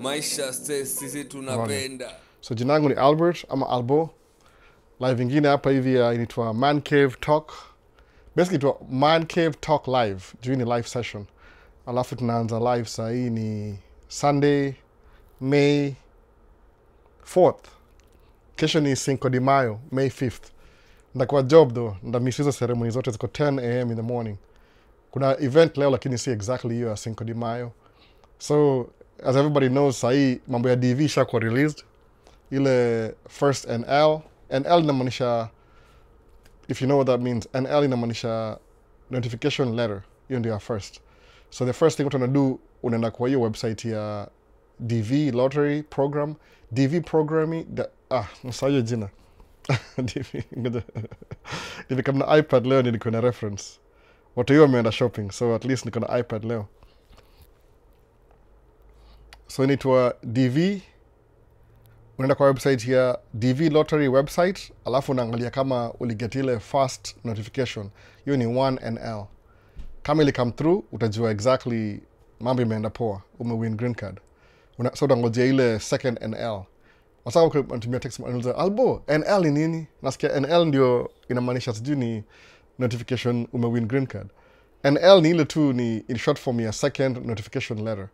Maisha sisi tunapenda. So jina langu ni Albert ama Albo. Live ingine hapa hivi inaitwa Man Cave Talk. Basically inaitwa Man Cave Talk live. Juu ni live session. Alafu tunaanza live saa hii ni Sunday, May 4th. Kesho ni Cinco de Mayo, May 5th. Ndakuwa job though. Ndamiss hizo ceremony zote ziko 10 a.m. in the morning. Kuna event leo lakini si exactly hiyo ya Cinco de Mayo. So as everybody knows, saa hii mambo ya DV shakuwa released. Ile first NL. NL inamaanisha, if you know what that means, NL inamaanisha notification letter. Hiyo ndio ya first. So the first thing what do, unaenda kwa hiyo website ya DV lottery program. DV programming, nasahau jina. DV kama na iPad leo niko na reference. Watu hiyo wameenda shopping, so at least niko na iPad leo. So inaitwa DV. Unaenda kwa website ya DV lottery website, alafu unaangalia kama uliget ile fast notification. Hiyo ni 1NL. Kama ili come through, utajua exactly mambo imeenda poa, umewin green card. So utangojea ile second NL. Wasaka unatumia text unauliza, Albo, NL ni nini? Nasikia NL ndio inamaanisha sijui ni notification umewin green card. NL ni ile tu ni in short form ya second notification letter.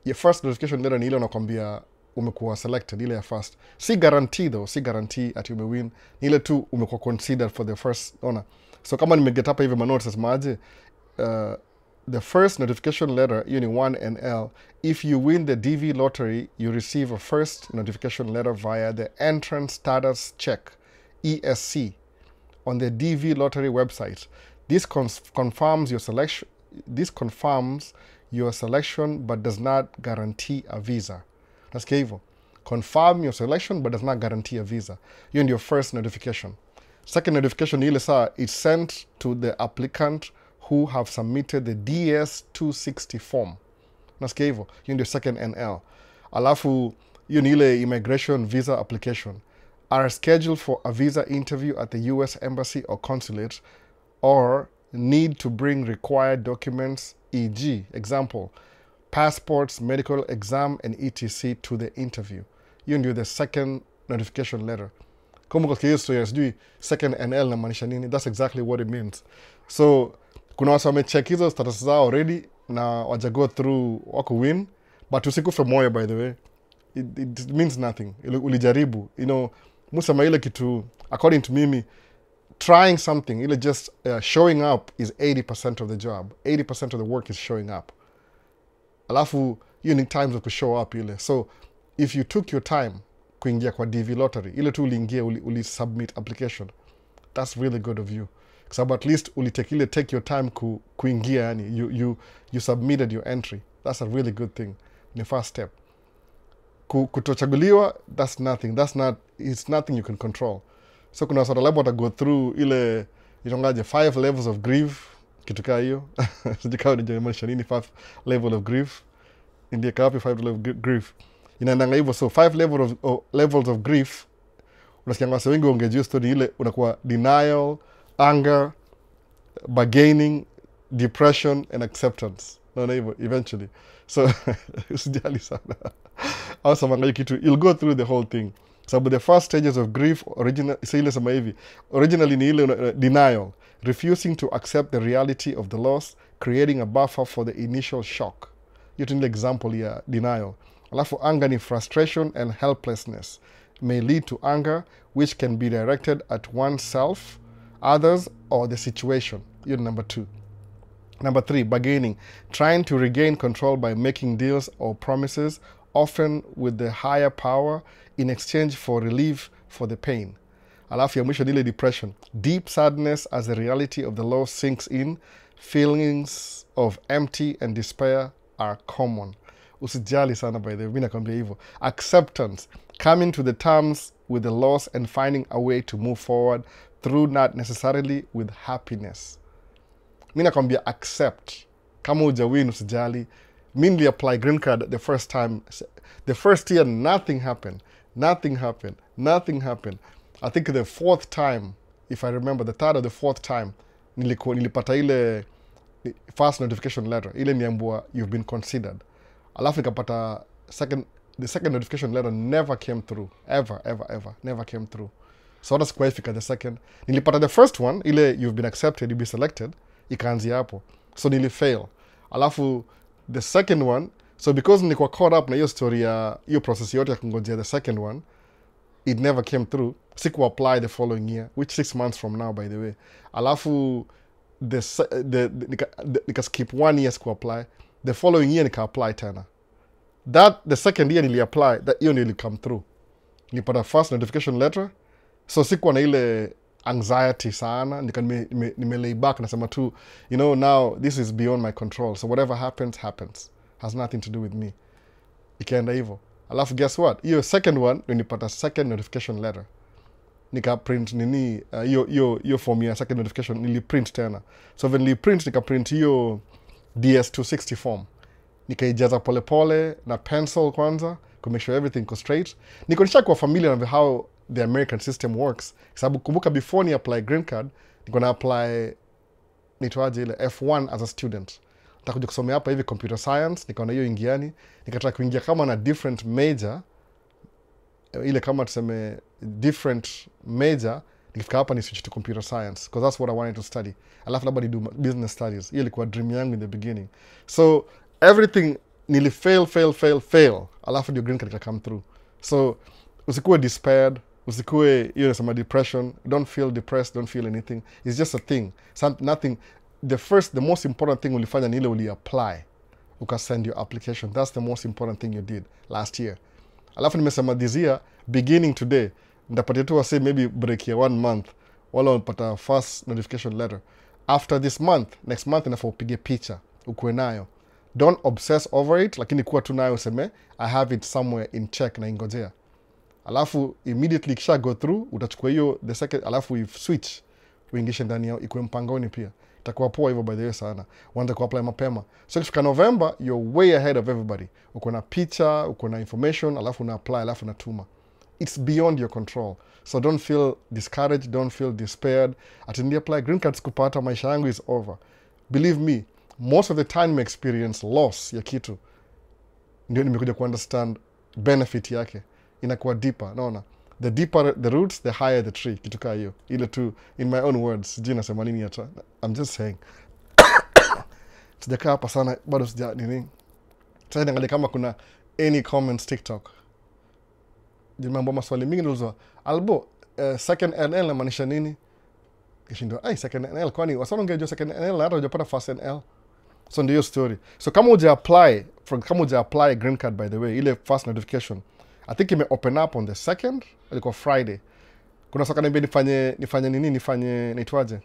Your first notification letter ni ile unakwambia umekuwa selected, ile ya first. Si guarantee though, si guarantee ati umewin. Ni ile tu umekuwa considered for the first, ona. So kama nimeget hapa hivi manotes maaje, the first notification letter, hiyo ni 1NL. If you win the DV lottery, you receive a first notification letter via the entrance status check, ESC, on the DV lottery website. This confirms your selection. This confirms your selection but does not guarantee a visa. Nasikia hivyo. Confirm your selection but does not guarantee a visa. Hiyo ndio first notification. Second notification ni ile saa it's sent to the applicant who have submitted the DS-260 form. Nasikia hivyo. Hiyo ndio second NL. Alafu hiyo ni ile immigration visa application. Are scheduled for a visa interview at the US Embassy or Consulate or need to bring required documents, e.g., example, passports, medical exam, and etc. to the interview. Hiyo ndio the second notification letter. Kama kwa hiyo story sijui second NL na maanisha nini, that's exactly what it means. So kuna watu wamecheck hizo status zao already na waja go through wako win, but usikufe moyo by the way. It means nothing. Ulijaribu, you know, musema ile kitu, according to mimi, trying something, ile just showing up is 80% of the job. 80% of the work is showing up. Alafu, you need times of show up ile. So, if you took your time kuingia kwa DV lottery, ile tu uliingia, submit application, that's really good of you. Because at least take your time kuingia, yani, you submitted your entry. That's a really good thing. Ni first step. Kutochaguliwa, that's nothing. It's nothing you can control. So kuna sort of level to go through ile itongaje 5 levels of grief, kitu kaa hiyo. Sijikao ni jamaanisha nini 5 level of grief. India kapi 5 level of grief. Inaendanga hivyo, so 5 levels of grief. Unasikia wase wengi wangejua story ile unakuwa denial, anger, bargaining, depression and acceptance. Naona hivyo eventually. So usijali sana. Also mangayo kitu, you'll go through the whole thing. So the first stages of grief originally ni ile denial, refusing to accept the reality of the loss, creating a buffer for the initial shock. Hiyo ni example ya denial. Alafu anger ni frustration and helplessness. May lead to anger which can be directed at oneself, others or the situation. Hiyo ni number 2. Number 3, bargaining, trying to regain control by making deals or promises, often with the higher power, in exchange for relief for the pain. Alafu ya mwisho nile depression. Deep sadness as the reality of the loss sinks in. Feelings of empty and despair are common. Usijali sana by the way, mimi nakwambia hivyo. Acceptance, coming to the terms with the loss and finding a way to move forward through not necessarily with happiness. Mimi nakwambia accept. Kama hujawin usijali. Mimi apply green card the first time. The first year nothing happened. Nothing happened. I think the fourth time, if I remember, the third or the fourth time, nilipata ile first notification letter. Ile niambua, you've been considered. Alafu nikapata the second notification letter never came through. Ever. Never came through. So hata sikuwaifika the second. Nilipata the first one, ile you've been accepted, you've been selected, ikaanzia hapo. So nilifail. Alafu the second one, so because nilikuwa caught up na hiyo story ya hiyo process yote ya kungojea the second one, it never came through. Siku apply the following year, which 6 months from now, by the way. Alafu nika skip 1 year siku apply. The following year nika apply tena. The second year nili apply, that year nili come through. Nilipata first notification letter. So sikuwa na ile anxiety sana. Nika nime back nasema tu, you know, now this is beyond my control. So whatever happens, happens. Has nothing to do with me. Ikaenda hivyo. Alafu guess what? Hiyo second one, nilipata second notification letter. Nika print nini, hiyo form ya second notification, nili print tena. So when nili print, nika print hiyo DS-260 form. Nikaijaza pole na pencil kwanza, to make sure everything goes straight. Niko kwa familiar with how the American system works. Sababu kumbuka before ni apply green card, niko na apply nitoaje ile F1 as a student. Nitakuja kusomea hapa hivi computer science, nikaona hiyo ingiani, nikataka kuingia kama na different major, ile kama tuseme different major, nikifika hapa ni switch to computer science because that's what I wanted to study. Alafu labda do business studies. Hiyo ilikuwa dream yangu in the beginning. So everything nili fail. Alafu ndio green card come through. So usikuwe despaired, usikuwe hiyo nasema depression, don't feel depressed, don't feel anything. It's just a thing. Nothing. The most important thing ulifanya ni ile uli apply. Send your application. That's the most important thing you did last year. Alafu nimesema this year, beginning today, ndapatia tu say maybe break here 1 month, wala unapata first notification letter. After this month, next month inafaa upige picha, ukuwe nayo. Don't obsess over it, lakini kuwa tu nayo useme, I have it somewhere in check na ingojea. Alafu immediately kisha go through, utachukua hiyo the second, alafu we switch, uingishe ndani yao, ikuwe mpangoni pia. Itakuwa poa hivyo by the way sana. Uanze ku-apply mapema. So ikifika November, you're way ahead of everybody. Uko na picha, uko na information, alafu una apply, alafu unatuma. It's beyond your control. So don't feel discouraged, don't feel despaired. Ati ndi apply green cards kupata, maisha yangu is over. Believe me, most of the time I experience loss ya kitu. Ndio nimekuja ku-understand benefit yake. Inakuwa deeper, naona. The deeper the roots, the higher the tree. Kitu kaa hiyo. Ile tu, in my own words, sijui nasema nini hata. I'm just saying. Sijakaa hapa sana, bado sija nini. Sasa niangalia kama kuna any comments TikTok. Mambo maswali mingi nilizwa. Albo, second NL inamaanisha nini? Kishindo, second NL kwani wasana ungejua second NL na hata hujapata first NL. So ndio story. So kama uja apply green card by the way, ile first notification, I think ime open up on the 2nd, ilikuwa Friday. Kuna soka niambia nifanye naitwaje?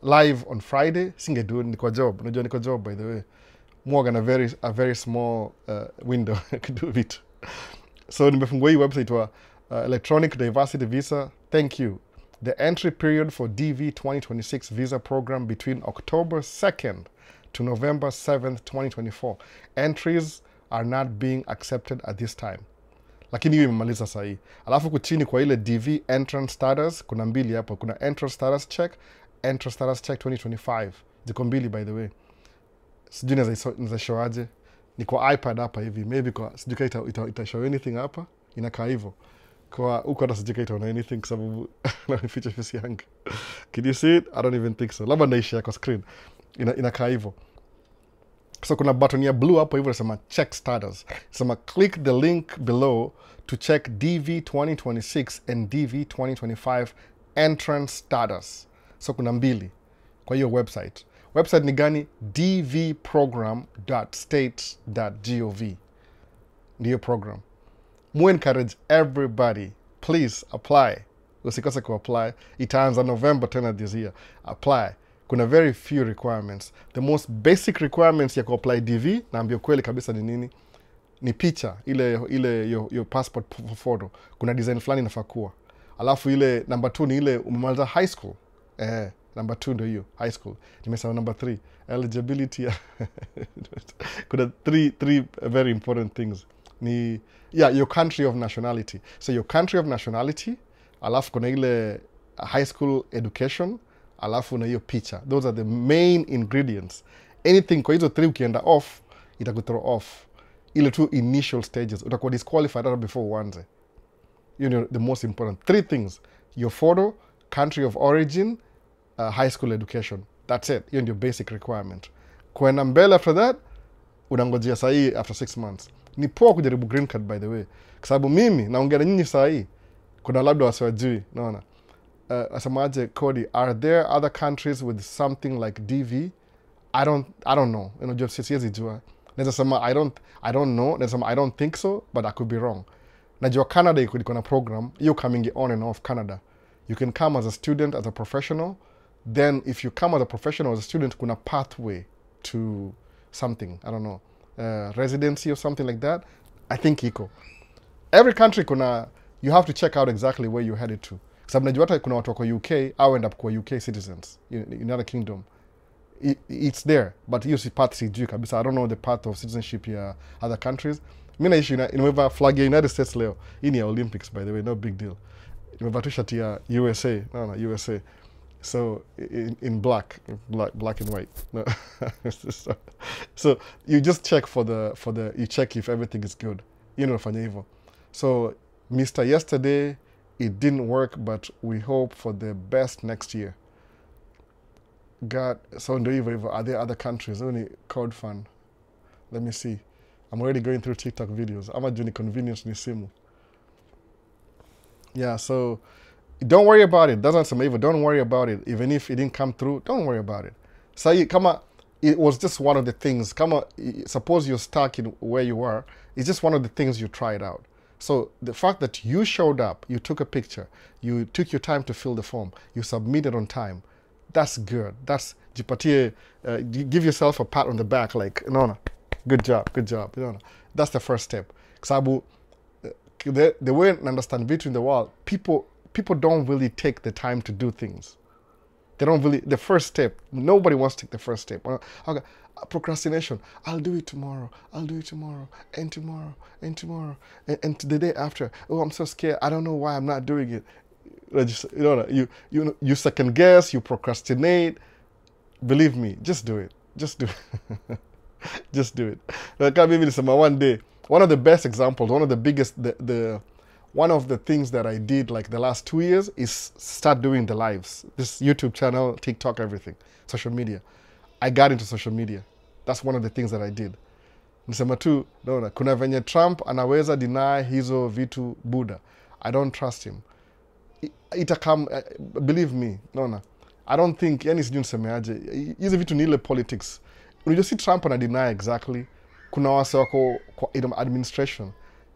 Live on Friday, singedo niko job. Unajua niko job by the way. Mwaga na a very small window to do it. So nimefungua hii website wa Electronic Diversity Visa. Thank you. The entry period for DV-2026 visa program between October 2nd to November 7th, 2024. Entries are not being accepted at this time. Lakini hiyo imemaliza sahi. Alafu kuchini kwa ile DV entrance status, kuna mbili hapo. Kuna entrance status check 2025. Ziko mbili by the way. Sijui naeza show aje. Ni kwa iPad hapa hivi. Maybe kwa sijui ita show anything hapa. Inakaa hivyo. Kwa huko hata sijui itaona anything kwa sababu feature face yangu. Can you see it? I don't even think so. Labda naishia kwa screen. Inakaa hivyo. So kuna button ya blue hapo hivyo nasema check status. Nasema click the link below to check DV-2026 and DV-2025 entrance status. So kuna mbili kwa hiyo website. Website ni gani? dvprogram.state.gov. Ndiyo program. Encourage everybody. Please apply. Usikose ku-apply. Itaanza November 10 this year. Apply. Kuna very few requirements. The most basic requirements ya ku-apply DV, naambia kweli kabisa ni nini? Ni picha, ile your passport photo. Kuna design fulani inafaa kuwa. Alafu ile number 2 ni ile umemaliza high school. Number 2 ndio hiyo, high school. Nimesema number 3, eligibility. Kuna three very important things. Ni your country of nationality. So your country of nationality, alafu kuna ile high school education, alafu na hiyo picha. Those are the main ingredients. Anything kwa hizo 3 ukienda off, itakuthrow off. ile tu initial stages, utakuwa disqualified hata before uanze. You know, the most important 3 things: your photo, country of origin, high school education. That's it. Hiyo ndio basic requirement. Kwenda mbele after that, unangojea sahi after 6 months. Ni poa kujaribu green card, by the way, kwa sababu mimi naongea na nyinyi sahi, kuna labda wasiwajui, naona asemaje Cody, are there other countries with something like DV? I don't know. You know, siwezi jua. Naweza sema I don't know. Naweza sema I don't think so, but I could be wrong. Najua Canada iko na program, you coming on and off Canada. You can come as a student, as a professional. Then if you come as a professional, as a student, kuna pathway to something, I don't know, residency or something like that. I think iko. Every country kuna, you have to check out exactly where you're headed to. Sababu najua hata kuna watu wako UK, au end up kwa UK citizens, United Kingdom. It's there, but hiyo si path sijui kabisa. I don't know the path of citizenship ya other countries. Mimi naishi nimevaa flag ya United States leo. Hii ni ya Olympics, by the way, no big deal. Nimevaa tu shati ya USA, USA. So in black and white. No. So you just check for the you check if everything is good. You know, fanya hivyo. So Mr. Yesterday, it didn't work, but we hope for the best next year. God, so ndo hivyo. Are there other countries? Only code fun. Let me see. I'm already going through TikTok videos. Ama juu ni convenience ni simu. Yeah, so don't worry about it. Doesn't say evil. Don't worry about it. Even if it didn't come through, don't worry about it. So it was just one of the things. Suppose you're stuck in where you are. It's just one of the things you tried out. So the fact that you showed up, you took a picture, you took your time to fill the form, you submitted on time, that's good. That's jipatie. Give yourself a pat on the back, like no, good job. That's the first step. Sabu, the way I understand vitu in the world, people don't really take the time to do things. They don't really, the first step, nobody wants to take the first step. Okay, procrastination, I'll do it tomorrow, and tomorrow, and the day after, oh, I'm so scared, I don't know why I'm not doing it. You second guess, you procrastinate. Believe me, just do it. Just do it. Just do it. One day, one of the best examples, one of the biggest, one of the things that I did like the last 2 years is start doing the lives. This YouTube channel, TikTok, everything, social media. I got into social media. That's one of the things that I did. Nisema tu, kuna venye Trump anaweza deny hizo vitu Buddha. I don't trust him. Itakam, believe me, I don't think, yani sijui nisemeaje, hizi vitu ni ile politics. Unajua si Trump ana deny exactly. Kuna wase wako kwa administration.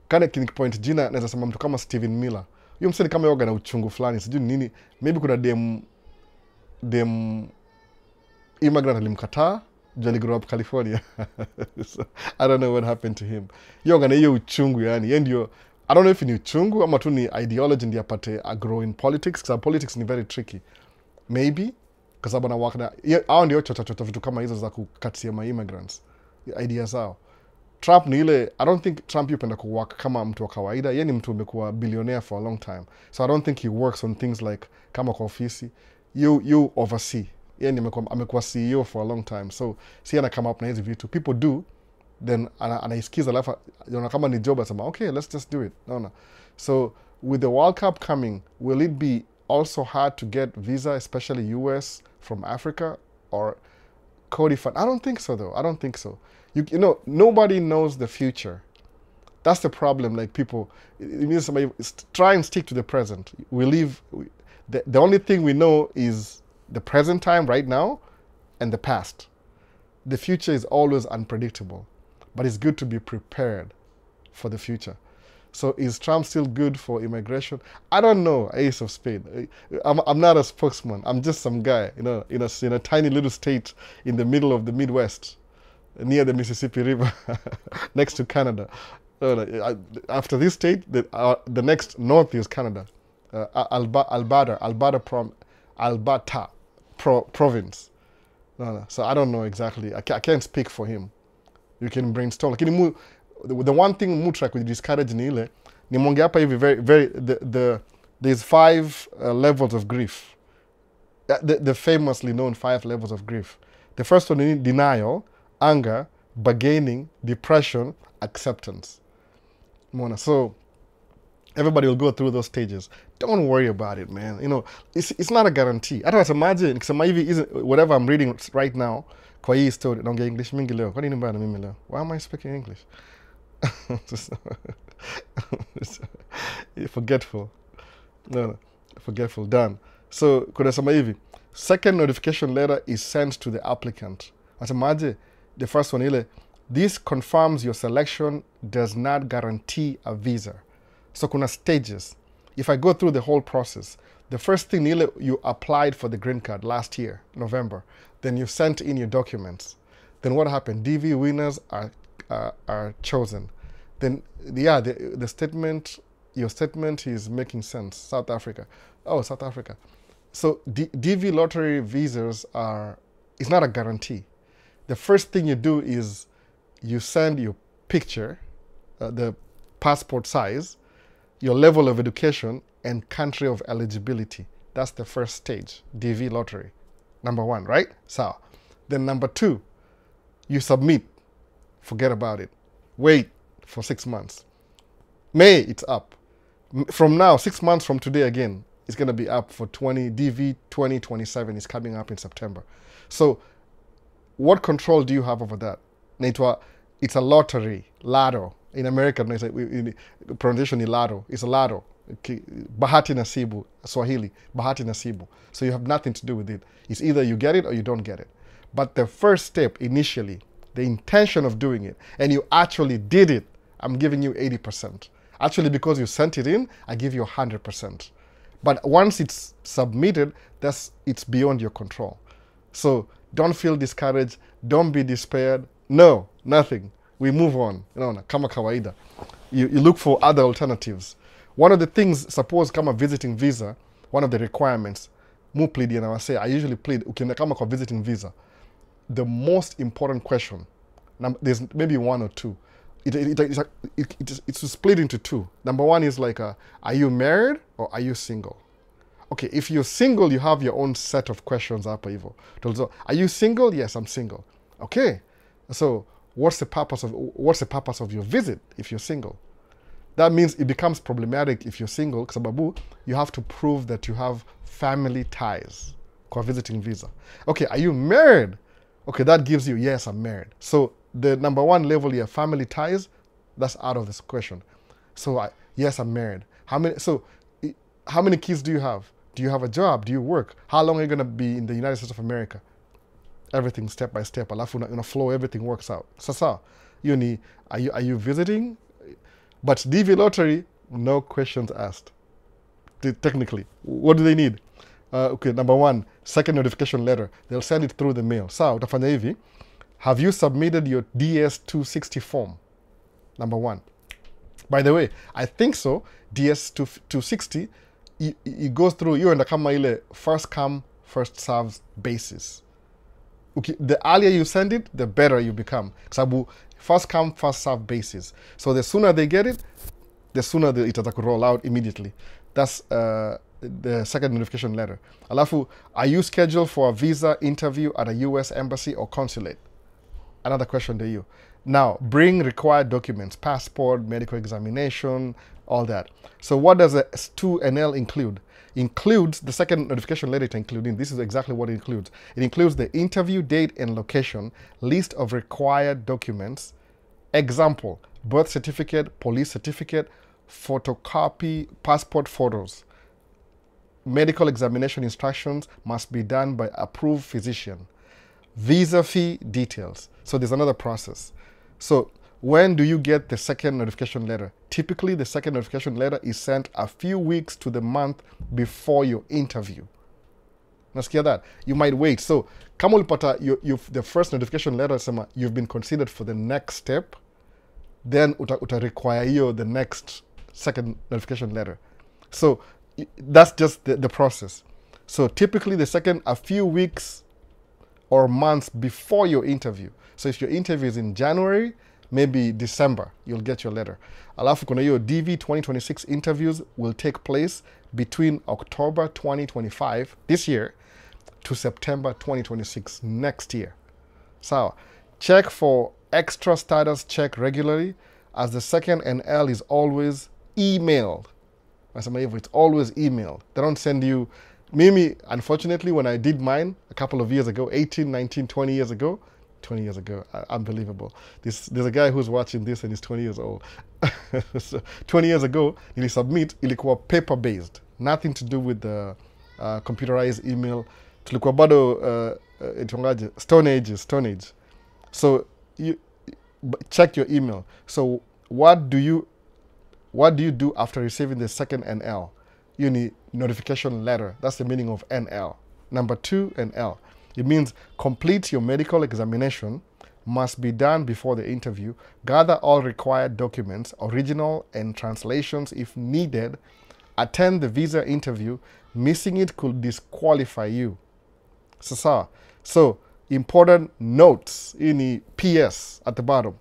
Kane point jina naweza sema mtu kama Steven Miller. Huyo msanii kama yoga na uchungu fulani, sijui nini. Maybe kuna dem immigrant alimkataa, jali grow up California. So, I don't know what happened to him. Yoga na hiyo uchungu yani. Yeye ndio, I don't know if ni uchungu ama tu ni ideology ndio apate grow in politics, because politics ni very tricky. Maybe kwa sababu na work na hao ndio chochote vitu kama hizo za kukatia ma immigrants. Ideas zao. Trump ni ile, I don't think Trump yupenda kuwork kama mtu wa kawaida. Yeye ni mtu amekuwa billionaire for a long time. So I don't think he works on things like kama kwa ofisi. You oversee. Yeye ni amekuwa CEO for a long time. So si ana come up na hizi vitu. People do, then anaisikiza alafu kama ni job asema, okay, let's just do it. No. So with the World Cup coming, will it be also hard to get visa, especially US from Africa or Cody fund? I don't think so though. I don't think so. You know, nobody knows the future. That's the problem. Like people, it means somebody try and stick to the present. The only thing we know is the present time right now and the past. The future is always unpredictable, but it's good to be prepared for the future. So is Trump still good for immigration? I don't know, Ace of Spades. I'm not a spokesman. I'm just some guy, in a tiny little state in the middle of the Midwest, near the Mississippi River, next to Canada. After this state, the next north is Canada, Alberta province. So I don't know exactly. I can't speak for him. You can brainstorm. The one thing Mutrak will discourage ni ile, ni monge hapa hivi very there's 5 levels of grief. The famously known 5 levels of grief. The first one is denial, anger, bargaining, depression, acceptance. Mona. So everybody will go through those stages. Don't worry about it, man. You know, it's not a guarantee. I don't imagine whatever I'm reading right now, kwa hii story, naongea English mingi leo. Kwa nini mbaya na mimi leo? Why am I speaking English? Forgetful. No, forgetful. Done. So, kuna sema hivi. Second notification letter is sent to the applicant. Asemaje, the first one ile, this confirms your selection does not guarantee a visa. So kuna stages. If I go through the whole process, the first thing you applied for the green card last year, November. Then you sent in your documents. Then what happened? DV winners are chosen. Then yeah, the statement, your statement is making sense. South Africa. Oh, South Africa. So DV lottery visas it's not a guarantee. The first thing you do is you send your picture, the passport size, your level of education, and country of eligibility. That's the first stage, DV lottery. Number one, right? So, then number two, you submit. Forget about it. Wait for 6 months. May, it's up. From now, 6 months from today again, it's going to be up for DV-2027 is coming up in September. So, what control do you have over that? It's a lottery, lotto. In America, pronunciation is lotto. It's a lotto. Bahati nasibu, Swahili, bahati nasibu. So you have nothing to do with it. It's either you get it or you don't get it. But the first step initially, the intention of doing it, and you actually did it, I'm giving you 80%. Actually, because you sent it in, I give you 100%. But once it's submitted, it's beyond your control. So don't feel discouraged. Don't be despaired. No, nothing. We move on. Kama kawaida. You look for other alternatives. One of the things, suppose kama visiting visa, one of the requirements, mu plead say, I usually plead, ukienda kama kwa visiting visa, the most important question, there's maybe one or two. It's split into two. Number one is like, are you married or are you single? Okay, if you're single, you have your own set of questions up hivyo. Are you single? Yes, I'm single. Okay, so what's the purpose of your visit if you're single? That means it becomes problematic if you're single, because you have to prove that you have family ties for visiting visa. Okay, are you married? Okay, that gives you, yes, I'm married. So the number one level here, family ties, that's out of this question. So yes, I'm married. How many kids do you have? Do you have a job? Do you work? How long are you going to be in the United States of America? Everything step by step. Alafu in a flow, everything works out. Sasa, are you visiting? But DV lottery, no questions asked. Technically, what do they need? Okay, number one, second notification letter. They'll send it through the mail. So, utafanya hivi, have you submitted your DS-260 form? Number one. By the way, I think so. DS-260, it goes through, you and kama ile first come, first served basis. Okay, the earlier you send it, the better you become. Sabu, first come, first served basis. So the sooner they get it, the sooner it could roll out immediately. That's the second notification letter. Alafu, are you scheduled for a visa interview at a US embassy or consulate? Another question to you. Now, bring required documents, passport, medical examination, all that. So what does a 2NL include? Includes the second notification letter to include in. This is exactly what it includes. It includes the interview date and location, list of required documents, example, birth certificate, police certificate, photocopy, passport photos. Medical examination instructions must be done by approved physician. Visa fee details. So there's another process. So when do you get the second notification letter? Typically, the second notification letter is sent a few weeks to the month before your interview. Nasikia that? You might wait. So, kama ulipata the first notification letter, you've been considered for the next step, then uta require the next second notification letter. So, that's just the process. So, typically, the second, a few weeks or months before your interview. So, if your interview is in January, maybe December, you'll get your letter. Alafu kuna hiyo DV-2026 interviews will take place between October 2025, this year, to September 2026, next year. So, check for extra status check regularly, as the second NL is always emailed. It's always emailed. They don't send you. Mimi, unfortunately, when I did mine a couple of years ago, 18, 19, 20 years ago, unbelievable. There's a guy who's watching this and he's 20 years old. So 20 years ago, ili submit, ilikuwa paper-based. Nothing to do with the computerized email. Tulikuwa bado, Stone Age. So you check your email. So what do you do after receiving the second NL? You need notification letter. That's the meaning of NL. Number 2, NL. It means complete your medical examination, must be done before the interview, gather all required documents, original and translations if needed, attend the visa interview, missing it could disqualify you. So important notes in the PS at the bottom.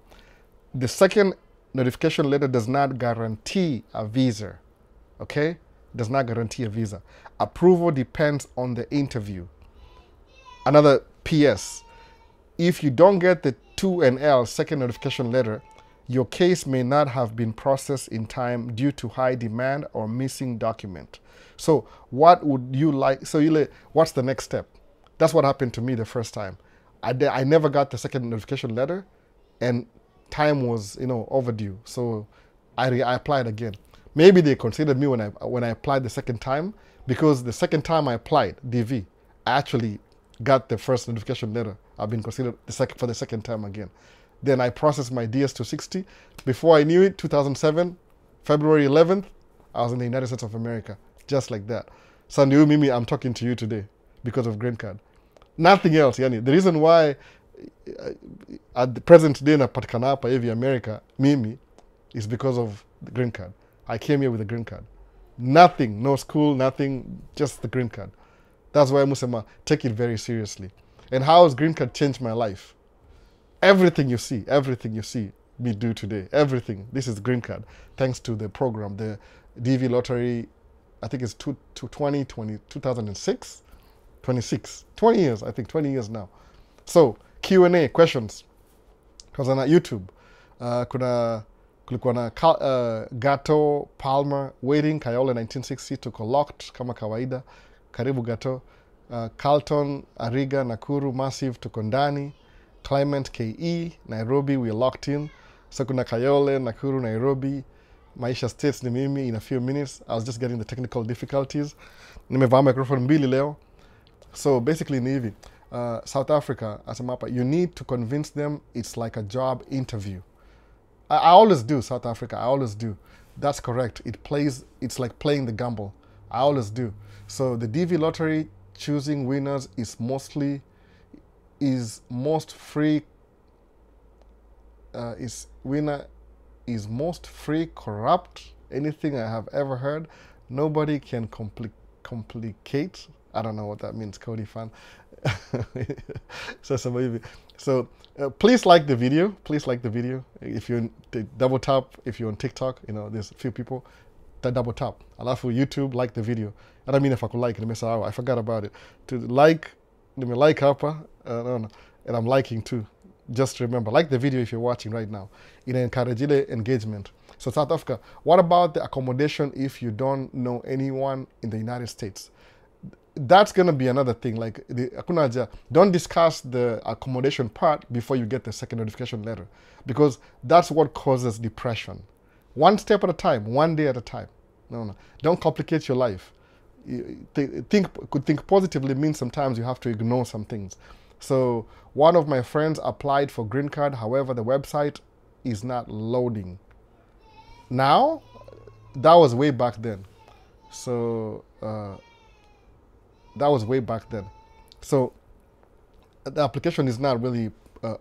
The second notification letter does not guarantee a visa, okay? Does not guarantee a visa. Approval depends on the interview. Another PS, if you don't get the 2NL second notification letter, your case may not have been processed in time due to high demand or missing document. So what would you like? So what's the next step? That's what happened to me the first time. I never got the second notification letter, and time was overdue. So I applied again. Maybe they considered me when I applied the second time, because the second time I applied DV, I actually got the first notification letter. I've been considered for the second time again. Then I processed my DS260. Before I knew it, 2007, February 11th, I was in the United States of America, just like that. So Mimi, I'm talking to you today because of green card. Nothing else, yani. The reason why at the present day napatikana hapa hivi America, Mimi, is because of the green card. I came here with a green card. Nothing, no school, nothing, just the green card. That's why Musema, take it very seriously. And how has green card changed my life? Everything you see me do today, everything, this is green card. Thanks to the program, the DV lottery, I think it's 2006, 26, 20 years, I think 20 years now. So, Q&A, questions. Because on YouTube, kulikuwa na Gato Palmer waiting Kayole 1960 tuko locked kama kawaida. Karibu Gato. Carlton Ariga Nakuru Massive tuko ndani. Clement KE Nairobi, we are locked in. So kuna Kayole Nakuru Nairobi. Maisha States ni mimi in a few minutes. I was just getting the technical difficulties. Nimevaa microphone mbili leo. So basically ni hivi. South Africa as a mapper, you need to convince them it's like a job interview. I always do, South Africa, I always do. That's correct. It's like playing the gamble. I always do. So the DV lottery choosing winners is most free, corrupt, anything I have ever heard. Nobody can complicate. I don't know what that means, Cody fan. So please like the video. Please like the video. If you double tap, if you're on TikTok, there's a few people that double tap. Alafu YouTube, like the video. I don't mean if I could like it, I forgot about it. To like, hapa, and I'm liking too. Just remember, like the video if you're watching right now. It encourages engagement. So South Africa, what about the accommodation if you don't know anyone in the United States? That's going to be another thing. Like, don't discuss the accommodation part before you get the second notification letter, because that's what causes depression. One step at a time, one day at a time. No. Don't complicate your life. Think positively means sometimes you have to ignore some things. So one of my friends applied for green card. However, the website is not loading. Now, that was way back then. So, that was way back then. So the application is not really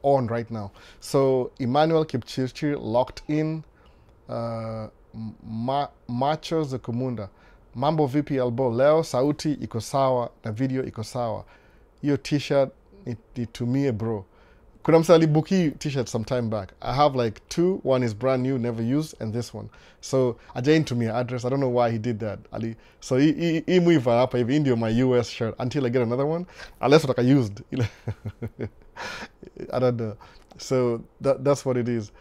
on right now. So Emmanuel Kipchirchir locked in. Macho Zekumunda. Mambo vipi Albo. Leo sauti iko sawa na video iko sawa. Hiyo t-shirt nitumie bro. kuna msali buki t-shirt some time back. I have like 2. One is brand new, never used, and this one. So ajain to me address. I don't know why he did that. Ali. So he move up if India my US shirt until I get another one. Unless what I used. I don't know. So that's what it is.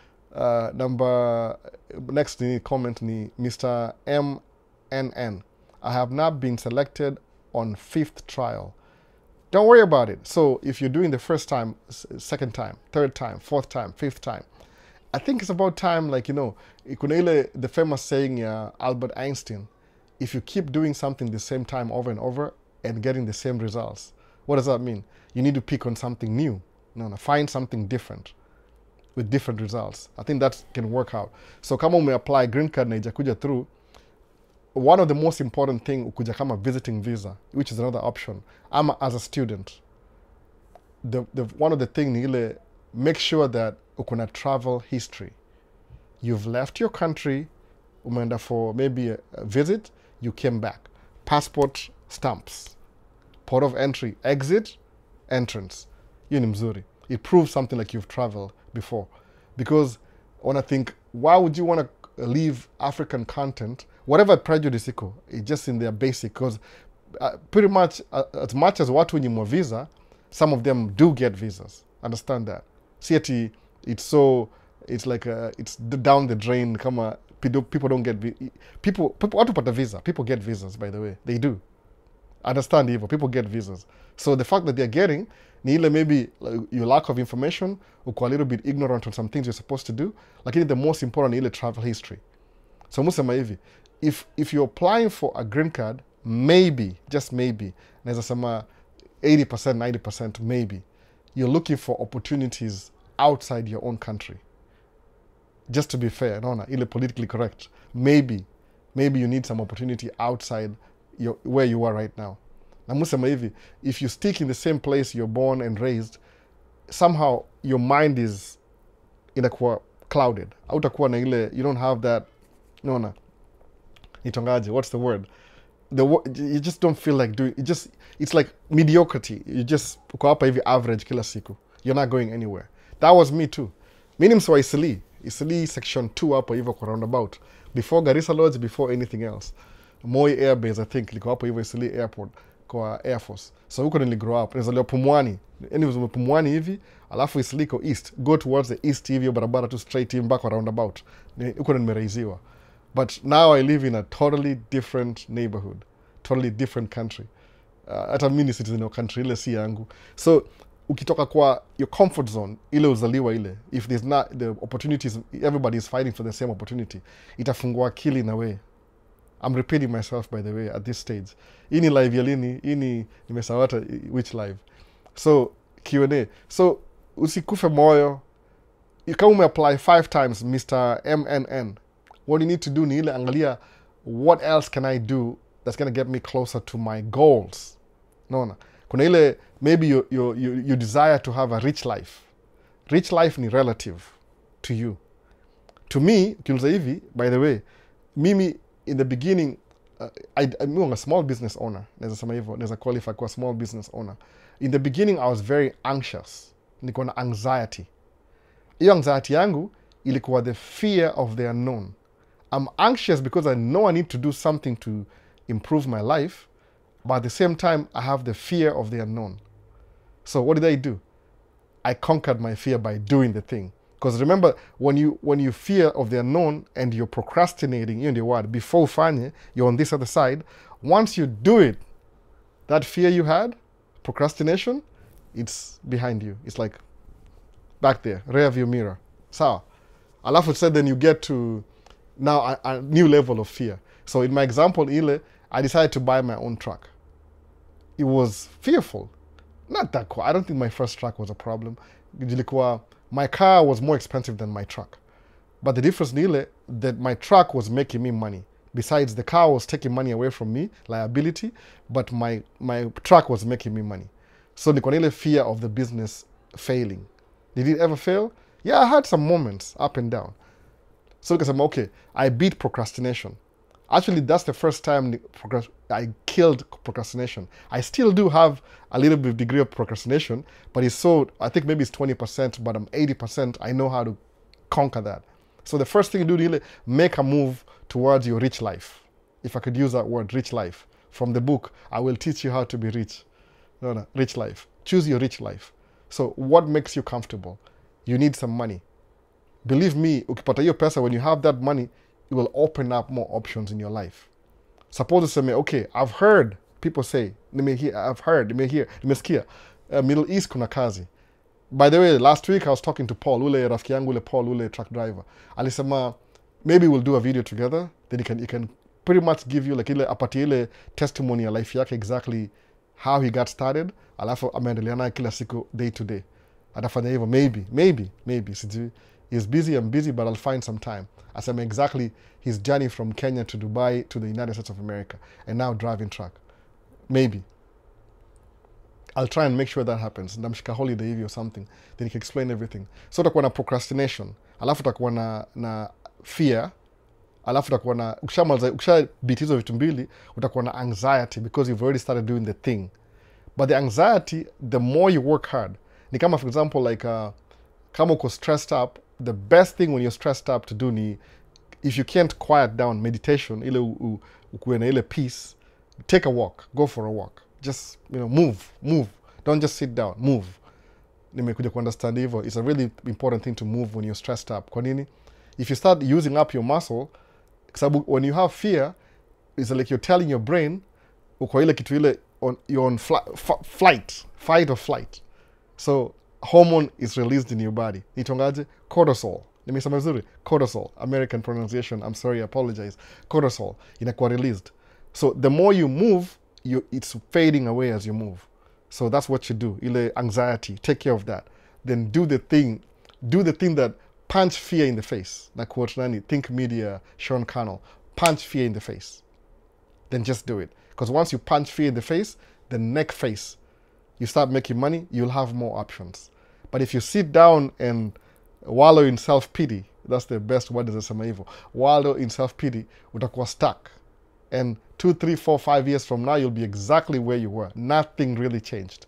Next comment ni Mr. MNN. I have not been selected on 5th trial. Don't worry about it. So if you're doing the first time, second time, third time, fourth time, fifth time, I think it's about time, like, the famous saying, Albert Einstein, if you keep doing something the same time over and over and getting the same results, what does that mean? You need to pick on something new. No, find something different with different results. I think that can work out. So kama ume apply green card na ijakuja through, one of the most important thing ukuja kama visiting visa, which is another option. I'm as a student. One of the thing ni ile, make sure that ukuna travel history. You've left your country, umeenda for maybe a visit, you came back. Passport stamps, port of entry, exit, entrance. Hiyo ni mzuri. It proves something like you've traveled before. Because when I think, why would you want to leave African content, whatever prejudice iko, it's just in their basic, because pretty much as much as watu wenye mwa visa, some of them do get visas. Understand that. See, it's like it's down the drain. Kama people don't get people watu pata visa. People get visas, by the way. They do. Understand evil. People get visas. So the fact that they're getting, ni ile maybe your lack of information, uko a little bit ignorant on some things you're supposed to do. Lakini the most important ni ile travel history. So musema hivi, if you're applying for a green card, maybe, just maybe, naweza sema 80%, 90% maybe, you're looking for opportunities outside your own country. Just to be fair, naona ile politically correct. Maybe you need some opportunity outside where you are right now. Na musema hivi, if you stick in the same place you're born and raised, somehow your mind is inakuwa clouded. Hautakuwa na ile, you don't have that, naona, nitongaje, what's the word? You just don't feel like doing it. It's like mediocrity. You just uko hapa hivi average kila siku. You're not going anywhere. That was me too. Mimi mswa Isili section 2 hapo hivyo kwa roundabout. Before Garissa Lodge, before anything else. Moi Air Base, I think, liko hapo hivyo Isili Airport kwa Air Force. So huko nili grow up. Nizaliwa Pumwani. Anyways, Pumwani hivi, alafu Isili ko east. Go towards the east hivi, barabara tu straight hivi mpaka roundabout. Huko nimeraiziwa. But now I live in a totally different neighborhood, totally different country. Hata mimi ni citizen of country ile si yangu. So ukitoka kwa your comfort zone, ile uzaliwa ile, if there's not the opportunities, everybody is fighting for the same opportunity, itafungua akili in a way. I'm repeating myself, by the way, at this stage. Hii ni live ya lini, hii ni nimesawata which live. So Q&A. So usikufe moyo. Kama ume apply 5 times, Mr. MNN, what you need to do ni ile angalia, what else can I do that's going to get me closer to my goals? No. Kuna ile, maybe you desire to have a rich life. Rich life ni relative to you. To me, kiuliza hivi, by the way, mimi in the beginning, I'm a small business owner. Naweza sema hivyo, naweza qualify kwa small business owner. In the beginning, I was very anxious. Niko na anxiety. Hiyo anxiety yangu ilikuwa the fear of the unknown. I'm anxious because I know I need to do something to improve my life, but at the same time, I have the fear of the unknown. So what did I do? I conquered my fear by doing the thing. Because remember, when you fear of the unknown and you're procrastinating, in the word, before ufanye, you're on this other side. Once you do it, that fear you had, procrastination, it's behind you. It's like back there, rear view mirror. Sawa. Alafu said, then you get to now a new level of fear. So in my example, I decided to buy my own truck. It was fearful. Not that cool. I don't think my first truck was a problem. My car was more expensive than my truck. But the difference is that my truck was making me money. Besides, the car was taking money away from me, liability, but my truck was making me money. So niko na ile fear of the business failing. Did it ever fail? Yeah, I had some moments up and down. So nikasema, okay, I beat procrastination. Actually, that's the first time I killed procrastination. I still do have a little bit degree of procrastination, but it's so, I think maybe it's 20%, but I'm 80%. I know how to conquer that. So the first thing you do, really make a move towards your rich life. If I could use that word, rich life. From the book, I will teach you how to be rich. No, rich life. Choose your rich life. So what makes you comfortable? You need some money. Believe me, ukipata hiyo pesa, when you have that money, it will open up more options in your life. Suppose you say, okay, I've heard people say, I've heard, nimesikia, Middle East kuna kazi. By the way, last week I was talking to Paul, ule rafiki yangu, ule Paul, ule truck driver. Alisema, maybe we'll do a video together, then he can pretty much give you like apati ile testimony ya life yake, exactly how he got started, alafu ameendelea nayo kila siku day to day. Atafanya hivyo, maybe, sijui. He's busy, I'm busy, but I'll find some time. Asema exactly his journey from Kenya to Dubai to the United States of America, and now driving truck. Maybe. I'll try and make sure that happens. Ndamshika holiday hivi or something. Then he can explain everything. So utakuwa na procrastination. Alafu utakuwa na fear. Alafu utakuwa na, ukishabit hizo vitu mbili, utakuwa na anxiety because you've already started doing the thing. But the anxiety, the more you work hard. Ni kama, for example, like, kama uko stressed up, the best thing when you're stressed up to do ni, if you can't quiet down, meditation, ile ukuwe na ile peace, take a walk, go for a walk. Just, move. Don't just sit down, move. Nimekuja ku understand hivyo. It's a really important thing to move when you're stressed up. Kwa nini? If you start using up your muscle, when you have fear, it's like you're telling your brain, uko ile kitu ile, you're on fight or flight. So, hormone is released in your body. Nitongaje? Cortisol. Nimesema vizuri? Cortisol. American pronunciation. I'm sorry, I apologize. Cortisol. Inakuwa released. So the more you move, it's fading away as you move. So that's what you do. Ile anxiety. Take care of that. Then do the thing that punch fear in the face. Like quote nani, Think Media, Sean Connell. Punch fear in the face. Then just do it. Because once you punch fear in the face, the next face, you start making money, you'll have more options. But if you sit down and wallow in self-pity, that's the best word, is a evil. Wallow in self-pity, utakuwa stuck. And 2, 3, 4, 5 years from now, you'll be exactly where you were. Nothing really changed.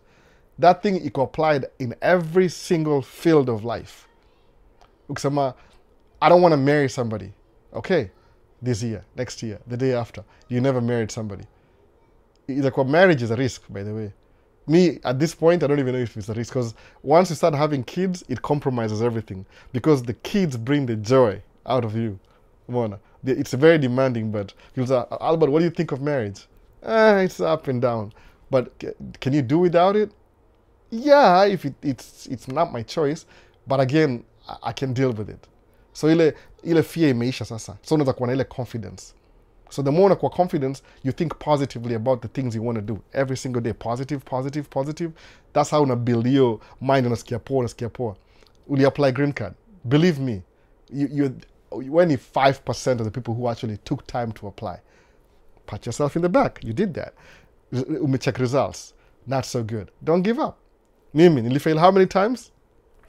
That thing is applied in every single field of life. Ukisema, I don't want to marry somebody. Okay, this year, next year, the day after, you never married somebody. Marriage is a risk, by the way. Me, at this point, I don't even know if it's a risk, because once you start having kids, it compromises everything. Because the kids bring the joy out of you. It's very demanding, but people say, Albert, what do you think of marriage? It's up and down. But can you do without it? Yeah, if it's not my choice. But again, I can deal with it. So ile fear imeisha sasa. So unaweza kuwa na ile confidence. So the more unakuwa confidence, you think positively about the things you want to do. Every single day, positive. That's how una build your mind, unasikia poa. Uli apply green card. Believe me, you're only 5% of the people who actually took time to apply. Pat yourself in the back. You did that. Check results. Not so good. Don't give up. Mimi, nilifail how many times?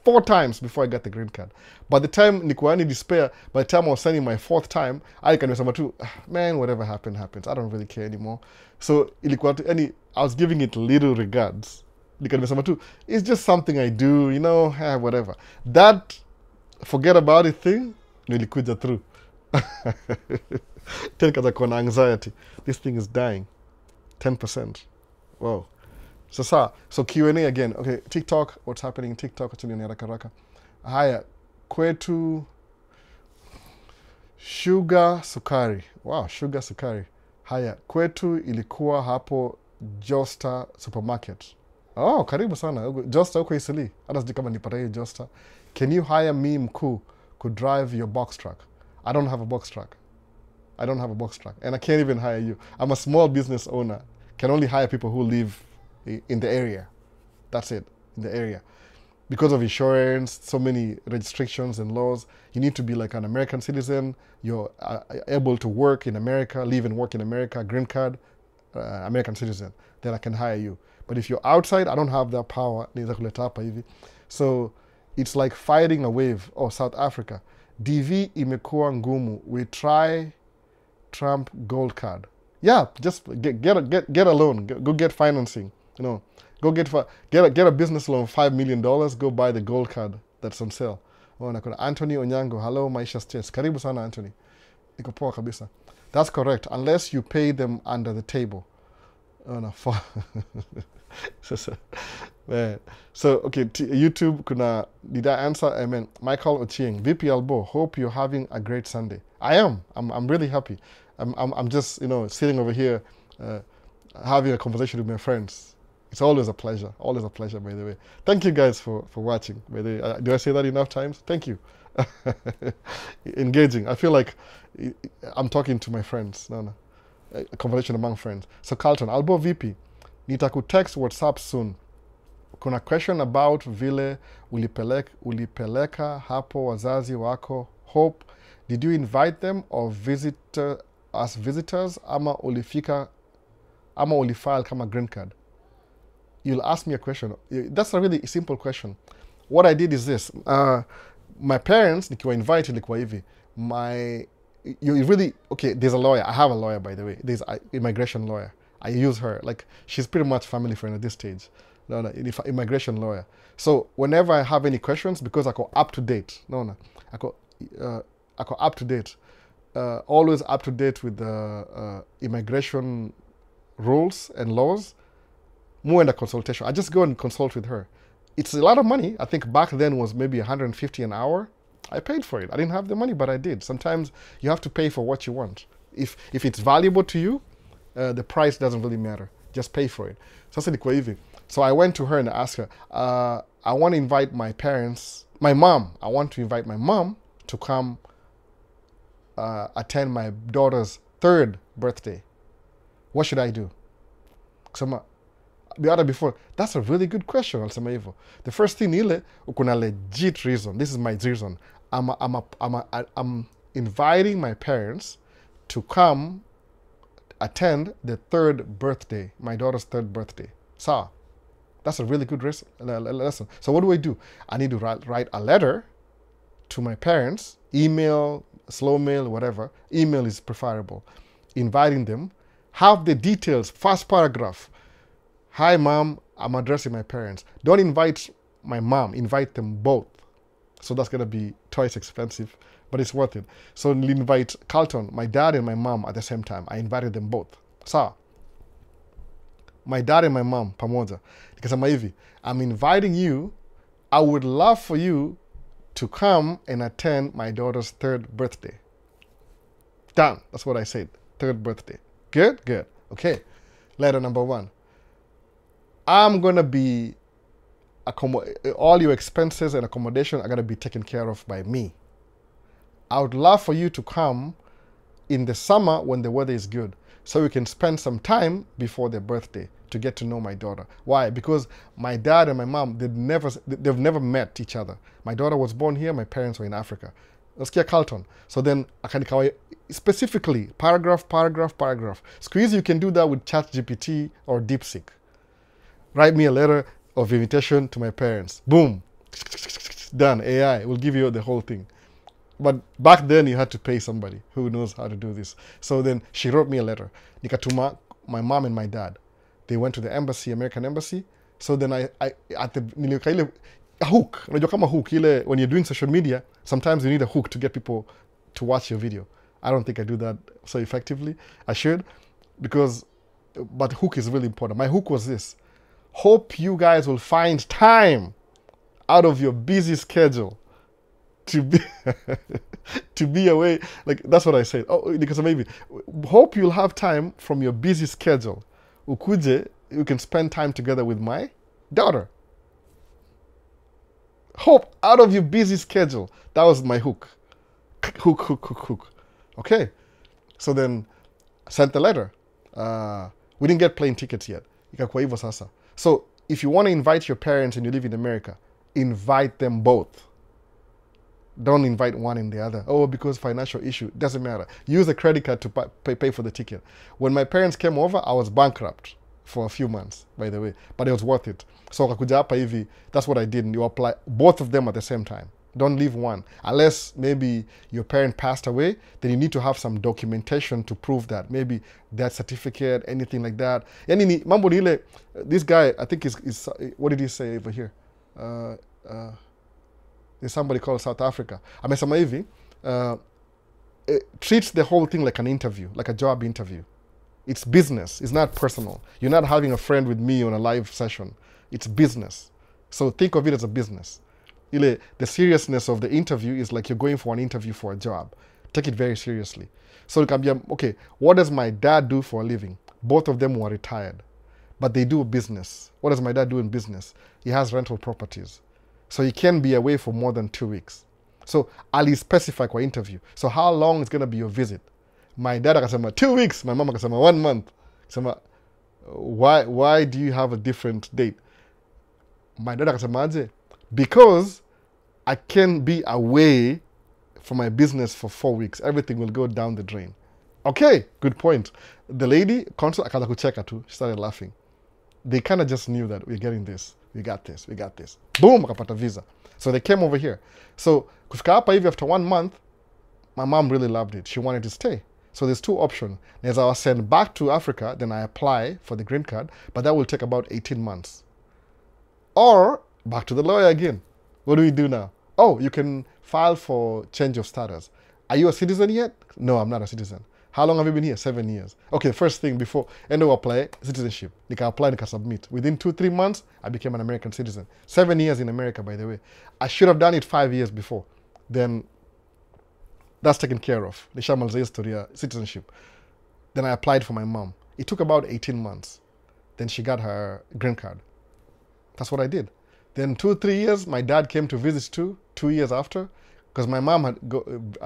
4 times before I got the green card. By the time nikuwa ni despair, by the time I was sending my 4th time, I can say, man, whatever happens. I don't really care anymore. So I was giving it little regards. It's just something I do, whatever. That forget about it thing, nilikuja through. Tena anxiety. This thing is dying. 10%. Wow. So Q&A again. Okay, TikTok, what's happening in TikTok? Achani ni haraka. Haya, kwetu sugar sukari. Wow, sugar sukari. Haya, kwetu ilikuwa hapo Josta Supermarket. Oh, karibu sana. Josta huko Isili. Hata sijui kama nipata hiyo Josta. Can you hire me mkuu could drive your box truck? I don't have a box truck. And I can't even hire you. I'm a small business owner. Can only hire people who live in the area. That's it, in the area. Because of insurance, so many restrictions and laws, you need to be like an American citizen. You're able to work in America, live and work in America, green card, American citizen. Then I can hire you. But if you're outside, I don't have that power. So it's like fighting a wave. Oh, South Africa. DV imekuwa ngumu. We try Trump gold card. Yeah, just get a loan. Go get financing. You know, go get a business loan, $5 million. Go buy the gold card that's on sale. Oh, nakuna Anthony Onyango. Hello, Maisha States. Karibu sana, Anthony. Iko poa kabisa. That's correct. Unless you pay them under the table. Oh no. So okay, YouTube kuna, did I answer? I mean, Michael Ochieng, VP Albo, hope you're having a great Sunday. I am. I'm really happy. I'm just, you know, sitting over here having a conversation with my friends. It's always a pleasure. Always a pleasure, by the way. Thank you guys for watching. By the way, do I say that enough times? Thank you. Engaging. I feel like I'm talking to my friends. No. A conversation among friends. So Carlton, Albo VP, nitakutext WhatsApp soon. Kuna question about vile ulipeleka hapo wazazi wako. Hope, did you invite them or as visitors ama ulifika ama ulifile kama green card? You'll ask me a question. That's a really simple question. What I did is this. My parents, nikiwa invited, ilikuwa hivi. You really, okay, there's a lawyer. I have a lawyer, by the way. There's an immigration lawyer. I use her. Like, she's pretty much family friend at this stage. No, immigration lawyer. So whenever I have any questions, because I go up to date. I go up to date. Always up to date with the immigration rules and laws. More in a consultation. I just go and consult with her. It's a lot of money. I think back then was maybe $150 an hour. I paid for it. I didn't have the money, but I did. Sometimes you have to pay for what you want. If it's valuable to you, the price doesn't really matter. Just pay for it. So I went to her and asked her, I want to invite my parents, my mom. I want to invite my mom to come attend my daughter's 3rd birthday. What should I do? The other before, that's a really good question. The first thing, ukuna legit reason. This is my reason. I'm inviting my parents to come attend the 3rd birthday, my daughter's 3rd birthday. So that's a really good lesson. So what do? I need to write a letter to my parents, email, slow mail, whatever. Email is preferable. Inviting them, have the details, first paragraph. Hi, Mom, I'm addressing my parents. Don't invite my mom, invite them both. So that's going to be twice expensive, but it's worth it. So I'll invite Carlton, my dad and my mom at the same time. I invited them both. So, my dad and my mom, pamoja. Because I'm inviting you. I would love for you to come and attend my daughter's 3rd birthday. Done. That's what I said. 3rd birthday. Good? Good. Okay. Letter number 1. I'm going to be, all your expenses and accommodation are going to be taken care of by me. I would love for you to come in the summer when the weather is good, so we can spend some time before their birthday to get to know my daughter. Why? Because my dad and my mom, they've never met each other. My daughter was born here, my parents were in Africa. Nasikia Carlton. So then, specifically, paragraph. Squeeze, you can do that with ChatGPT or DeepSeek. Write me a letter of invitation to my parents. Boom. Done. AI will give you the whole thing. But back then, you had to pay somebody who knows how to do this. So then she wrote me a letter. Nikatuma, my mom and my dad. They went to the embassy, American embassy. So then a hook. Unajua kama hook, when you're doing social media, sometimes you need a hook to get people to watch your video. I don't think I do that so effectively. I should, but hook is really important. My hook was this. Hope you guys will find time out of your busy schedule to be away. Like, that's what I said. Oh, because maybe hope you'll have time from your busy schedule. Ukuje, you can spend time together with my daughter. Hope out of your busy schedule. That was my hook. Hook. Okay. So then I sent the letter. We didn't get plane tickets yet. Ikakuwa hivyo sasa. So if you want to invite your parents and you live in America, invite them both. Don't invite one and the other. Oh, because financial issue. Doesn't matter. Use a credit card to pay for the ticket. When my parents came over, I was bankrupt for a few months, by the way. But it was worth it. So kakuja hapa hivi, that's what I did. You apply both of them at the same time. Don't leave one. Unless maybe your parent passed away, then you need to have some documentation to prove that. Maybe death certificate, anything like that. Mambo ile, this guy, I think is what did he say over here? There's somebody called South Africa. Amesema hivi, treats the whole thing like an interview, like a job interview. It's business. It's not personal. You're not having a friend with me on a live session. It's business. So think of it as a business. The seriousness of the interview is like you're going for an interview for a job. Take it very seriously. So it can be, okay, what does my dad do for a living? Both of them were retired, but they do business. What does my dad do in business? He has rental properties. So he can be away for more than 2 weeks. So Ali specify kwa interview. So how long is going to be your visit? My dad akasema 2 weeks. My mom akasema 1 month. Akasema, why do you have a different date? My dad akasema aje? Because I can be away from my business for 4 weeks. Everything will go down the drain. Okay, good point. The lady, consul akaanza kucheka tu. She started laughing. They kind of just knew that we're getting this. We got this. We got this. Boom, akapata visa. So they came over here. So kufika hapa hivi after 1 month, my mom really loved it. She wanted to stay. So there's 2 options. As I was sent back to Africa, then I apply for the green card, but that will take about 18 months. Or back to the lawyer again. What do we do now? Oh, you can file for change of status. Are you a citizen yet? No, I'm not a citizen. How long have you been here? 7 years. Okay, first thing before, end of apply, citizenship. Nika apply, nika submit. Within 2-3 months, I became an American citizen. 7 years in America, by the way. I should have done it 5 years before. Then that's taken care of. Nishamaliza historia, citizenship. Then I applied for my mom. It took about 18 months. Then she got her green card. That's what I did. Then 2-3 years, my dad came to visit too, 2 years after, because my mom had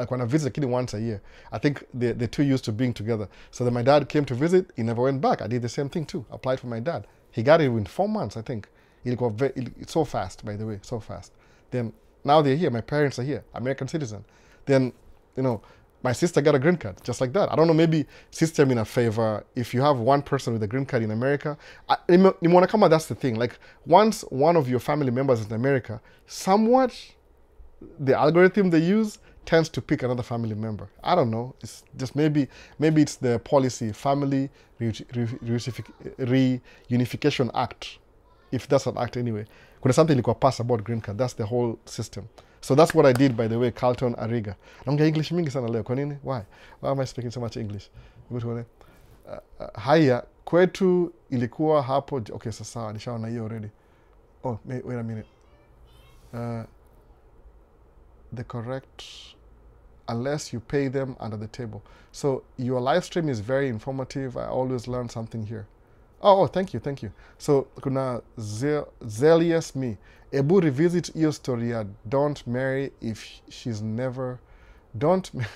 when I visit kid once a year. I think the two used to being together. So then my dad came to visit, he never went back. I did the same thing too, applied for my dad. He got it in 4 months, I think. It's so fast, by the way, so fast. Then now they're here, my parents are here, American citizen. Then, you know, my sister got a green card, just like that. I don't know, maybe system in a favor. If you have one person with a green card in America, that's the thing. Like, once one of your family members is in America, somewhat the algorithm they use tends to pick another family member. I don't know. It's just maybe it's the policy, Family Reunification Act, if that's an act anyway. Kuna something ilikuwa pass about green card. That's the whole system. So that's what I did, by the way, Carlton Ariga. Naongea English mingi sana leo. Kwa nini? Why am I speaking so much English? Haya, kwetu ilikuwa hapo. Okay, sasa nishaona hiyo already. Oh, wait a minute. The correct, unless you pay them under the table. So your live stream is very informative. I always learn something here. Oh, thank you. So kuna zealous me. Ebu revisit your story. Don't marry if she's never. Don't. Man,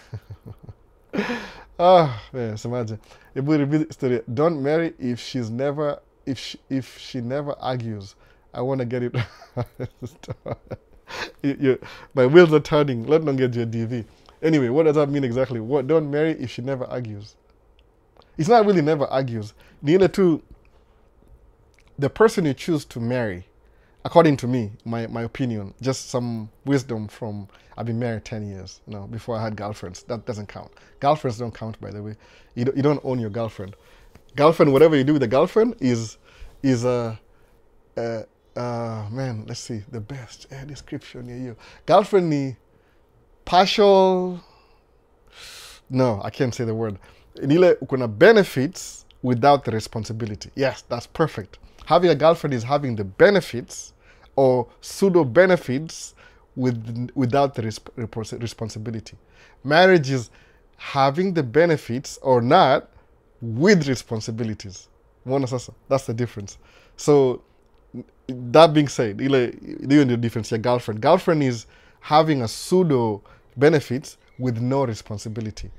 samaje. Ebu revisit story. Don't marry if she's never. If she never argues. I want to get it. My wheels are turning. Let me get your DV. Anyway, what does that mean exactly? What? Don't marry if she never argues. It's not really never argues. The other two. The person you choose to marry, according to me, my opinion, just some wisdom from, I've been married 10 years, before I had girlfriends. That doesn't count. Girlfriends don't count, by the way. You don't own your girlfriend. Girlfriend, whatever you do with a girlfriend is man, let's see, the best description here. Girlfriend ni partial, no, I can't say the word. Nile ukuna benefits without the responsibility. Yes, that's perfect. Having a girlfriend is having the benefits or pseudo benefits without the responsibility. Marriage is having the benefits or not with responsibilities. That's the difference. So that being said, the difference, your girlfriend. Girlfriend is having a pseudo benefits with no responsibility.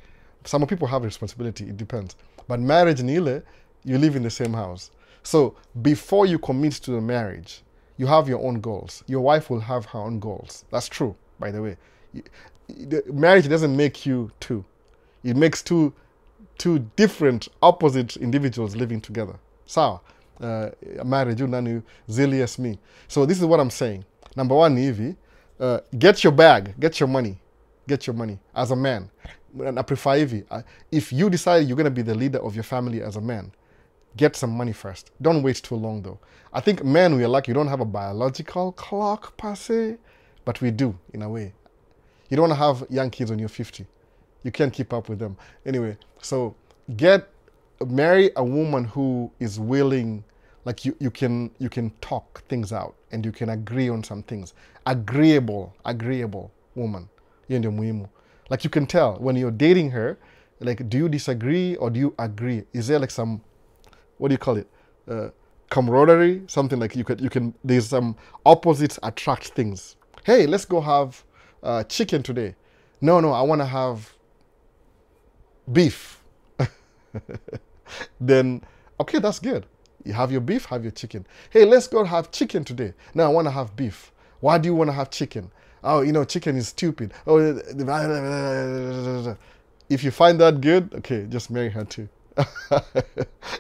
Some people have responsibility, it depends. But marriage, you live in the same house. So before you commit to the marriage, you have your own goals. Your wife will have her own goals. That's true, by the way. Marriage doesn't make you two. It makes two different, opposite individuals living together. Sawa. Marriage, you nani, zealous me. So this is what I'm saying. Number one, Evie, Get your bag, get your money as a man. And I prefer if you decide you're going to be the leader of your family as a man, get some money first. Don't wait too long though. I think men, we are lucky. You don't have a biological clock per se, but we do in a way. You don't want to have young kids when you're 50. You can't keep up with them. Anyway, so marry a woman who is willing, like you can talk things out and you can agree on some things. Agreeable woman. Hiyo ndio muhimu. Like you can tell when you're dating her, like, do you disagree or do you agree? Is there like some, what do you call it? Camaraderie, something like you can, there's some opposites attract things. Hey, let's go have chicken today. No, I want to have beef. Then, okay, that's good. You have your beef, have your chicken. Hey, let's go have chicken today. No, I want to have beef. Why do you want to have chicken? Oh, chicken is stupid. Oh, if you find that good, okay, just marry her too.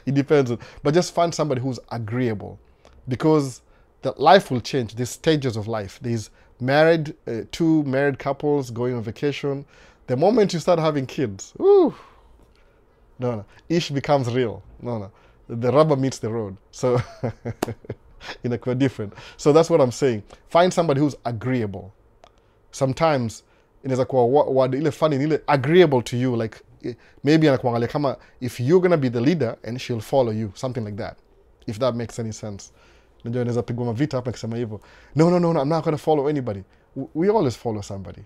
It depends. But just find somebody who's agreeable, because the life will change. There's stages of life. There's married, two married couples going on vacation. The moment you start having kids, no, ish becomes real. No, the rubber meets the road. So, quite different. So that's what I'm saying. Find somebody who's agreeable. Sometimes inaweza kuwa ile funny ile agreeable to you, like maybe anakuangalia kama if you're gonna be the leader and she'll follow you, something like that, if that makes any sense. Najua inaweza pigwa mavita hapa nikisema hivyo. No, I'm not gonna follow anybody. We always follow somebody.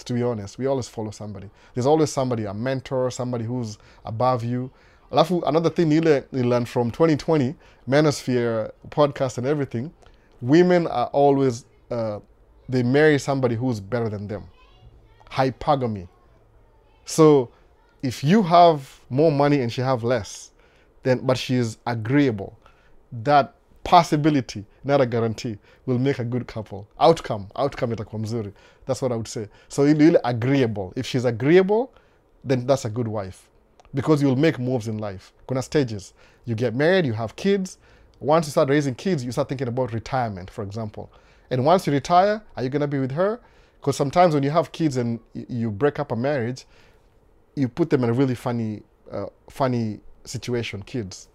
To be honest, we always follow somebody. There's always somebody, a mentor, somebody who's above you. Alafu another thing you learn from 2020 Manosphere podcast and everything, women are always they marry somebody who's better than them. Hypergamy. So if you have more money and she have less, but she is agreeable, that possibility, not a guarantee, will make a good couple. Outcome itakuwa mzuri. That's what I would say. So really agreeable. If she's agreeable, then that's a good wife, because you'll make moves in life. Kuna stages. You get married, you have kids. Once you start raising kids, you start thinking about retirement, for example. And once you retire, are you going to be with her? Because sometimes when you have kids and you break up a marriage, you put them in a really funny situation, kids.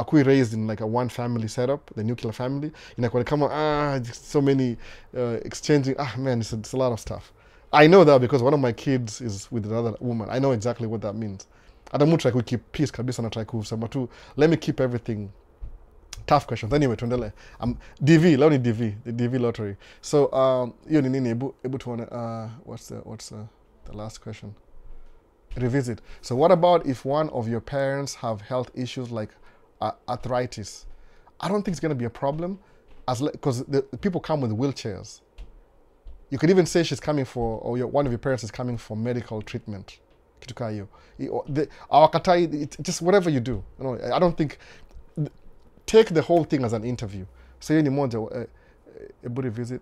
Kui raised in like a one family setup, the nuclear family. So many exchanging, man, it's a lot of stuff. I know that because one of my kids is with another woman. I know exactly what that means. Adamu try to keep peace kabisa na try kusema tu, let me keep everything. Tough questions. Anyway, tuendele. DV, leo ni DV, the DV lottery. So, hiyo ni nini? Ebu tuone, what's the last question? Revisit. So what about if one of your parents have health issues like arthritis? I don't think it's going to be a problem, because the people come with wheelchairs. You could even say she's coming for, or one of your parents is coming for medical treatment. Just whatever you do. I don't think, take the whole thing as an interview. So visit.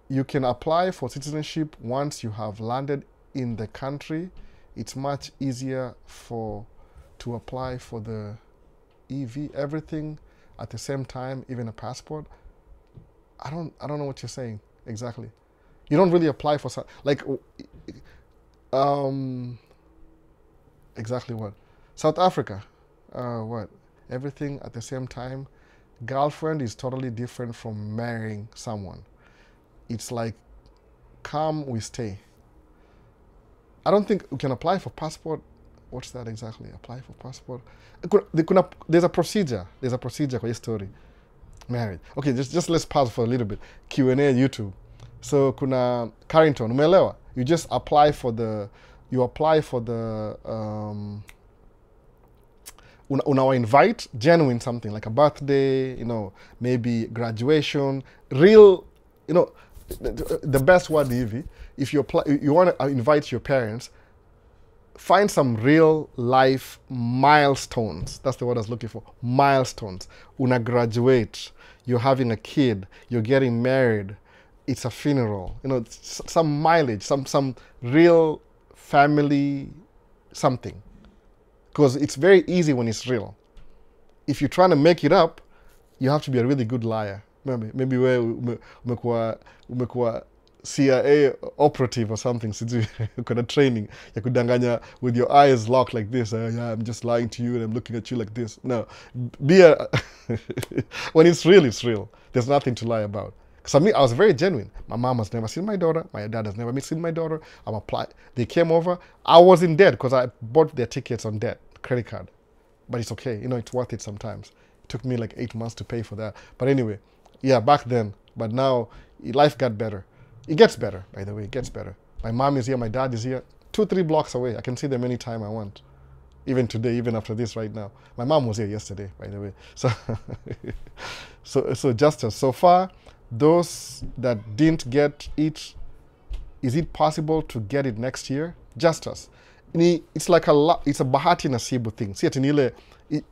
You can apply for citizenship once you have landed in the country. It's much easier to apply for the EV, everything at the same time, even a passport. I don't know what you're saying exactly. You don't really apply for exactly what? South Africa. What? Everything at the same time. Girlfriend is totally different from marrying someone. It's like, come, we stay. I don't think we can apply for passport. What's that exactly? Apply for passport. There's a procedure. There's a procedure for your story. Married. Okay, just let's pause for a little bit. Q&A YouTube. So kuna Carrington, umeelewa? You just apply for the unawa invite genuine something like a birthday, maybe graduation, real, the best word hivi, if you want to invite your parents, find some real life milestones. That's the word I was looking for. Milestones. Una graduate, you're having a kid, you're getting married, it's a funeral, some mileage, some real family something. Because it's very easy when it's real. If you're trying to make it up, you have to be a really good liar. Maybe umekuwa CIA operative or something, sijui uko na training ya kudanganya with your eyes locked like this. Yeah, I'm just lying to you and I'm looking at you like this. No, be a when it's real, it's real. There's nothing to lie about. Because I was very genuine. My mom has never seen my daughter. My dad has never seen my daughter. They came over. I was in debt because I bought their tickets on debt, credit card. But it's okay. You know, it's worth it sometimes. It took me like 8 months to pay for that. But anyway, yeah, back then. But now, life got better. It gets better, by the way. It gets better. My mom is here. My dad is here. 2-3 blocks away. I can see them anytime I want. Even today, even after this right now. My mom was here yesterday, by the way. So justice. So far, those that didn't get it, is it possible to get it next year? Justice. It's like it's a bahati nasibu thing. See,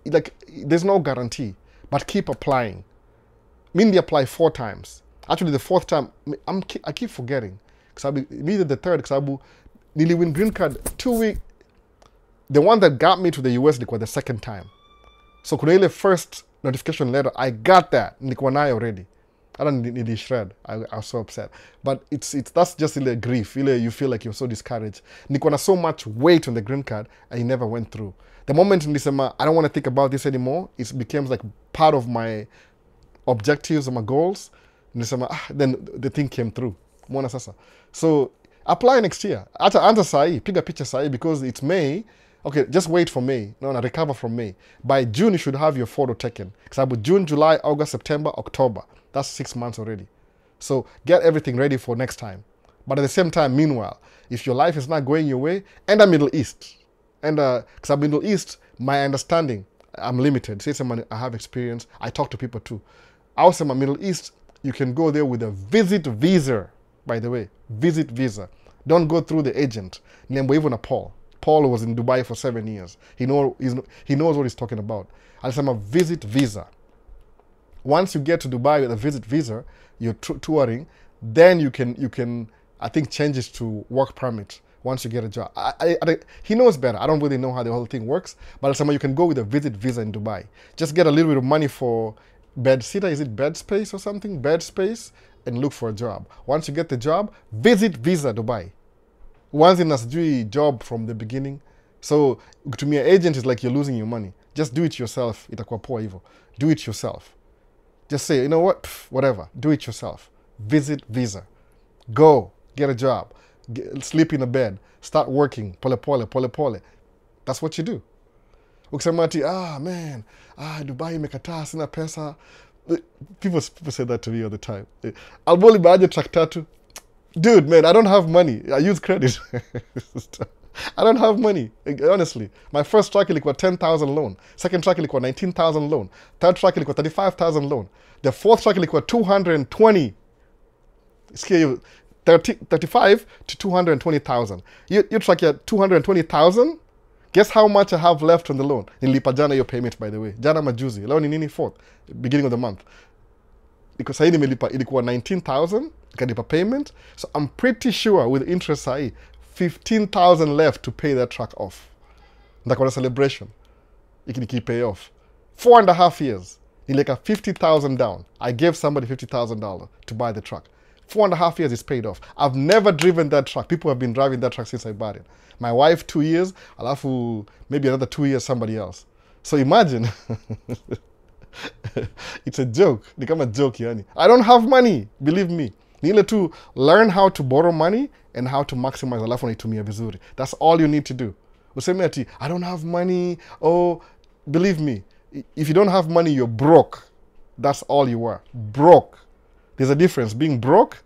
like there's no guarantee, but keep applying. Mindy applied 4 times. Actually, the 4th time, I keep forgetting. Maybe the 3rd, because I win green card 2 weeks. The one that got me to the US was the 2nd time. So the first notification letter, I got that. Already. I don't need the shred. I was so upset. But that's just a grief. You feel like you're so discouraged. Nikwana so much weight on the green card and it never went through. The moment in December, I don't want to think about this anymore. It becomes like part of my objectives and my goals. Then the thing came through. So apply next year. Answer sahi, pick a picture sahi because it's May. Okay, just wait for May. No, recover from May. By June, you should have your photo taken. Because June, July, August, September, October. That's 6 months already. So get everything ready for next time. But at the same time, meanwhile, if your life is not going your way, enter Middle East. And because Middle East, my understanding, I'm limited. Say someone I have experience. I talk to people too. Also, my Middle East, you can go there with a visit visa. By the way, visit visa. Don't go through the agent. Even a Paul. Paul was in Dubai for 7 years. He knows what he's talking about. I'll say a visit visa. Once you get to Dubai with a visit visa, you're touring, then you can I think change it to work permit once you get a job. He knows better. I don't really know how the whole thing works, but I'll say you can go with a visit visa in Dubai. Just get a little bit of money for bed sitter, is it bed space or something? Bed space, and look for a job. Once you get the job, visit visa Dubai. Once in a job from the beginning. So to me, an agent is like you're losing your money. Just do it yourself. Itakuwa poa hivyo. Do it yourself. Just say, you know what, whatever. Do it yourself. Visit visa. Go, get a job. Sleep in a bed. Start working. Pole pole, pole pole. That's what you do. Ukisema ati, man, Dubai imekataa, sina pesa. People say that to me all the time. Alboli baaje truck tatu. Dude, man, I don't have money. I use credit. I don't have money, honestly. My first truck ilikuwa 10,000 loan. Second truck ilikuwa 19,000 loan. Third truck ilikuwa 35,000 loan. The 4th truck ilikuwa 220. Scale 35 to 220,000. You truck ya 220,000. Guess how much I have left on the loan? Nilipa jana your payment, by the way. Jana majuzi. Leo ni nini 4th? Beginning of the month. Because sahi nimelipa ilikuwa 19,000. Ikanipa payment. So I'm pretty sure with interest sahi 15,000 left to pay that truck off. Ndakona celebration. Ikini pay off. 4.5 years. Nileka 50,000 down. I gave somebody $50,000 to buy the truck. 4.5 years is paid off. I've never driven that truck. People have been driving that truck since I bought it. My wife 2 years. Alafu maybe another 2 years somebody else. So imagine. It's a joke. Ni kama joke yani. I don't have money. Believe me. Nile to learn how to borrow money and how to maximize alafu naitumia vizuri. That's all you need to do. Useme ati, I don't have money. Oh, believe me. If you don't have money, you're broke. That's all you are. Broke. There's a difference being broke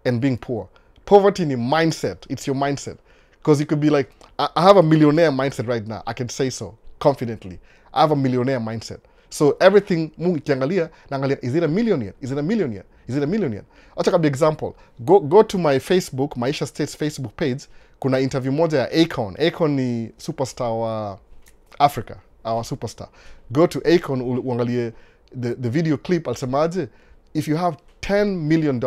and being poor. Poverty in mindset. It's your mindset. Because you could be like, I have a millionaire mindset right now. I can say so confidently. I have a millionaire mindset. So everything, kiangalia, is it a millionaire? Is it a millionaire? Is it a millionaire? I'll take up the example. Go to my Facebook, Maisha State's Facebook page. Kuna interview moja ya Akon. Akon ni superstar wa Africa. Our superstar. Go to Akon, uangalie the video clip. Alsemaje, if you have $10 million,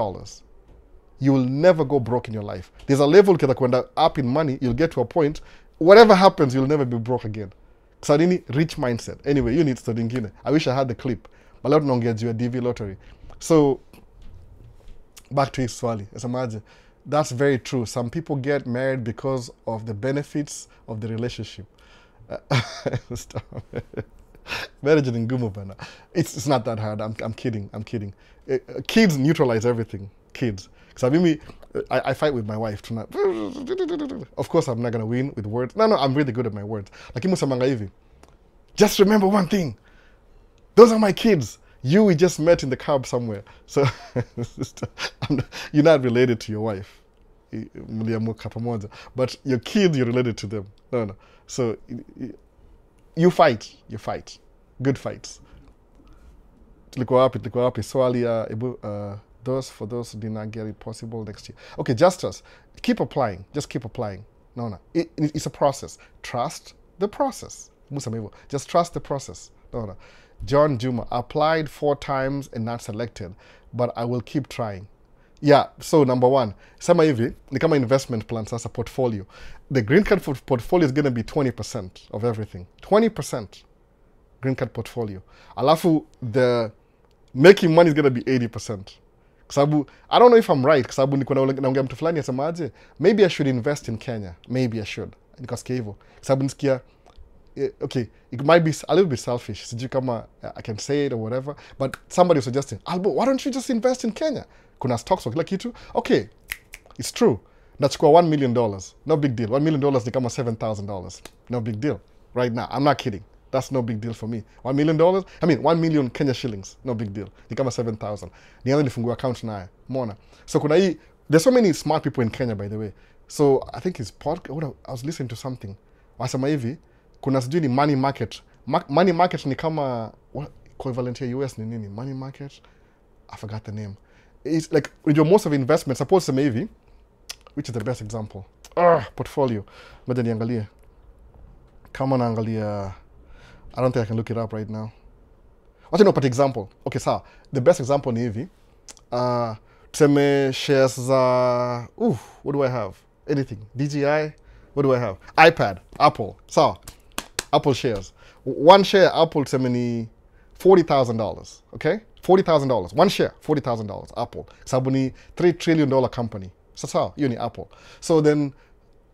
you will never go broke in your life. There's a level kada kwenda up in money, you'll get to a point, whatever happens, you'll never be broke again. Sadini, rich mindset. Anyway, you need study ingine. I wish I had the clip. But leo tunaongea juu ya DV lottery. So, back to his swali. Imagine. That's very true. Some people get married because of the benefits of the relationship. Stop. Marriage is ngumu bana. It's not that hard. I'm kidding. Kids neutralize everything. Kids. Because I fight with my wife tonight. Of course, I'm not gonna win with words. No, I'm really good at my words. Like musamanga hivi. Just remember one thing. Those are my kids. We just met in the cab somewhere. So you're not related to your wife. But your kids, you're related to them. No. So you fight. Good fights. Tulikuwa wapi. Swali those for those who did not get it possible next year. Okay, just keep applying. Just keep applying. No. It's a process. Trust the process. Just trust the process. No. John Juma, applied 4 times and not selected, but I will keep trying. Yeah, so number 1, sama hivi, ni kama investment plan sasa portfolio. The green card portfolio is going to be 20% of everything. 20% green card portfolio. Alafu, the making money is going to be 80%. Kasabu, I don't know if I'm right, kasabu niko naongea mtu fulani asemaje, maybe I should invest in Kenya. Maybe I should. Nikasikia hivyo. Kasabu nisikia, okay, it might be a little bit selfish. Sijui kama I can say it or whatever, but somebody was suggesting, Albo, why don't you just invest in Kenya? Kuna stocks wa kila kitu. Okay, it's true. Nachukua $1 million. No big deal. $1 million ni kama $7,000. No big deal. Right now, I'm not kidding. That's no big deal for me. $1 million? I mean, 1 million Kenya shillings. No big deal. Ni kama 7,000. Nianza nifungua account naye. Mona. So kuna hii, there's so many smart people in Kenya, by the way. So I think it's I was listening to something. Wasema hivi, kuna sijui ni money market. Money market ni kama, what equivalent here US ni nini? Money market? I forgot the name. It's like, with your most of investment, suppose maybe, which is the best example? Portfolio. Ngoja niangalie. Kama naangalia, I don't think I can look it up right now. Wacha nipate example. Okay, sawa. The best example ni hivi. Tuseme shares za, what do I have? Anything. DJI? What do I have? iPad. Apple. Sawa. Apple shares. One share Apple tuseme ni $40,000. Okay? $40,000. One share, $40,000. Apple. Sababu ni $3 trillion company. Sasa, hiyo ni Apple. So then,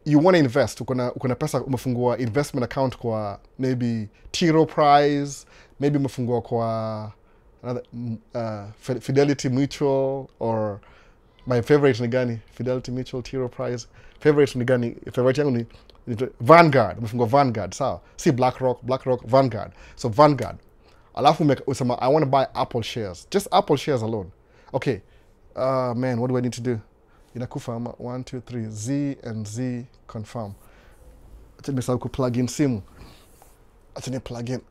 you want to invest. Ukona pesa umefungua investment account kwa maybe T. Rowe Prize, maybe umefungua kwa Fidelity Mutual, or my favorite ni gani? Fidelity Mutual, T. Rowe Prize. Favorite ni gani? Favorite yangu ni Vanguard. Umefungua Vanguard. Sawa. See BlackRock, Vanguard. So Vanguard. Alafu usema, I want to buy Apple shares. Just Apple shares alone. Okay. Man, what do I need to do? Inakufa 1, 2, 3. Z and Z confirm. Acha nisahau ku plug in simu. Acha ni plug in.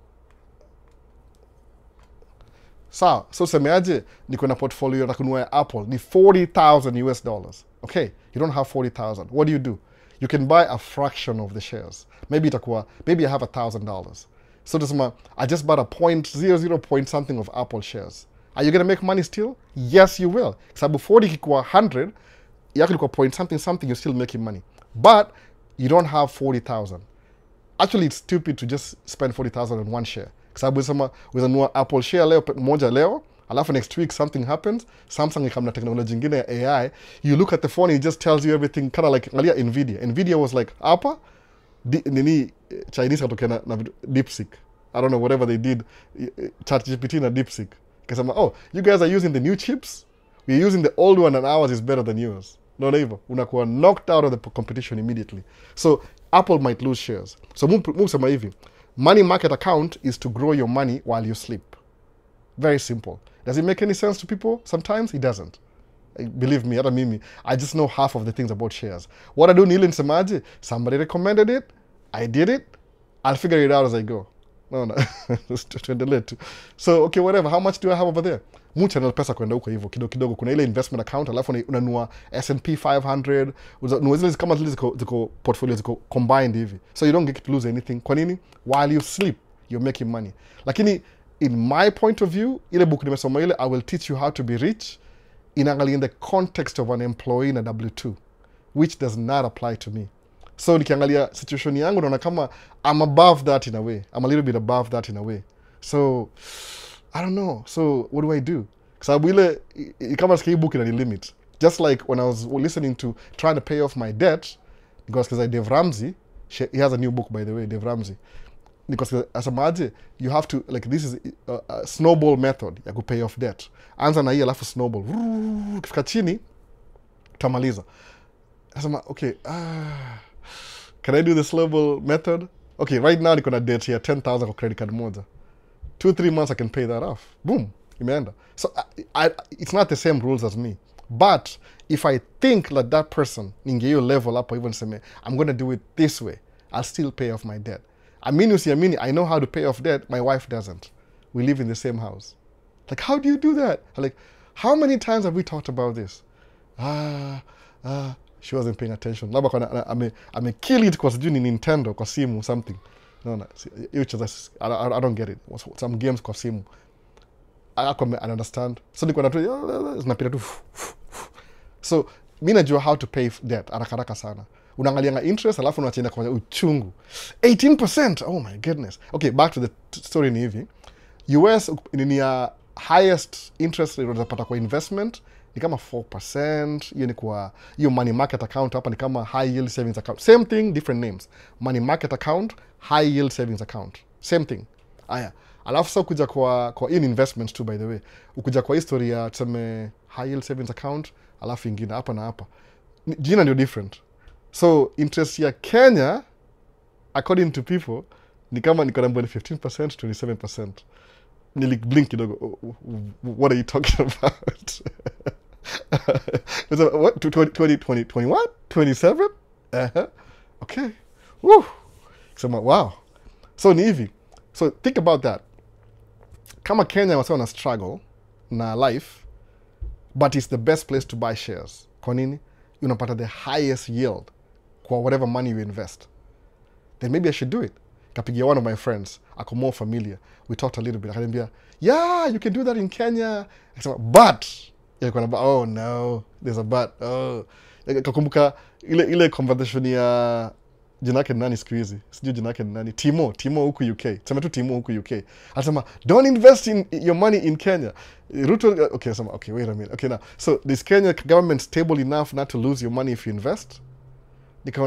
Sawa. So semeaje niko na portfolio na kununua Apple ni $40,000. Okay. You don't have 40,000. What do? You can buy a fraction of the shares. Maybe I have $1,000. So I just bought a 0.00 point something of Apple shares. Are you going to make money still? Yes, you will. Sabu 40 kikuwa 100, yako ilikuwa point something, you're still making money. But you don't have 40,000. Actually, it's stupid to just spend 40,000 on one share. Sabu with a Apple share leo, moja leo, alafu next week something happens, Samsung ikam na technology ingine ya AI, you look at the phone, it just tells you everything, kind of like Nvidia. Nvidia was like, apa? Nini Chinese katokea na DeepSeek. I don't know, whatever they did, ChatGPT na DeepSeek. Because you guys are using the new chips, we're using the old one and ours is better than yours. No, never. Unakuwa knocked out of the competition immediately. So Apple might lose shares. So move sema hivi. Money market account is to grow your money while you sleep. Very simple. Does it make any sense to people? Sometimes it doesn't. Believe me, I just know half of the things about shares. What I do, Nilin Samaji, somebody recommended it, I did it, I'll figure it out as I go. No. So, okay, whatever. How much do I have over there? Mucha pesa kwenda huko hivyo kidogo. Kuna ile investment account, alafu unanunua S&P 500, unanunua zile kama zile ziko portfolio ziko combined hivi. So you don't get to lose anything. Kwa nini? While you sleep, you're making money. Lakini in my point of view, ile book nimesoma ile, I will teach you how to be rich inaangalia in the context of an employee in a W2, which does not apply to me. So nikiangalia situation yangu naona kama I'm above that in a way. I'm a little bit above that in a way. So I don't know. So what do I do? Sababu ile kama sikia book ina limit. Just like when I was listening to trying to pay off my debt, because Dave Ramsey, he has a new book, by the way, Dave Ramsey. Because as a maji, you have to, like, this is a snowball method ya pay off debt. Anza na hii alafu snowball. Kifika chini, tamaliza. Asema, okay, can I do the snowball method? Okay, right now niko na debt here 10,000 kwa credit card moja. 2-3 months I can pay that off. Boom, imeenda. So it's not the same rules as me. But if I think that that person ninge hiyo level up or even say I'm going to do it this way, I'll still pay off my debt. I know how to pay off debt. My wife doesn't. We live in the same house. Like, how do you do that? Like, how many times have we talked about this? She wasn't paying attention. I may kill it because doing Nintendo kwa simu something. No. I don't get it. Some games kwa simu. I understand. So zinapita tu. So mimi najua how to pay debt haraka sana. Unaangalianga interest alafu unachenda kwa uchungu. 18%. Oh my goodness. Okay, back to the story ni hivi. US ni ya highest interest rate unapata kwa investment ni kama 4%. Hiyo ni kwa hiyo money market account, hapa ni kama high yield savings account. Same thing, different names. Money market account, high yield savings account. Same thing. Aya. Alafu sasa kuja kwa in investments too, by the way. Ukuja kwa history ya tuseme high yield savings account, alafu ingine hapa na hapa. Jina ndio different. So interest ya Kenya, according to people, ni kama niko na 15%, 27%. Blink kidogo. What are you talking about? What? 21? 27? Okay. Woo. So, wow. So ni hivi. So think about that. Kama Kenya wasa wana struggle na life, but it's the best place to buy shares. Kwa nini? Unapata the highest yield kwa whatever money you invest. Then maybe I should do it. Kapigia one of my friends, ako more familiar. We talked a little bit. Akaniambia, yeah, you can do that in Kenya. But, oh no, there's a but. Oh. Kakumbuka ile conversation ya jinake nani siku hizi. Sijui jinake nani. Timo huku UK. Sema tu Timo huku UK. Anasema, don't invest in your money in Kenya. Ruto, okay, wait a minute. Okay, now, so this Kenya government stable enough not to lose your money if you invest? So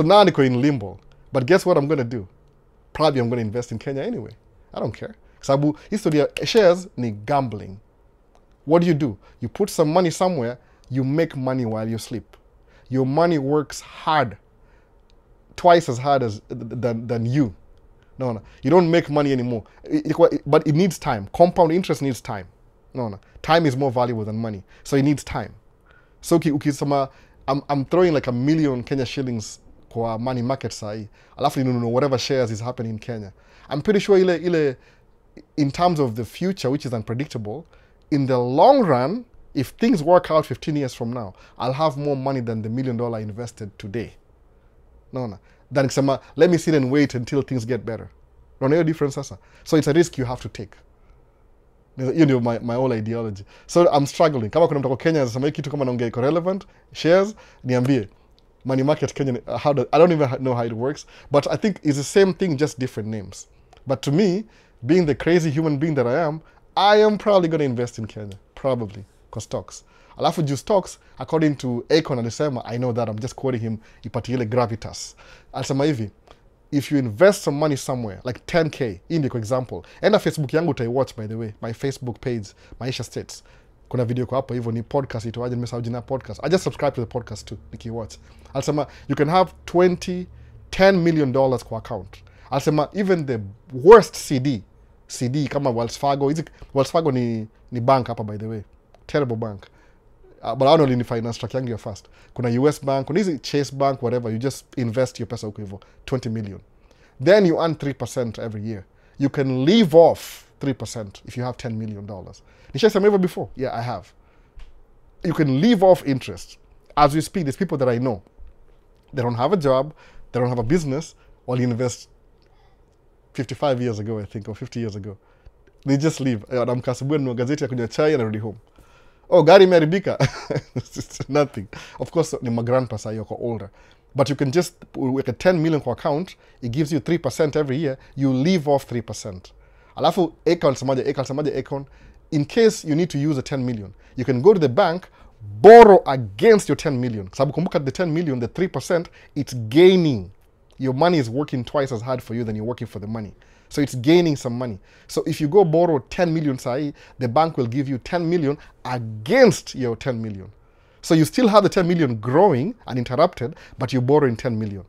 now niko in limbo. But guess what I'm going to do? Probably I'm going to invest in Kenya anyway. I don't care. Sabu, history shares ni gambling. What do? You put some money somewhere, you make money while you sleep. Your money works hard. Twice as hard than you. No. You don't make money anymore. But it needs time. Compound interest needs time. No. Time is more valuable than money. So it needs time. So I'm throwing like 1 million Kenya shillings kwa money market sahi. Alafu whatever shares is happening in Kenya. I'm pretty sure ile in terms of the future, which is unpredictable, in the long run, if things work out 15 years from now, I'll have more money than the $1 million invested today. No. Then let me sit and wait until things get better. No difference sasa. So it's a risk you have to take. You know my whole ideology. So I'm struggling. Kama kuna mtu kwa Kenya anasema hiki kitu kama naongea iko relevant, shares, niambie. Money market Kenya, I don't even know how it works, but I think it's the same thing, just different names. But to me, being the crazy human being that I am probably going to invest in Kenya. Probably. Because stocks. Alafu juu stocks, according to Akon alisema, I know that, I'm just quoting him, ipati ile gravitas. Alisema hivi, if you invest some money somewhere, like 10K, hii ndiko example. Enda Facebook yangu utaiwatch, by the way, my Facebook page, Maisha States. Kuna video kwa hapo hivyo ni podcast itoaje, nimesahau jina podcast. I just subscribe to the podcast too, nikiwatch. Alisema you can have $10 million kwa account. Alisema even the worst CD kama Wells Fargo ni bank hapa, by the way. Terrible bank. But I don't know finance track yangu ya fast. Kuna US bank, kuna hizi Chase bank, whatever, you just invest your pesa huko hivyo, 20 million. Then you earn 3% every year. You can leave off 3% if you have $10 million. Nishasema hivyo before? Yeah, I have. You can leave off interest. As we speak, there's people that I know. They don't have a job, they don't have a business, or invest 55 years ago, I think, or 50 years ago. They just leave. Anamka asubuhi na gazeti ya kunywa chai anarudi home. Oh, gari imeharibika. It's nothing. Of course, ni my grandpa sa yoko older. But you can just, with a 10 million kwa account, it gives you 3% every year. You leave off 3%. Alafu, Akon, in case you need to use a 10 million, you can go to the bank, borrow against your 10 million. Sababu kumbuka the 10 million, the 3%, it's gaining. Your money is working twice as hard for you than you're working for the money. So it's gaining some money. So if you go borrow 10 million sahi, the bank will give you 10 million against your 10 million. So you still have the 10 million growing uninterrupted, but you're borrowing 10 million.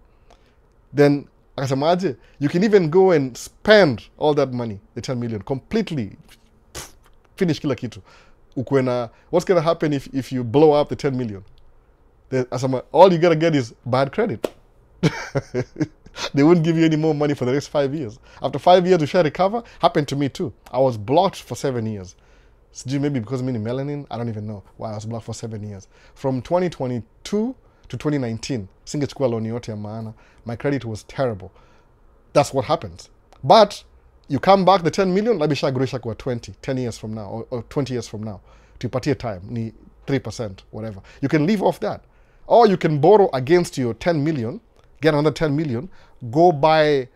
Then, akasemaje, you can even go and spend all that money, the 10 million, completely. Finish kila kitu. What's going to happen if you blow up the 10 million? All you got to get is bad credit. They won't give you any more money for the next 5 years. After 5 years, you shall recover. Happened to me too. I was blocked for 7 years. Maybe because of mini melanin, I don't even know why I was blocked for 7 years. From 2022 to 2019, singechukua loan yote ya maana. My credit was terrible. That's what happens. But you come back the 10 million, labisha grosha kwa 10 years from now, or 20 years from now. Tuipatie time, ni 3%, whatever. You can live off that. Or you can borrow against your 10 million, get another 10 million, go buy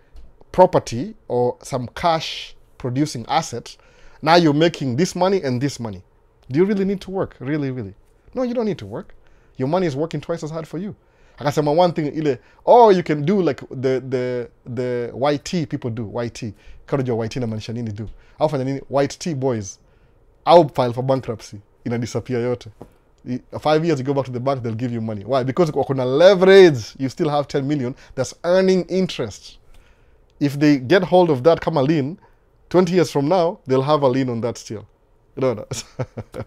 property or some cash producing assets. Now you're making this money and this money. Do you really need to work? Really, really? No, you don't need to work. Your money is working twice as hard for you. Akasema one thing ile, you can do like the YT people do. YT. Karo YT na manisha nini do. Au fanya nini? White tea boys. Au file for bankruptcy. Ina disappear yote. 5 years you go back to the bank, they'll give you money. Why? Because kuna leverage, you still have 10 million that's earning interest. If they get hold of that, come a lien, 20 years from now, they'll have a lien on that still. You know that?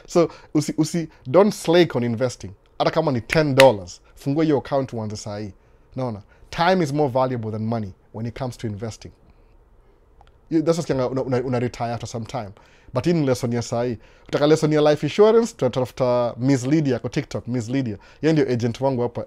So, usi, don't slake on investing. Hata kama ni $10, fungua your account uanze sahi. No. Time is more valuable than money when it comes to investing. That's what's una retire after some time. But in lesson ya sahi, utaka lesson ya life insurance, tunatafuta Miss Lydia kwa TikTok, Miss Lydia. Yeye ndio agent wangu hapa.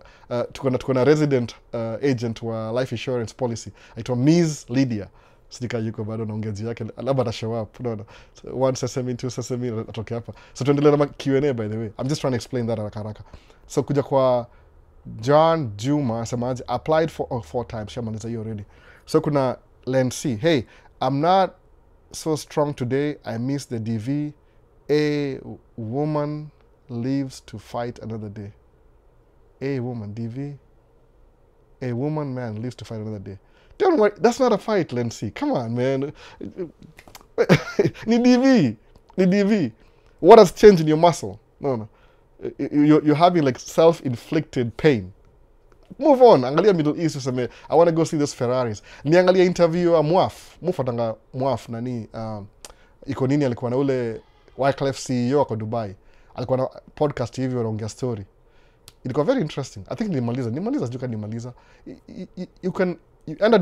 Tuko na resident agent wa life insurance policy. Aitwa Miss Lydia. Sijika yuko bado na ongezi yake, labda ata show up. No. So, 1 sesame, 2 sesame, atoke hapa. So tuendelee na Q&A by the way. I'm just trying to explain that haraka. So kuja kwa John Juma, asemaje, applied for 4 times. Shamaliza hiyo already. So kuna Len C. Hey, I'm not so strong today. I miss the DV. A woman lives to fight another day. A woman, DV. A woman, man, lives to fight another day. Don't worry, that's not a fight, Lency. Come on, man. Ni DV. What has changed in your muscle? No. You're having like self-inflicted pain. Move on. Angalia Middle East useme, I want to go see those Ferraris. Niangalia interview ya Mufatanga Muaf nani iko nini alikuwa na ule Wyclef CEO kwa Dubai. Alikuwa na podcast hivi wanaongea story. Ilikuwa very interesting. I think nimaliza juka nimaliza. You enda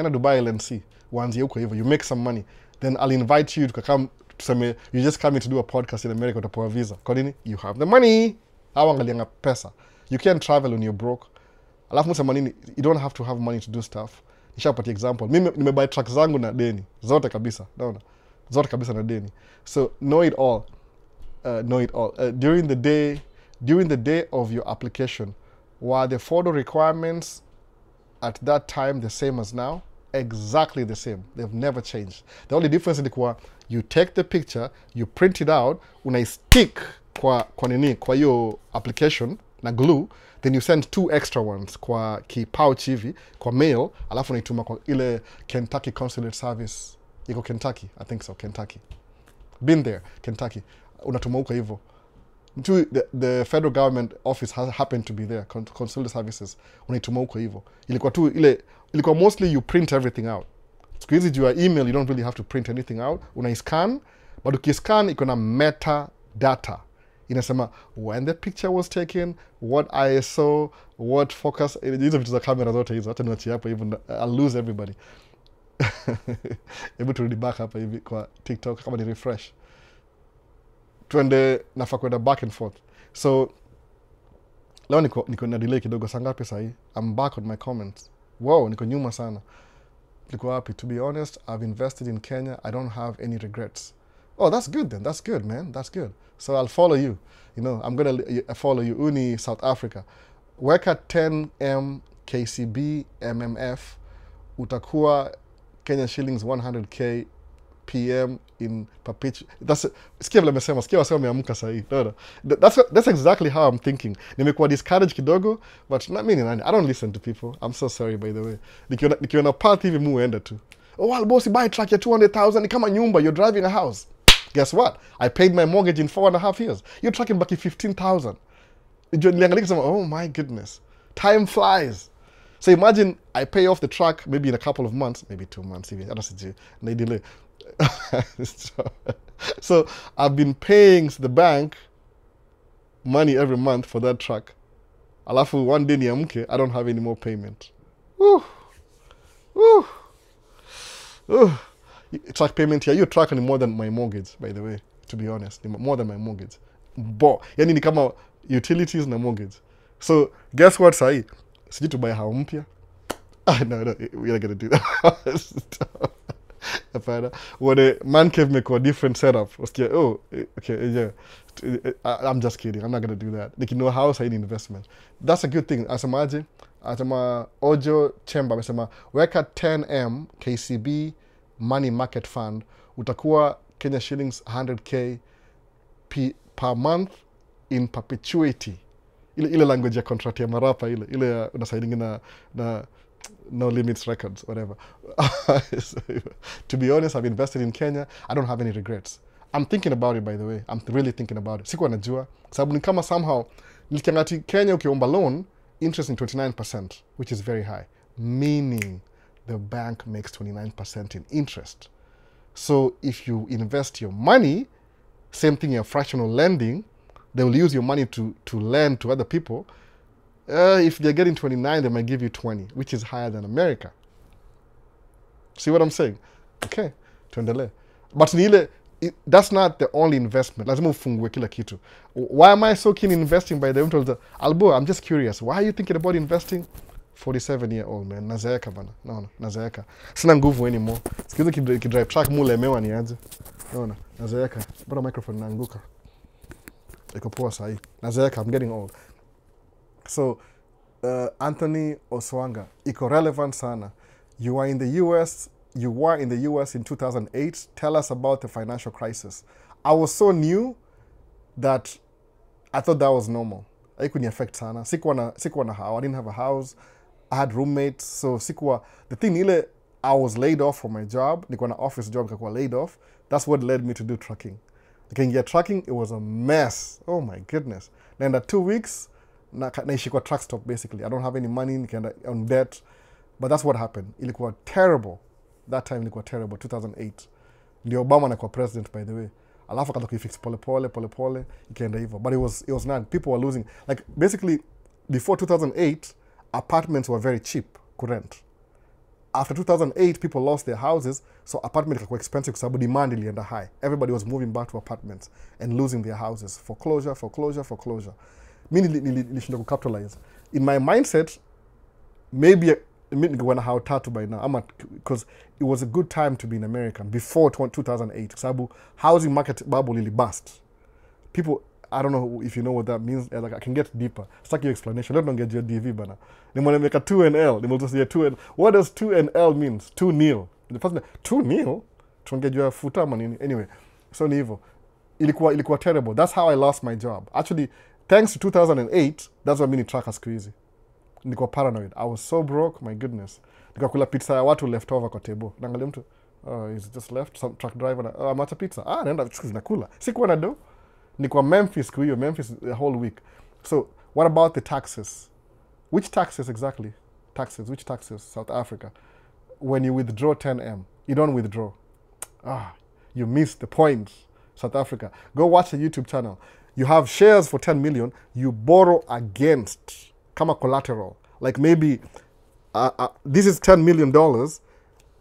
Dubai LNC. Uanzie huko hivyo. You make some money. Then I'll invite you to come tuseme you just come in to do a podcast in America utapewa visa. Kwa nini? You have the money. Awangalianga pesa. You can't travel when you're broke. Alafu msema nini, you don't have to have money to do stuff. Nishapatia example. Mimi nimebuy truck zangu na deni. Zote kabisa. Naona. Zote kabisa na deni. So know it all. During the day of your application, were the photo requirements at that time the same as now? Exactly the same. They've never changed. The only difference is you take the picture, you print it out, unaistick kwa hiyo application na glue, then you send 2 extra ones kwa ki pouch hivi kwa mail, alafu unaituma kwa ile Kentucky Consulate Service. Iko Kentucky, I think so, Kentucky. Been there, Kentucky. Unatuma huko hivyo. The federal government office happened to be there, consular services. Unaituma huko hivyo. Ilikuwa mostly you print everything out. Siku hizi juu ya email, you don't really have to print anything out. Unaiscan, but ukiscan iko na metadata. Inasema when the picture was taken, what ISO, what focus. Hizo vitu za kamera zote hizo. Hata niwachie hapa hivyo, I'll lose everybody. Hebu turudi back hapa hivi kwa TikTok kama ni refresh. Tuende nafaa kwenda back and forth. So leo niko na delay kidogo. Saa ngapi sasa hii? I'm back on my comments. Wow, niko nyuma sana. Niko wapi? To be honest, I've invested in Kenya. I don't have any regrets. Oh, that's good then. That's good, man. That's good. So I'll follow you. You know, I'm going to follow you. Uni, South Africa. Weka 10M KCB MMF. Utakuwa Kenya shillings 100K p.m. in perpetual. Sikia vile amesema, sikia wasema wameamka sahi. No. That's exactly how I'm thinking. Nimekuwa discouraged kidogo, but mimi ni nani? I don't listen to people. I'm so sorry by the way. Nikiona path hivi muenda tu. Oh, well, boss, buy a truck ya 200,000 ni kama nyumba, you're driving a house. Guess what? I paid my mortgage in 4.5 years. You're trucking back 15,000. Oh my goodness. Time flies. So imagine I pay off the truck maybe in a couple of months, maybe 2 months, I don't know, delay. So I've been paying the bank money every month for that truck. Alafu one day niamke, I don't have any more payment. Woo. Woo. Woo. Truck payment here, your truck is more than my mortgage, by the way, to be honest. More than my mortgage. Yani ni kama utilities na mortgage. So guess what, sahi? Sijui to buy how mpya. No, we're not gonna do that. When a man cave make a different setup, oh, okay, yeah. I'm just kidding. I'm not gonna do that. Like, you know, house I need investment. That's a good thing. Asemaje, asema Ojo Chemba amesema weka 10M KCB money market fund utakuwa Kenya shillings 100k per month in perpetuity. Ile language ya contract ya marapa ile unasaidingi na no limits records, whatever. So, to be honest, I've invested in Kenya. I don't have any regrets. I'm thinking about it, by the way. I'm really thinking about it. Sikuwa najua. Sababu ni kama somehow, nikiangati Kenya ukiomba loan, interest in 29%, which is very high. Meaning, the bank makes 29% in interest. So, if you invest your money, same thing in fractional lending, they will use your money to lend to other people. If they're getting 29, they might give you 20, which is higher than America. See what I'm saying? Okay, tuendelee. But that's not the only investment. Lazima ufungue kila kitu. Why am I so keen in investing, by the way? Albo, I'm just curious. Why are you thinking about investing? 47-year-old man. Nazeeka bana. No, nazeeka. Sina nguvu anymore. Sikizo kidrive truck mulemewa ni aje. No, nazeeka. Bora microphone naanguka. Iko poa sahi. Nazeeka, I'm getting old. So, Anthony Oswanga, iko relevant sana. You were in the US in 2008. Tell us about the financial crisis. I was so new that I thought that was normal. Haikuni affect sana. Sikuwa na house. I didn't have a house. I had roommates. So the thing ile, I was laid off from my job. Nikuwa na office job nikakuwa laid off. That's what led me to do trucking. Nikiingia trucking, it was a mess. Oh my goodness. Then at 2 weeks, naishi kwa truck stop basically. I don't have any money, nikaenda on debt. But that's what happened. Ilikuwa terrible. That time ilikuwa terrible, 2008. Ndio Obama anakuwa president, by the way. Alafu akaanza kuifix pole, ikaenda hivyo. But it was not. People were losing. Like, basically, before 2008, apartments were very cheap to rent. After 2008, people lost their houses, so apartments ikakuwa expensive kwa sababu demand ilienda high. Everybody was moving back to apartments and losing their houses. Foreclosure. Mimi nilishinda kucapitalize. In my mindset, maybe ningekuwa na how tatu by now, because it was a good time to be in America before 2008. Sababu housing market bubble ili bust. People, I don't know if you know what that means. Like, I can get deeper. Stuck your explanation. Let me get your DV bana. Nimemeka 2NL. Nimemtosia 2N. What does 2NL means? 2-nil. The first 2-nil. Tungejua futa manini. Anyway, so ni hivyo. Ilikuwa terrible. That's how I lost my job. Actually, thanks to 2008, that's why mini truck is crazy. Nilikuwa paranoid. I was so broke, my goodness. Nikakula pizza ya watu left over kwa table. Naangalia mtu, he's just left, some truck driver, ameacha pizza. Naenda nakula. Sikuwa na do. Nilikuwa Memphis the whole week. So, what about the taxes? Which taxes exactly? Which taxes? South Africa. When you withdraw 10M, you don't withdraw. You missed the point. South Africa. Go watch the YouTube channel. You have shares for 10 million, you borrow against, kama collateral. Like maybe, this is $10 million,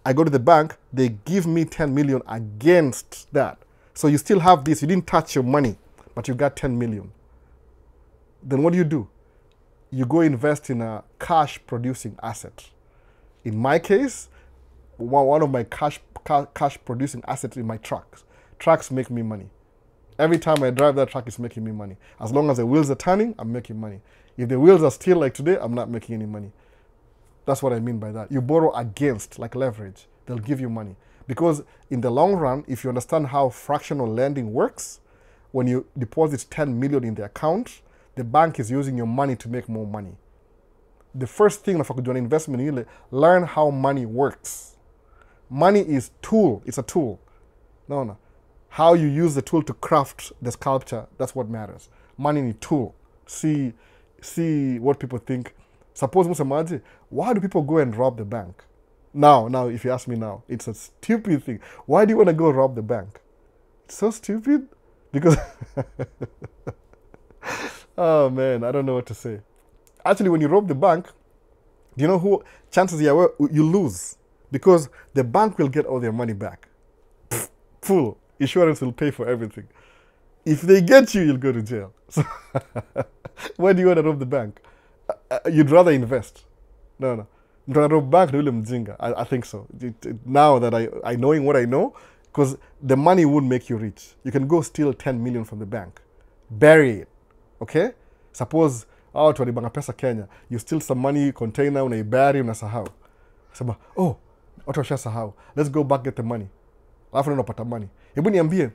I go to the bank, they give me 10 million against that. So you still have this, you didn't touch your money, but you got 10 million. Then what do? You go invest in a cash producing asset. In my case, one of my cash producing assets is my trucks. Trucks make me money. Every time I drive that truck, it's making me money. As long as the wheels are turning, I'm making money. If the wheels are still like today, I'm not making any money. That's what I mean by that. You borrow against, like leverage. They'll give you money. Because in the long run, if you understand how fractional lending works, when you deposit 10 million in the account, the bank is using your money to make more money. The first thing unafaa kujua na investment ni ile, learn how money works. Money is tool, it's a tool. No. How you use the tool to craft the sculpture, that's what matters. Money is a tool. See what people think. Suppose musemaji, why do people go and rob the bank? Now, if you ask me now, it's a stupid thing. Why do you want to go rob the bank? It's so stupid. Because, oh man, I don't know what to say. Actually, when you rob the bank, do you know who, chances are you lose. Because the bank will get all their money back. Full. Insurance will pay for everything. If they get you, you'll go to jail. So why do you want to rob the bank? You'd rather invest. No. Rob bank, I think so. Now that I knowing what I know, because the money won't make you rich. You can go steal 10 million from the bank. Bury it. Okay? Suppose, watu walibanga pesa Kenya. You steal some money, container, unaibari, unasahau. Sema, oh, watu washasahau. Let's go back get the money. Alafu unapata money. Hebu niambie,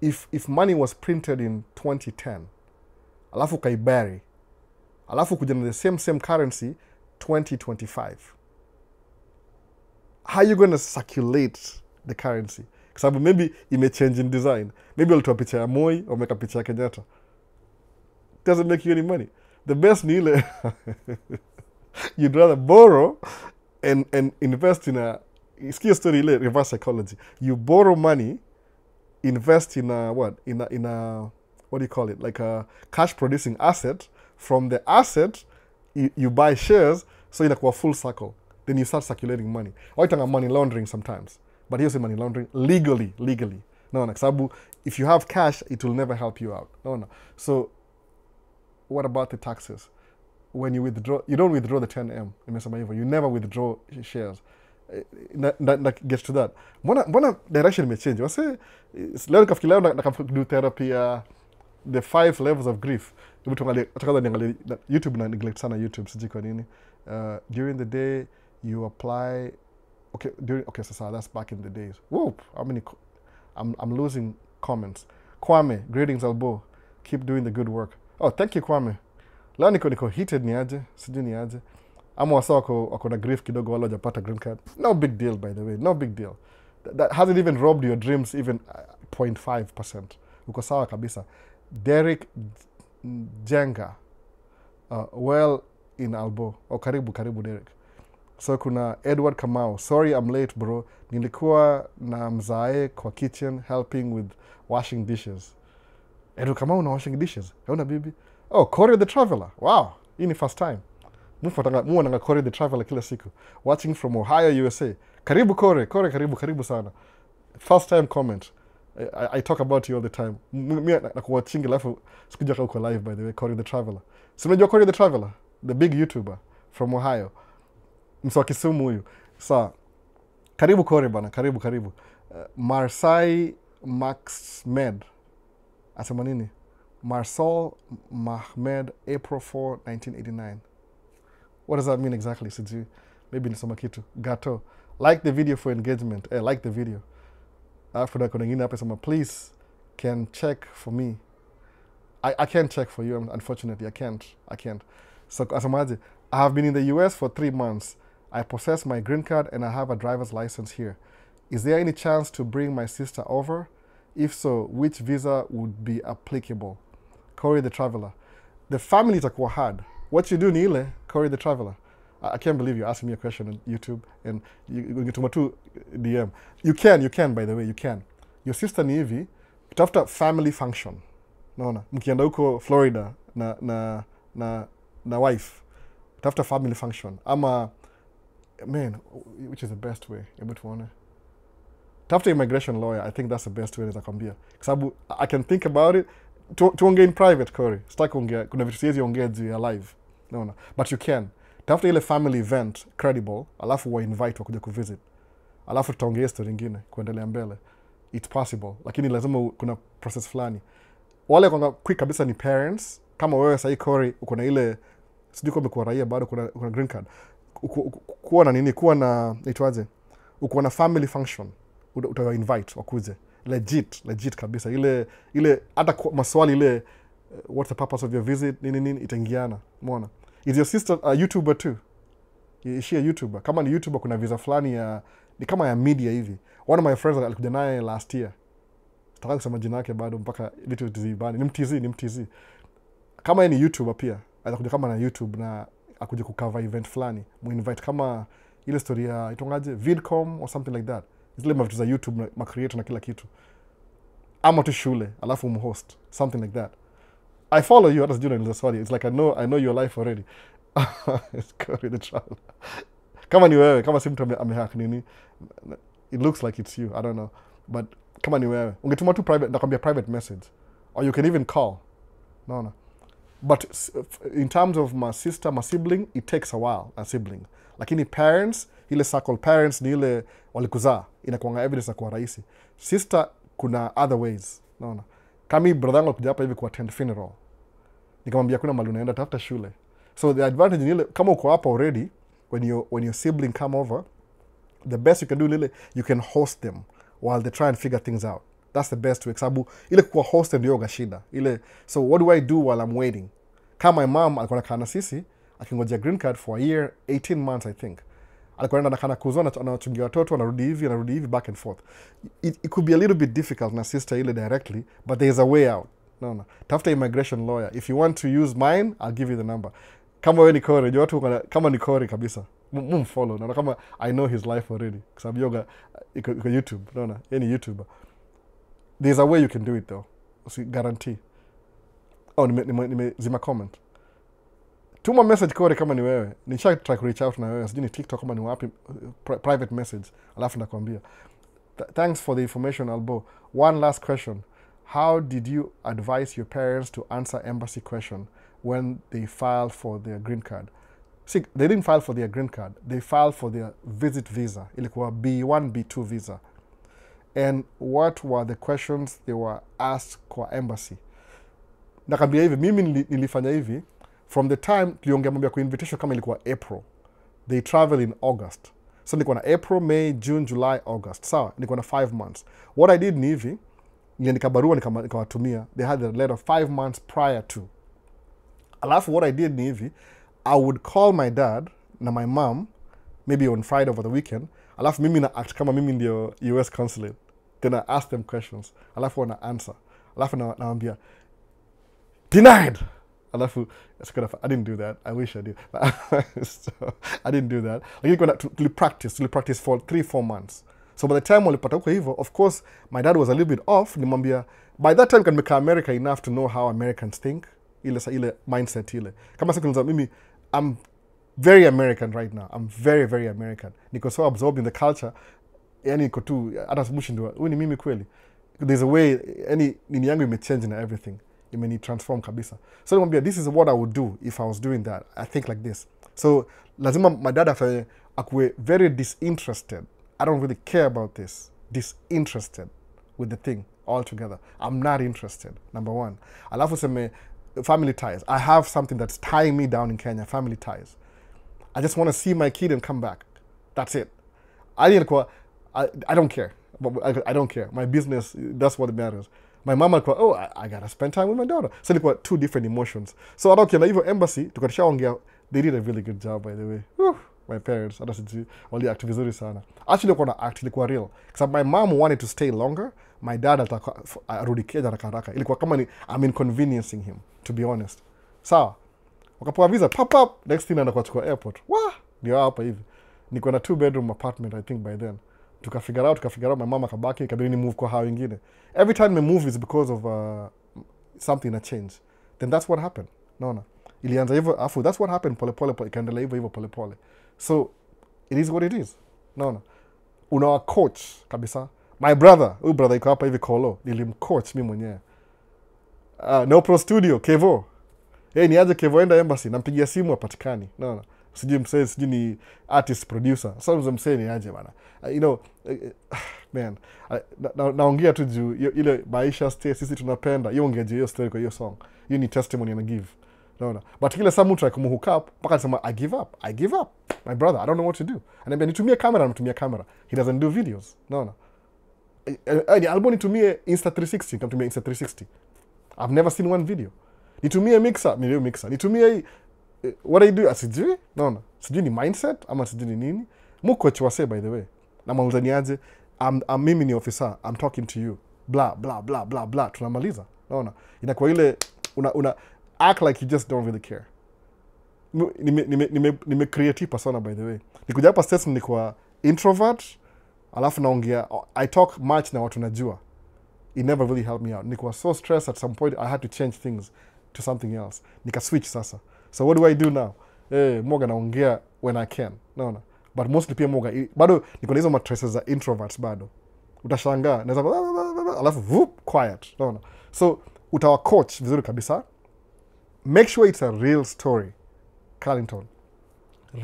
if money was printed in 2010, alafu kaibari, alafu kuja na the same currency 2025, how are you going to circulate the currency? Because maybe it may change in design. Maybe you'll do a picture of Moi or make a picture of Kenyatta. Doesn't make you any money. The best nile, you'd rather borrow and invest in a, skill story reverse psychology. You borrow money, invest in a what? In a what do you call it? Like a cash producing asset. From the asset, you buy shares, so inakuwa full circle. Then you start circulating money. Waitanga money laundering sometimes. But here's money laundering legally. No, sababu if you have cash, it will never help you out. No. So what about the taxes? When you withdraw, you don't withdraw the 10M. You never withdraw shares. That gets to that. Mbona direction may change? Wase leo nikafikiria do therapy the 5 levels of grief. YouTube na neglect sana YouTube siji kwa nini. During the day you apply so that's back in the days. Whoop, how many I'm losing comments. Kwame, greetings Albo. Keep doing the good work. Oh, thank you Kwame. Leo niko heated ni aje, siji ni aje. Ama wasa wako na grief kidogo wala hajapata green card. No big deal, by the way. No big deal. That hasn't even robbed your dreams even 0.5%. Uko sawa kabisa. Derek Jenga. Well in Albo. Oh, karibu Derek. So kuna Edward Kamau. Sorry I'm late bro. Nilikuwa na mzae kwa kitchen helping with washing dishes. Edward Kamau na washing dishes. Hauna bibi? Oh, Corey the Traveler. Wow. Hii ni first time. Muananga Corey the Traveler kila siku. Watching from Ohio, USA. Karibu Corey, karibu sana. First time comment. I talk about you all the time. Mimi nakuwatchingi alafu sikuja uko live by the way, Corey the Traveler. Si unajua Corey the Traveler? The big YouTuber from Ohio. Mso wa Kisumu huyu. Sa karibu Corey bana, karibu. Marsai Maxmed. Asema nini? Marsal Mahmed, April 4, 1989. What does that mean exactly, Siji? Maybe nisoma kitu. Gato. Like the video for engagement. Like the video. After that, please can check for me. I can't check for you, unfortunately. I can't. So, asamaji, I have been in the US for 3 months. I possess my green card and I have a driver's license here. Is there any chance to bring my sister over? If so, which visa would be applicable? Corey the Traveler. The family itakuwa hard. What you do ni ile, Corey the Traveler. I can't believe you're asking me a question on YouTube and you get to my DM. You can, by the way, you can. Your sister ni hivi, utafuta family function. Naona, mkienda huko Florida na wife. Utafuta family function. Ama, man, which is the best way? Able to honor. Tafuta immigration lawyer, I think that's the best way nitakwambia. Kwa sababu I can think about it. Tuongea in private, Corey. Sitaki kuongea, kuna vitu siwezi ongea juu ya live. Naona, but you can. Tafuta ile family event credible, alafu wa invite wakuja kuvisit. Alafu tutaongea story nyingine kuendelea mbele. It's possible, lakini lazima kuna process fulani. Wale kwa quick kabisa ni parents. Kama wewe sasa Corey uko na ile sijui kama umekuwa raia bado kuna green card. Kuwa na nini? Kuwa na itwaje? uko na family function, utawa invite wakuje. Legit kabisa. Ile hata maswali ile what's the purpose of your visit, nini itaingiana. Umeona? Is your sister a YouTuber too? Is she a YouTuber? Kama ni YouTuber kuna visa fulani ya ni kama ya media hivi. One of my friends alikuja naye last year. Sitaka kusema jina yake bado mpaka vitu tizibani. Ni mtizi. Kama yeye ni YouTuber pia, atakuja kama na YouTube na akuje kucover event fulani. Mu-invite kama ile story ya itongaje VidCom or something like that. Zile mavitu za YouTube na creator na kila kitu. Ama tu shule, alafu host, something like that. I follow you, hata sijui na sorry. It's like I know your life already. It's Corey the traveler. Kama ni wewe, kama si mtu amehack nini, it looks like it's you, I don't know. But kama ni wewe, ungetuma tu private, nakwambia private message. Or you can even call. No. But in terms of my sister, my sibling, it takes a while, a sibling. Lakini parents, ile circle parents ni ile walikuzaa, inakuanga evidence kwa rahisi. Sister, kuna other ways. No. Kami brother yangu alikuja hapa hivi ku attend funeral. Nikamwambia kuna mahali unaenda tafuta shule. So the advantage ni ile kama uko hapa already, when your sibling come over, the best you can do lile, you can host them while they try and figure things out. That's the best way. Sababu ile kuwa host ndio gashida. Ile so what do I do while I'm waiting? Kama my mom alikuwa nakaa na sisi, akingojea green card for a year, 18 months I think. Alikuwa anaenda kana kuzona anachungia watoto, anarudi hivi back and forth. It could be a little bit difficult na sister ile directly, but there's a way out. No. Tafuta immigration lawyer. If you want to use mine, I'll give you the number. Kama wewe ni Corey, watu kama ni Corey kabisa. Follow. Na kama I know his life already. Sababu yoga iko YouTube, no. Any YouTuber. There's a way you can do it though. Guarantee. Oh, zima comment. Tuma message Corey kama ni wewe. Nisha try to reach out na wewe. Sijui ni TikTok kama ni wapi, private message. Alafu nakwambia. Thanks for the information, Albo. One last question. How did you advise your parents to answer embassy question when they filed for their green card? See, they didn't file for their green card. They filed for their visit visa. Ilikuwa B1, B2 visa. And what were the questions they were asked kwa embassy? Nakambia hivi, mimi nilifanya hivi, from the time tuliongea mambo ya ku invitation kama ilikuwa April. They travel in August. So nilikuwa na April, May, June, July, August. Sawa, nilikuwa na 5 months. What I did ni hivi, niliandika barua nikawatumia. They had a letter 5 months prior to. Alafu what I did ni hivi, I would call my dad na my mom, maybe on Friday over the weekend. Alafu mimi na act kama mimi ndio US consulate. Then I ask them questions. Alafu wana answer. Alafu naambia, denied! Alafu, I didn't do that. I wish I did. So, I didn't do that. Like, practice for 3-4 months. So by the time walipata huko hivyo, of course, my dad was a little bit off. Nimwambia, by that time can make America enough to know how Americans think. Ile mindset ile. Kama siku mimi, I'm very American right now. I'm very, very American. Niko so absorbed in the culture. Yani niko tu, hata simushi ndio, huyu ni mimi kweli. There's a way, nini yangu imechange na everything. Imeni transform kabisa. So nimwambia, this is what I would do if I was doing that. I think like this. So lazima my dad afanye akuwe very disinterested. I don't really care about this. Disinterested with the thing altogether. I'm not interested, number one. Alafu seme, family ties. I have something that's tying me down in Kenya, family ties. I just want to see my kid and come back. That's it. I don't care. I don't care. My business, that's what matters. My mama alikuwa, oh, I gotta spend time with my daughter. So ilikuwa 2 different emotions. So I don't care. Na hivyo embassy, tukatishaongea, they did a really good job, by the way. Whew. My parents, hata sijui, wali act vizuri sana. Actually, ilikuwa real. Because my mom wanted to stay longer. My dad ataka arudi Kenya haraka. Ilikuwa kama ni, I'm inconveniencing him, to be honest. Sawa. Wakapewa visa, pop. Next thing anakuwa chukua airport. Wah! Ndio hapa hivi. Niko na 2-bedroom apartment, I think, by then. Tukafigure out, my mama kabaki, ikabidi ni move kwa hao wengine. Every time I move is because of something that changed. Then that's what happened. No. Ilianza hivyo, afu, that's what happened, pole, ikaendelea hivyo, pole. So, it is what it is. No. Unawa coach, kabisa. My brother, huyu brother iko hapa hivi Kolo, nilimcoach mimi mwenyewe. No Pro Studio, Kevo. Hey, ni aje Kevo enda embassy, nampigia simu hapatikani. No. Sijui ni artist producer. Sasa msee ni aje bana. You know, man, naongea tu juu ile Maisha stay sisi tunapenda. Hiyo ongeaje hiyo story kwa hiyo song. Hiyo ni testimony na give. No. But kile saa mtu akumhook up, mpaka anasema I give up. my brother, I don't know what to do. Ananiambia nitumie camera, he doesn't do videos. No. Albo nitumie Insta360, nikamtumia Insta360. I've never seen one video. Nitumie mixer, nitumie what I do, asijui? No. Sijui ni mindset, ama sijui ni nini. Coach wase, by the way. Na mauza niaje, mimi ni officer, I'm talking to you. Blah, blah, blah, blah, blah. Tunamaliza. No. Inakuwa ile, una act like you just don't really care. Nime creative persona, by the way. Nikuja hapa States nilikuwa introvert, alafu naongea, I talk much na watu najua. It never really helped me out. Nilikuwa so stressed at some point, I had to change things to something else. Nika switch sasa. So what do I do now? Moga naongea when I can. No. But mostly pia moga, bado niko na hizo matraces za introverts bado. Utashangaa, naweza alafu quiet. No. So utawa coach vizuri kabisa. Make sure it's a real story. Carlington.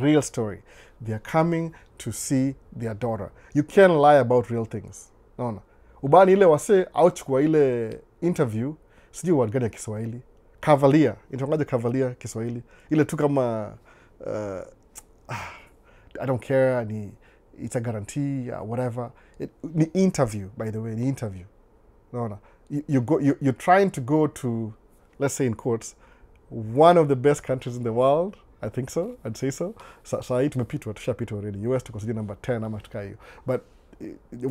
Real story. They are coming to see their daughter. You can't lie about real things. No. Ubani ile wase auchukua ile interview, sijui word gani ya Kiswahili. Cavalier. Inaitwaje Cavalier Kiswahili? Ile tu kama I don't care, it's a guarantee, whatever. The interview, by the way, the interview. No. You're trying to go to, let's say in quotes, one of the best countries in the world. I think so. I'd say so. Saa hii tumepitwa, tushapitwa already. US tuko sijui number 10 ama tukaa hiyo. But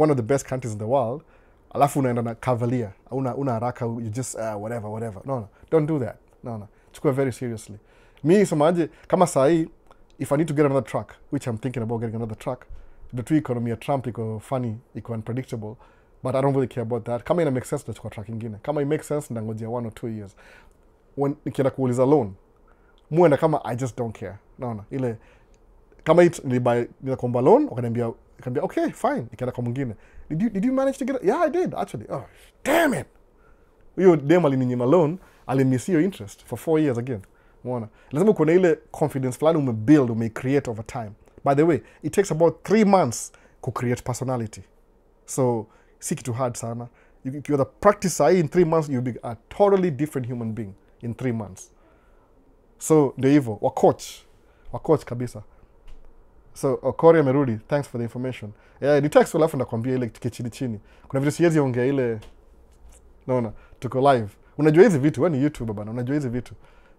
one of the best countries in the world, alafu unaenda na Cavalier. Una haraka, you just whatever. No. Don't do that. No. Chukua very seriously. Mi semaje, kama saa hii, if I need to get another truck, which I'm thinking about getting another truck, the two economy ya Trump iko funny, iko unpredictable, but I don't really care about that. Kama ina make sense, nachukua truck ingine. Kama it makes sense, ndangojea 1 or 2 years. When nikienda kuuliza loan, muenda kama I just don't care. No. Ile, kama ninakomba loan, wakaniambia, okay, fine, nikaenda kwa mwingine. Did you manage to get it? Yeah, I did, actually. Oh, damn it! Huyo dem alininyima loan, alimmiss your interest for 4 years again. Mwana. Lazima kuna ile confidence fulani umebuild, umecreate over time. By the way, it takes about 3 months to create personality. So, si kitu hard sana. If you're the practice in 3 months, you'll be a totally different human being in 3 months. So, ndio hivyo. Wa coach kabisa. So, Okori amerudi. Thanks for the information. Yeah, ni text alafu nakwambia ile chini. Kuna vitu siwezi ongea ile, naona, tuko live. Unajua hizi vitu, wewe ni YouTuber bana, unajua hizi vitu.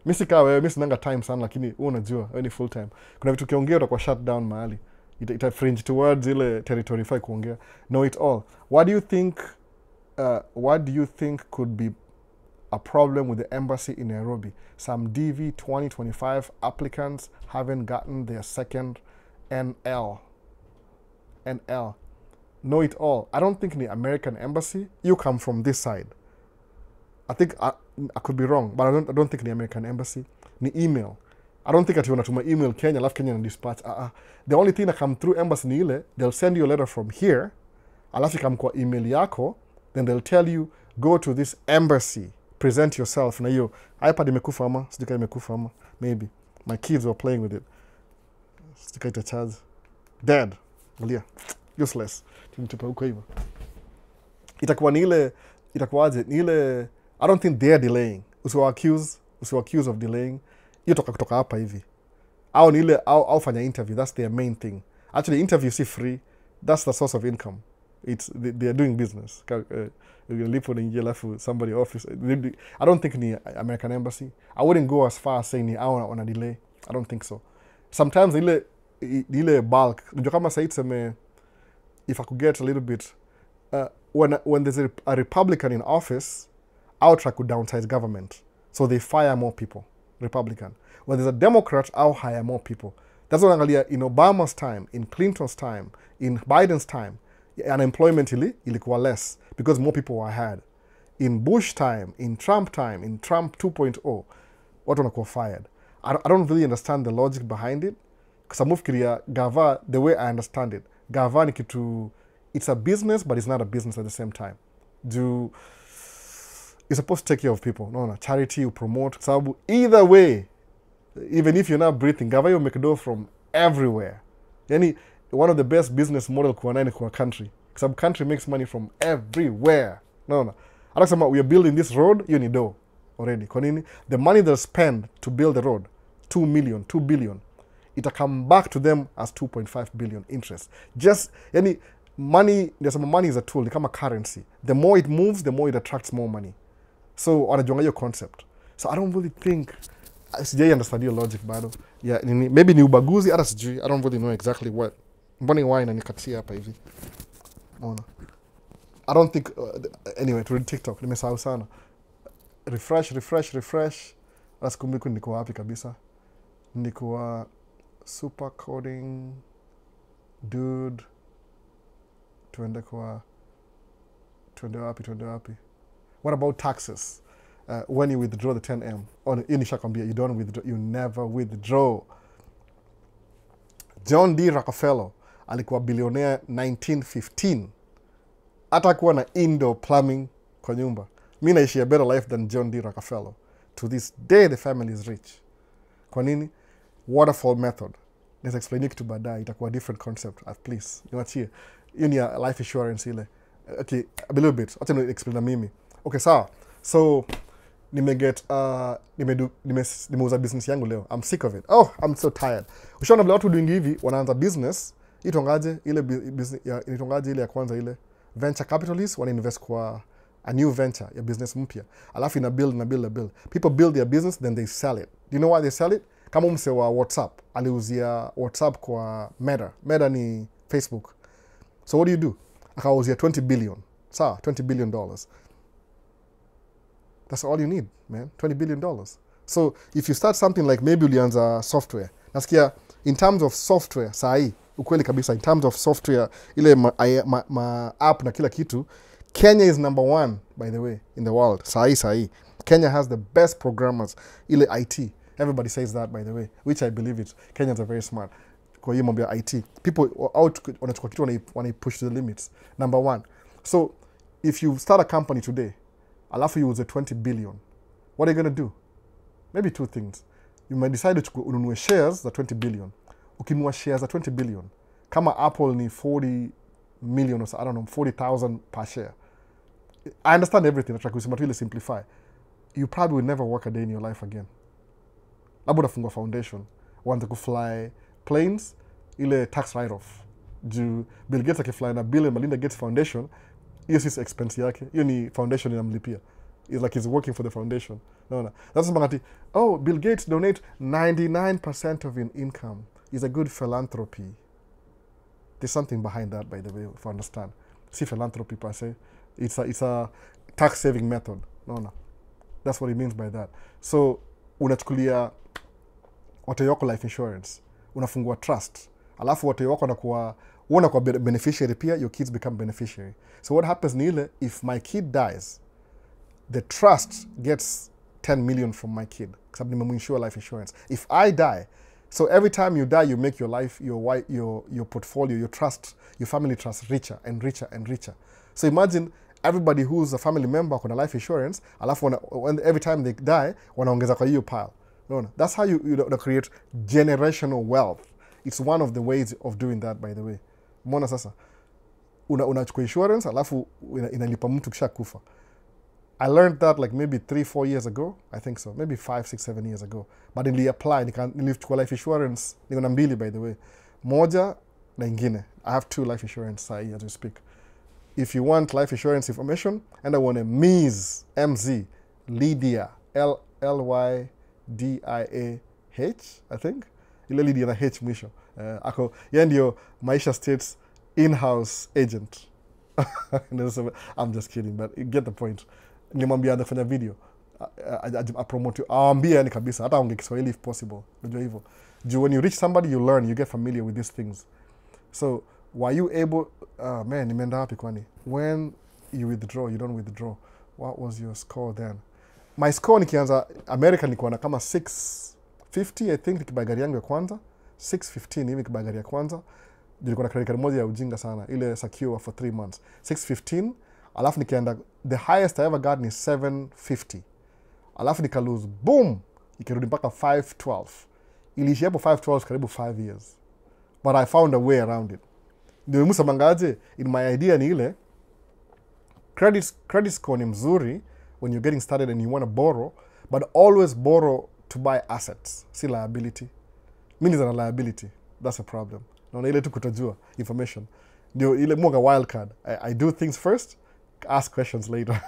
Mimi sikaa wewe, mimi sinanga time sana, lakini wewe unajua, wewe ni full time. Kuna vitu kiongea utakuwa shut down mahali. Ita fringe towards ile territory fai kuongea. Know it all. What do you think could be a problem with the embassy in Nairobi? Some DV-2025 applicants haven't gotten their second NL. Know it all. I don't think the American embassy, you come from this side. I think I could be wrong, but I don't think the American embassy. Ni email. I don't think ati wanatuma email Kenya, alafu Kenya na dispatch. The only thing that come through embassy ni ile, they'll send you a letter from here, alafu come kwa email yako, then they'll tell you, go to this embassy, present yourself. Na hiyo, iPad imekufa ama, sijika imekufa ama, maybe. My kids were playing with it. Sijika ita charge. Dead. Ulia. Useless. Tunitupa huko hivyo. Itakuwa ni ile, itakuwaje, ni ile, I don't think they're delaying. Usiwa accuse of delaying. Hiyo kutoka hapa hivi. Au ni ile, au fanya interview. That's their main thing. Actually, interview si free. That's the source of income. They are doing business. Lipo ni njia lafu somebody office. I don't think ni American embassy. I wouldn't go as far as saying ni on a delay. I don't think so. Sometimes ile bulk. Ndio kama sasa itseme, if I could get a little bit, when there's a Republican in office, I'll try to downsize government. So they fire more people, Republican. When there's a Democrat, I'll hire more people. That's what angalia in Obama's time, in Clinton's time, in Biden's time, unemployment ilikuwa less because more people were hired. In Bush time, in Trump 2.0, watu wanakuwa fired. I don't really understand the logic behind it. Because amufikiria gava, the way I understand it, gava ni kitu, it's a business, but it's not a business at the same time. You're supposed to take care of people. No, charity, you promote. Sababu, either way, even if you're not breathing, gava you make dough from everywhere. Yani, one of the best business model kwa nani kwa country. Sababu country makes money from everywhere. No. Alasema, we are building this road, you need dough already. Kwa nini? The money they'll spend to build the road, 2 million, 2 billion. ita come back to them as 2.5 billion interest. Just yani money, money is a tool, ni kama currency. The more it moves, the more it attracts more money. So wanajonga hiyo concept. So I don't really think, sijai understand your logic bado. Yeah, maybe ni ubaguzi, hata sijui. I don't really know exactly what. Mbona why inanikatia hapa hivi. Mbona. I don't think, anyway, to TikTok, nimesahau sana. Refresh. Asikumbuku niko wapi kabisa. Niko super coding, dude. Tuende wapi. What about taxes? When you withdraw the 10M, or you don't withdraw, you never withdraw. John D. Rockefeller alikuwa billionaire 1915. Hata kuwa na indoor plumbing kwa nyumba. Mimi naishi a better life than John D. Rockefeller. To this day, the family is rich. Kwa nini? Waterfall method. Let's explain kitu baadaye. Itakuwa different concept. Please, niwachie. Hiyo ni life insurance ile. Okay, a little bit. Acha ni explain na mimi. Okay, sawa. So, nimeuza business yangu leo. I'm sick of it. Oh, I'm so tired. Ushaona vile watu doing hivi, wanaanza business, itongaje ile business ile ya kwanza ile venture capitalist wana invest kwa a new venture ya business mpya. Alafu ina build. People build their business, then they sell it. Do you know why they sell it? Kama mse wa WhatsApp, aliuzia WhatsApp kwa Meta. Meta ni Facebook. So what do? Akauzia 20 billion. Sawa, $20 billion. That's all you need, man. $20 billion. So if you start something like maybe ulianza software. Nasikia, in terms of software, sahi, ukweli kabisa, in terms of software, ile ma app na kila kitu, Kenya is number 1, by the way, in the world. Sahi. Kenya has the best programmers, ile IT. Everybody says that, by the way, which I believe it. Kenyans are very smart. Kwa hiyo mambo ya IT. People out wanachukua kitu wana push to the limits. Number 1. So if you start a company today, alafu you use 20 billion, what are you going to do? Maybe 2 things. You might decide to ununue shares za 20 billion. Ukinunua shares za 20 billion, kama Apple ni 40 million or so, I don't know, 40,000 per share. I understand everything, but really simplify. You probably will never work a day in your life again. Labda unafungua foundation, want to fly planes, ile tax write-off. Bill Gates akifly na Bill and Melinda Gates Foundation, hiyo si expense yake, hiyo ni foundation inamlipia. It's like he's working for the foundation. No. That's something Bill Gates donate 99% of his income. It's a good philanthropy. There's something behind that, by the way, if you understand. See, philanthropy per se, it's a tax-saving method. No. That's what he means by that. So, unachukulia watu wako life insurance, unafungua trust. Alafu watu wako wanakuwa beneficiary pia, your kids become beneficiary. So what happens ni ile, if my kid dies, the trust gets 10 million from my kid. Because I'm insure life insurance. If I die, so every time you die, you make your life, your portfolio, your trust, your family trust richer and richer and richer. So imagine everybody who's a family member kuna life insurance, alafu every time they die, wanaongeza kwa hiyo pile. No. That's how you create generational wealth. It's one of the ways of doing that, by the way. Mbona sasa? Unachukua insurance, alafu inalipa mtu kisha kufa. I learned that like maybe 3-4 years ago. I think so. Maybe 5-6-7 years ago. But nilichukua life insurance, niko na mbili, by the way. Moja na ingine. I have 2 life insurance sahi as we speak. If you want life insurance information, and I want a MZ, Lydia, Lydia, I think. Ile Lydia na H mwisho. Ako, yeye ndio Maisha State's in-house agent. I'm just kidding, but you get the point. Nilimwambia anafanya video. Promote. Aambia yani kabisa, hata aongee Kiswahili if possible. Unajua hivyo. When you reach somebody, you learn, you get familiar with these things. So, were you able, man, nimeenda wapi kwani? When you withdraw, you don't withdraw. What was your score then? My score nikianza America nilikuwa na kama 650, I think, nikibuy gari yangu ya kwanza. 615 hivi nikibuy gari ya kwanza. Nilikuwa na credit card moja ya ujinga sana, ile secure for 3 months. 615, alafu nikienda, the highest I ever got ni 750. Alafu nika lose, boom, ikirudi mpaka 512. Iliishi hapo 512 karibu 5 years. But I found a way around it. Ndio musa mangaje, in my idea ni ile, credit score ni mzuri when you're getting started and you want to borrow, but always borrow to buy assets, si liability. Mimi ni liability. That's a problem. Naona ile tu kutojua information. Ndio ile mwanga wild card. I do things first, ask questions later.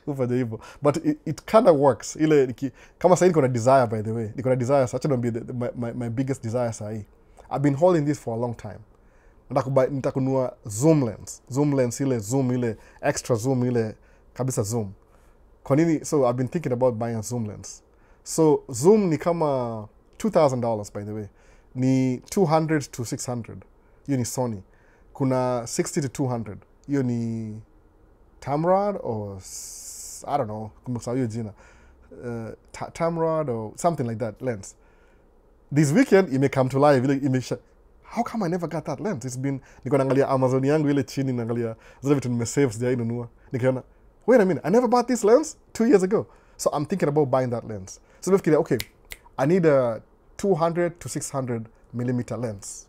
Ufanye hivyo. But it kind of works. Ile kama sasa niko na desire, by the way. Niko na desire, such a be my biggest desire sasa. I've been holding this for a long time. Nitakunua zoom lens ile zoom ile extra zoom ile kabisa zoom. Kwa nini? So I've been thinking about buying a zoom lens. So zoom ni kama $2,000, by the way. Ni 200 to 600. Hiyo ni Sony. Kuna 60 to 200. Hiyo ni Tamrad or I don't know, kumbuka hiyo jina. Tamrad or something like that lens. This weekend it may come to life. How come I never got that lens? It's been niko naangalia Amazon yangu ile chini naangalia zile vitu nimesave sijainunua. Nikaona, wait a minute, I never bought this lens 2 years ago. So I'm thinking about buying that lens. So nafikiria, okay, I need a 200 to 600 millimeter lens.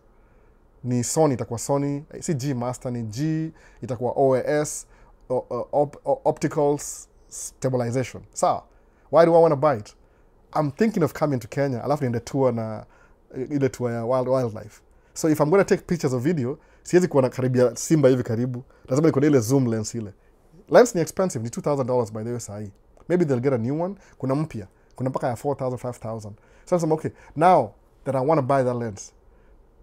Ni Sony, itakuwa Sony, si G Master, ni G, itakuwa OAS, optical stabilization. So, why do I want to buy it? I'm thinking of coming to Kenya, alafu niende tour na ile tour ya wildlife. So if I'm going to take pictures or video, siwezi kuwa na karibia simba hivi karibu. Lazima niko na ile zoom lens ile. Lens ni expensive, ni $2,000 by the way sahi. Maybe they'll get a new one. Kuna mpya. Kuna mpaka ya $4,000, $5,000. So I'm okay, now that I want to buy that lens,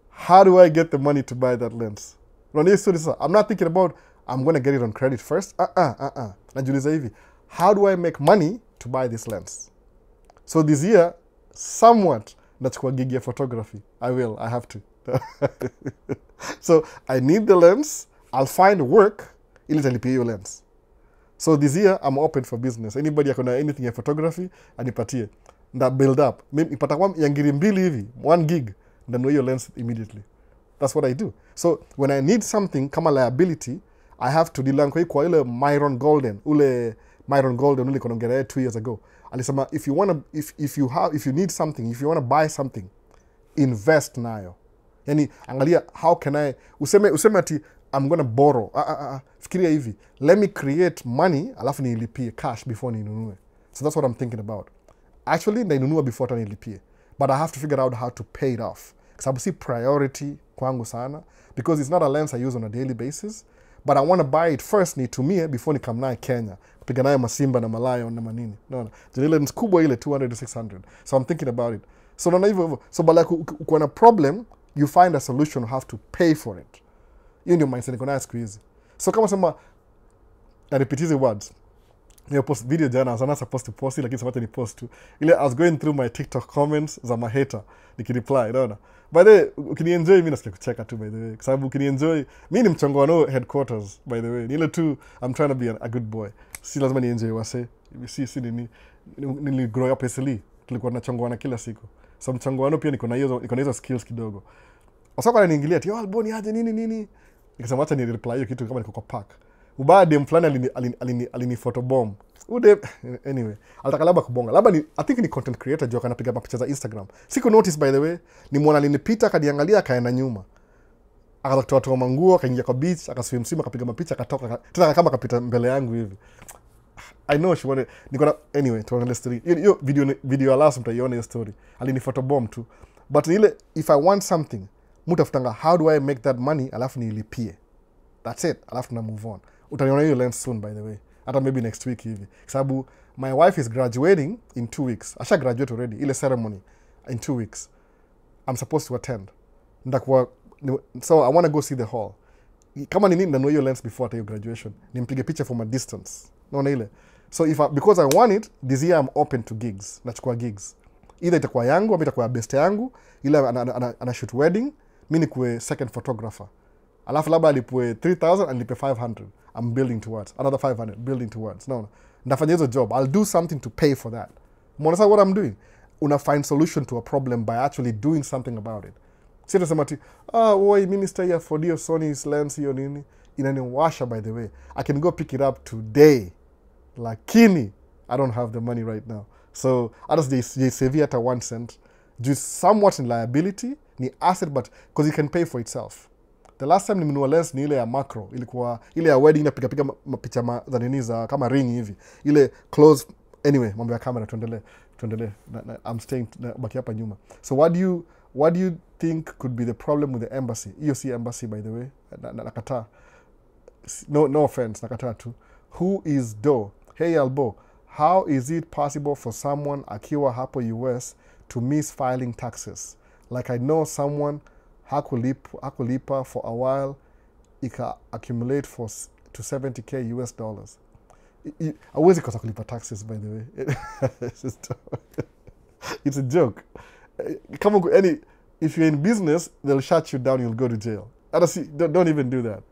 how do I get the money to buy that lens? I'm not thinking about I'm going to get it on credit first. Najiuliza hivi, how do I make money to buy this lens? So this year, somewhat, nachukua gig ya photography. I have to. So I need the lens. I'll find work ili talipia hiyo lens. So this year I'm open for business. Anybody akona anything ya photography anipatie. Nda build up. Ipatakuwa ya ngiri mbili hivi, 1 gig, ndanunua hiyo lens immediately. That's what I do. So when I need something kama liability, I have to deal kwa ile Myron Golden ule konongelea 2 years ago. Alisema if you need something, if you want to buy something, invest nayo. Yani angalia how can I useme ati I'm going to borrow. Fikiria hivi, let me create money alafu nilipie cash before ninunue. So that's what I'm thinking about. Actually ninunua before nilipie, but I have to figure out how to pay it off. Sababu si priority kwangu sana, because it's not a lens I use on a daily basis, but I want to buy it first nitumie before nikam naye Kenya kupiga nayo masimba na malayo na manini. No. Ile lens kubwa ile 200 to 600. So I'm thinking about it. So naona hivyo. So but like uko na problem, you find a solution, you have to pay for it. Hiyo ndio mindset niko nayo siku hizi. So kama sema na repeat these words. Niyo post video jana, I was not supposed to post it, lakini sema ni post tu. Ile I was going through my TikTok comments za my hater, nikireply, unaona. By the way, ukinienjoy mimi nasikia kucheka tu by the way. Kwa sababu ukinienjoy, mimi ni mchongano headquarters by the way. Ile tu I'm trying to be a good boy. Si lazima nienjoy wase. Si nili grow up SLE. Tulikuwa tunachongana kila siku. So mchongano pia niko na hizo skills kidogo. Wasako ananiingilia ati alboni aje nini. Nikasema acha ni reply hiyo kitu kama niko kwa park. Ubaya dem fulani alini photobomb. Anyway, alitaka labda kubonga. Labda I think ni content creator juu anapiga mapicha za Instagram. Siku notice by the way, ni mwana alinipita akaniangalia akaenda nyuma. Akatoa manguo, akaingia kwa beach, akaswim akapiga mapicha akatoka. Tena kama akapita mbele yangu hivi. I know she wanted anyway, tuangalie story. Hiyo video last mtaiona hiyo story. Alini photobomb tu. But ile if I want something, mutafutanga how do I make that money alafu nilipie. That's it. Alafu na move on. Utaniona hiyo lens soon by the way. Hata maybe next week hivi. Sababu my wife is graduating in 2 weeks. Asha graduate already. Ile ceremony in 2 weeks. I'm supposed to attend. So I want to go see the hall. Kama ni nini nanunua hiyo lens before hata hiyo graduation. Nimpige picture from a distance. Naona ile. So because I want it, this year I'm open to gigs. Nachukua gigs. Either itakuwa yangu, ama itakuwa best yangu. Ile ana shoot wedding. Mimi nikuwe second photographer. Alafu labda alipwe 3,000 and lipe 500. I'm building towards. Another 500, building towards. No. Nafanya hizo job. I'll do something to pay for that. Mwanasa what I'm doing? Una find solution to a problem by actually doing something about it. Sita sema ti, woi, minister ya for dio Sony's lens hiyo nini. Inaniwasha by the way. I can go pick it up today. Lakini, I don't have the money right now. So, others they save at a 1 cent. Just somewhat in liability, ni asset, but because you can pay for itself. The last time nimenunua lens ni ile ya macro, ilikuwa ile ya wedding na piga mapicha za nini za kama ring hivi. Ile close, anyway, mambo ya camera tuendelee. tuendelee. I'm staying baki hapa nyuma. So what do you think could be the problem with the embassy? Hiyo si embassy by the way. Nakataa. No offense, nakataa tu. Who is Do? Hey Albo, how is it possible for someone akiwa hapo US to miss filing taxes? Like I know someone hakulipa for a while, ika accumulate to 70k US dollars. Hawezi kosa kulipa taxes by the way. It's a joke. If you're in business, they'll shut you down, you'll go to jail. Don't even do that.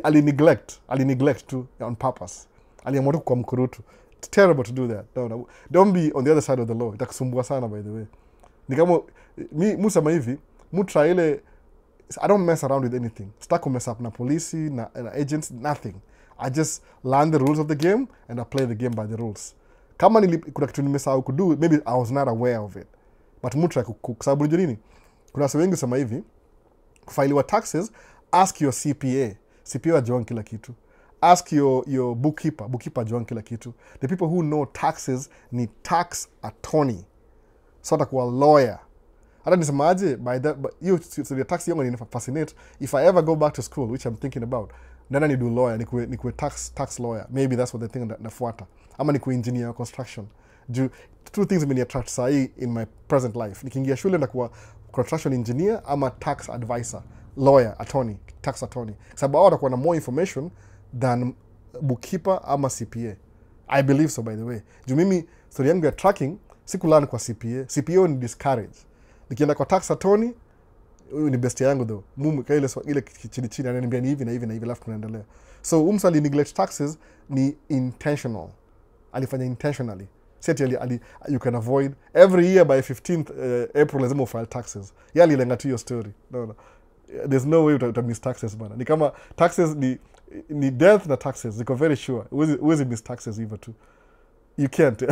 Ali neglect too on purpose. Aliamua kwa mkurutu. It's terrible to do that. No. Don't be on the other side of the law. Itakusumbua sana by the way. Ni kama musema hivi, try ile I don't mess around with anything. Sitaki mess up na polisi, na agents, nothing. I just learn the rules of the game and I play the game by the rules. Kama kuna kitu nimesahau kudu, maybe I was not aware of it. But try kusababu unajua nini? Kuna watu wengi sema hivi, kufailiwa taxes, ask your CPA. CPA ajua kila kitu. Ask your bookkeeper ajua kila kitu. The people who know taxes ni tax attorney. So atakuwa lawyer. Hata nisemaje by the tax yangu ni fascinate. If I ever go back to school, which I'm thinking about, nana ni do lawyer, nikuwe tax lawyer. Maybe that's what they think nafuata. Ama nikuwe engineer construction. Two things many attract sahi in my present life. Nikiingia shule ndakuwa construction engineer ama tax advisor, lawyer, attorney, tax attorney. Sababu hao watakuwa na more information than bookkeeper ama CPA. I believe so by the way. Mimi story yangu ya tracking sikulearn kwa CPA. CPA ni discourage. Nikienda kwa tax attorney, huyu ni best yangu though. Mumu ile chini ananiambia ni hivi na hivi na hivi alafu tunaendelea. So umsali neglect taxes ni intentional. Alifanya intentionally. You can avoid every year by 15th April lazima ufile taxes. Yali lenga tu your story. No. There's no way to miss taxes bana. Ni kama taxes ni death na taxes. Ziko very sure. Uwezi miss taxes hivyo tu. You can't.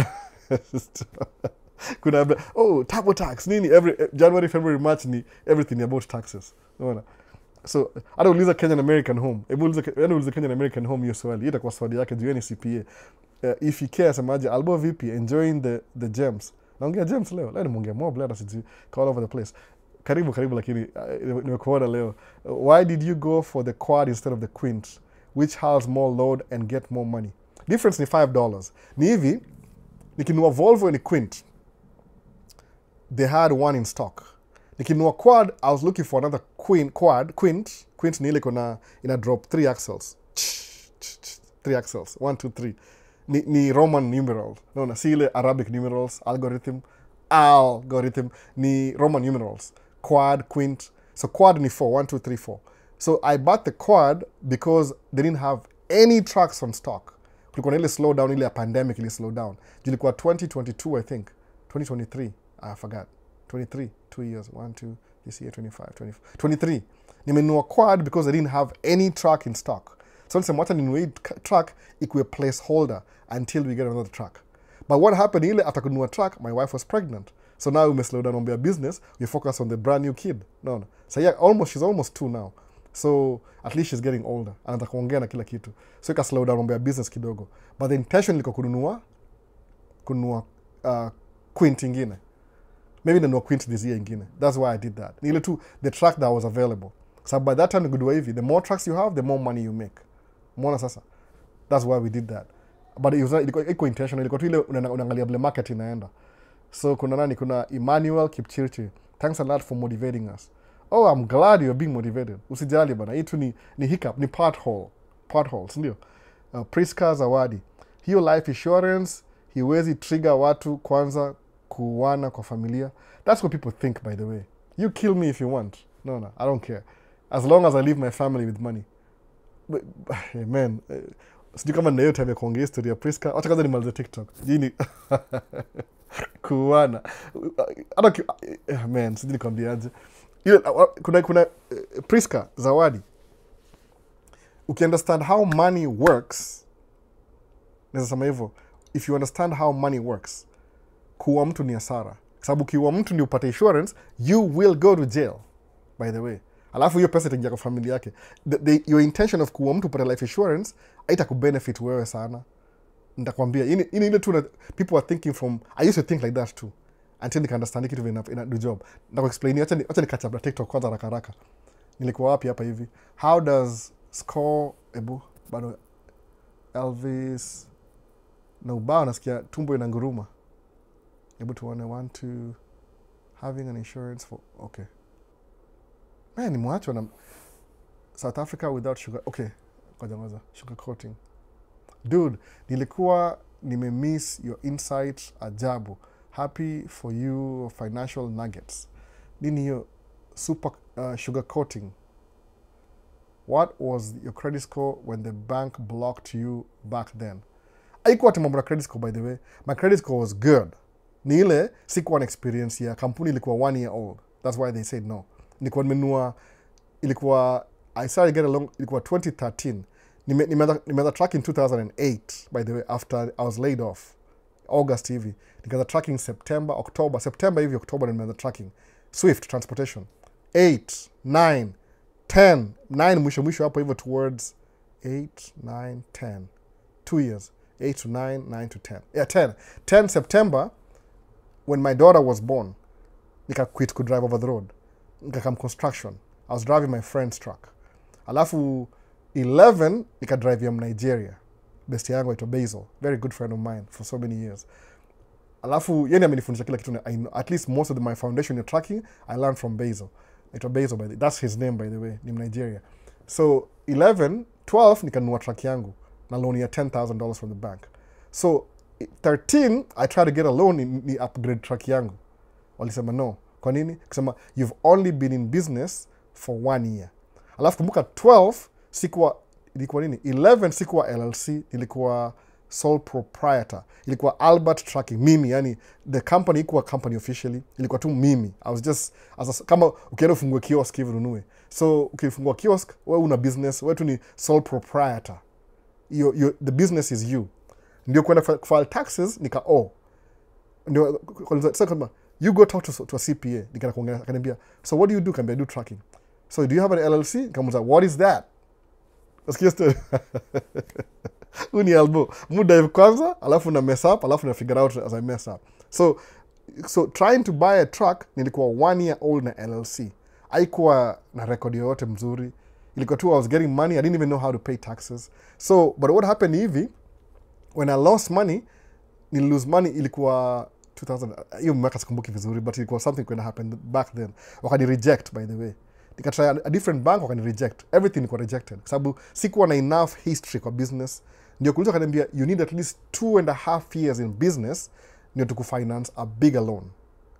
Kuna turbo tax nini every January, February, March ni everything about taxes. Unaona? So, I don't uliza Kenyan American home. Uliza Kenyan American home hiyo swali. Itakuwa swali yake juu ni CPA. If you care semaje Albo VP enjoying the gems. Naongea gems leo. Leo nimeongea mob leo siji all over the place. Karibu lakini nimekuona leo. Why did you go for the quad instead of the quint, which has more load and get more money? Difference ni $5. Ni hivi nikinunua Volvo ni quint. They had one in stock. Nikinunua quad, I was looking for another quad. Quint ni ile ina drop 3 axles. 3 axles. 1, 2, 3. Ni Roman numerals. No, si ile Arabic numerals, algorithm. Ni Roman numerals. Quad, quint. So quad ni 4. 1, 2, 3, 4. So I bought the quad because they didn't have any trucks on stock. Kulikuwa na ile slow down, ile pandemic ile slow down. Ilikuwa 2022 I think. 2023. I forgot. 23. 2 years. 1, 2, this year 25, 24. 23. Nimenunua quad because I didn't have any truck in stock. So nisemwacha ninunue truck ikuwe placeholder until we get another truck. But what happened ile after kununua truck, my wife was pregnant. So now we slow down on their business. We focus on the brand new kid. No. So yeah, she's almost 2 now. So at least she's getting older. Anataka kuongea na kila kitu. So ika slow down on their business kidogo. But the intention liko kununua quint ingine. Maybe nanunua quint this year ingine. That's why I did that. Ile tu the truck that was available. So by that time good wavy, the more trucks you have, the more money you make. Mwana sasa. That's why we did that. But it was iko intentional. Ilikuwa tu ile unaangalia vile market inaenda. So kuna Emmanuel Kipchirchir. Thanks a lot for motivating us. Oh, I'm glad you're being motivated. Usijali bana. Hii tu ni hiccup, ni potholes, ndio. Priska Zawadi. Hiyo life insurance, hiwezi trigger watu kwanza kuwana kwa familia. That's what people think by the way. You kill me if you want. No, I don't care. As long as I leave my family with money. But, man, sijui kama ninayo time ya kuongea history ya Priska. Wacha kwanza nimalize TikTok. Jini. Kuwana. Man, sijui nikwambiaje. Kuna Priska Zawadi. Ukiunderstand how money works, nasema hivyo, if you understand how money works, kuwa mtu ni hasara. Sababu kiwa mtu ni upate insurance, you will go to jail, by the way. Alafu hiyo pesa itaingia kwa familia yake. Your intention of kuwa mtu upate life insurance, haita kubenefit wewe sana. nitakwambia ini ile tu people are thinking from, I used to think like that too until nika understand kitu ina do job. Nitakuexplain, acha ni catch up na TikTok kwanza haraka. Nilikuwa wapi hapa hivi? How does score bado Elvis na ubao nasikia tumbo inanguruma. Tuone 1 2 having an insurance for okay. Man, ni mwacho na South Africa without sugar. Okay. Kwanza sugar coating. Dude, nilikuwa nimemiss your insights ajabu. Happy for you financial nuggets. Nini hiyo super sugar coating? What was your credit score when the bank blocked you back then? Haikuwa mambo na credit score, by the way. My credit score was good. Ni ile sikuwa na experience ya kampuni ilikuwa 1 year old. That's why they said no. Nilikuwa nimenunua, ilikuwa I started get along, ilikuwa 2013. Nimeanza tracking 2008, by the way, after I was laid off. August hivi. Nikaanza tracking September, October nimeanza tracking. Swift transportation. 8, 9, 10. 9 mwisho hapo hivyo towards 8, 9, 10. 2 years. 8 to 9, 9 to 10. Yeah, 10. 10 September, when my daughter was born, nika quit to drive over the road. Nika come construction. I was driving my friend's truck. Alafu 11, nika drive yam Nigeria. Besti yangu ito Basil. Very good friend of mine for so many years. Alafu, yeye amenifundisha kila kitu. At least most of my foundation in tracking, I learned from Basil. Ito Basil, by the way. That's his name, by the way. Ni Nigeria. So, 11, 12, nikanunua truck yangu. Na loan ya $10,000 from the bank. So, 13, I tried to get a loan ni upgrade truck yangu. Walisema no. Kwa nini? Kusema, you've only been in business for 1 year. Alafu kumbuka 12, ilikuwa nini? 11 sikuwa LLC, ilikuwa sole proprietor. Ilikuwa Albert Tracking, mimi, yani the company ikuwa company officially, ilikuwa tu mimi. I was just, kama ukienda ufungue kiosk hivi ununue. So, ukifungua kiosk, wewe una business, wewe tu ni sole proprietor. The business is you. Ndio kwenda file taxes, ndio, you go talk to a CPA, nikana kuongea, akaniambia, so what do you do? Kambia, I do tracking. So do you have an LLC? Nikamuza, what is that? Nasikia story. Uni elbow. Muda hivi kwanza, alafu na mess up, alafu na figure out as I mess up. So trying to buy a truck, nilikuwa 1 year old na LLC. Haikuwa na record yoyote mzuri. Ilikuwa tu I was getting money, I didn't even know how to pay taxes. So, but what happened hivi, when I lost money, lose money, ilikuwa 2000, hiyo mwaka sikumbuki vizuri, but ilikuwa something going to happen back then. Wakani reject, by the way. Nikatry a different bank, wakani reject. Everything ilikuwa rejected. Sababu sikuwa na enough history kwa business. Ndio kuliza kaniambia, you need at least 2.5 years in business, ndio tukufinance a bigger loan.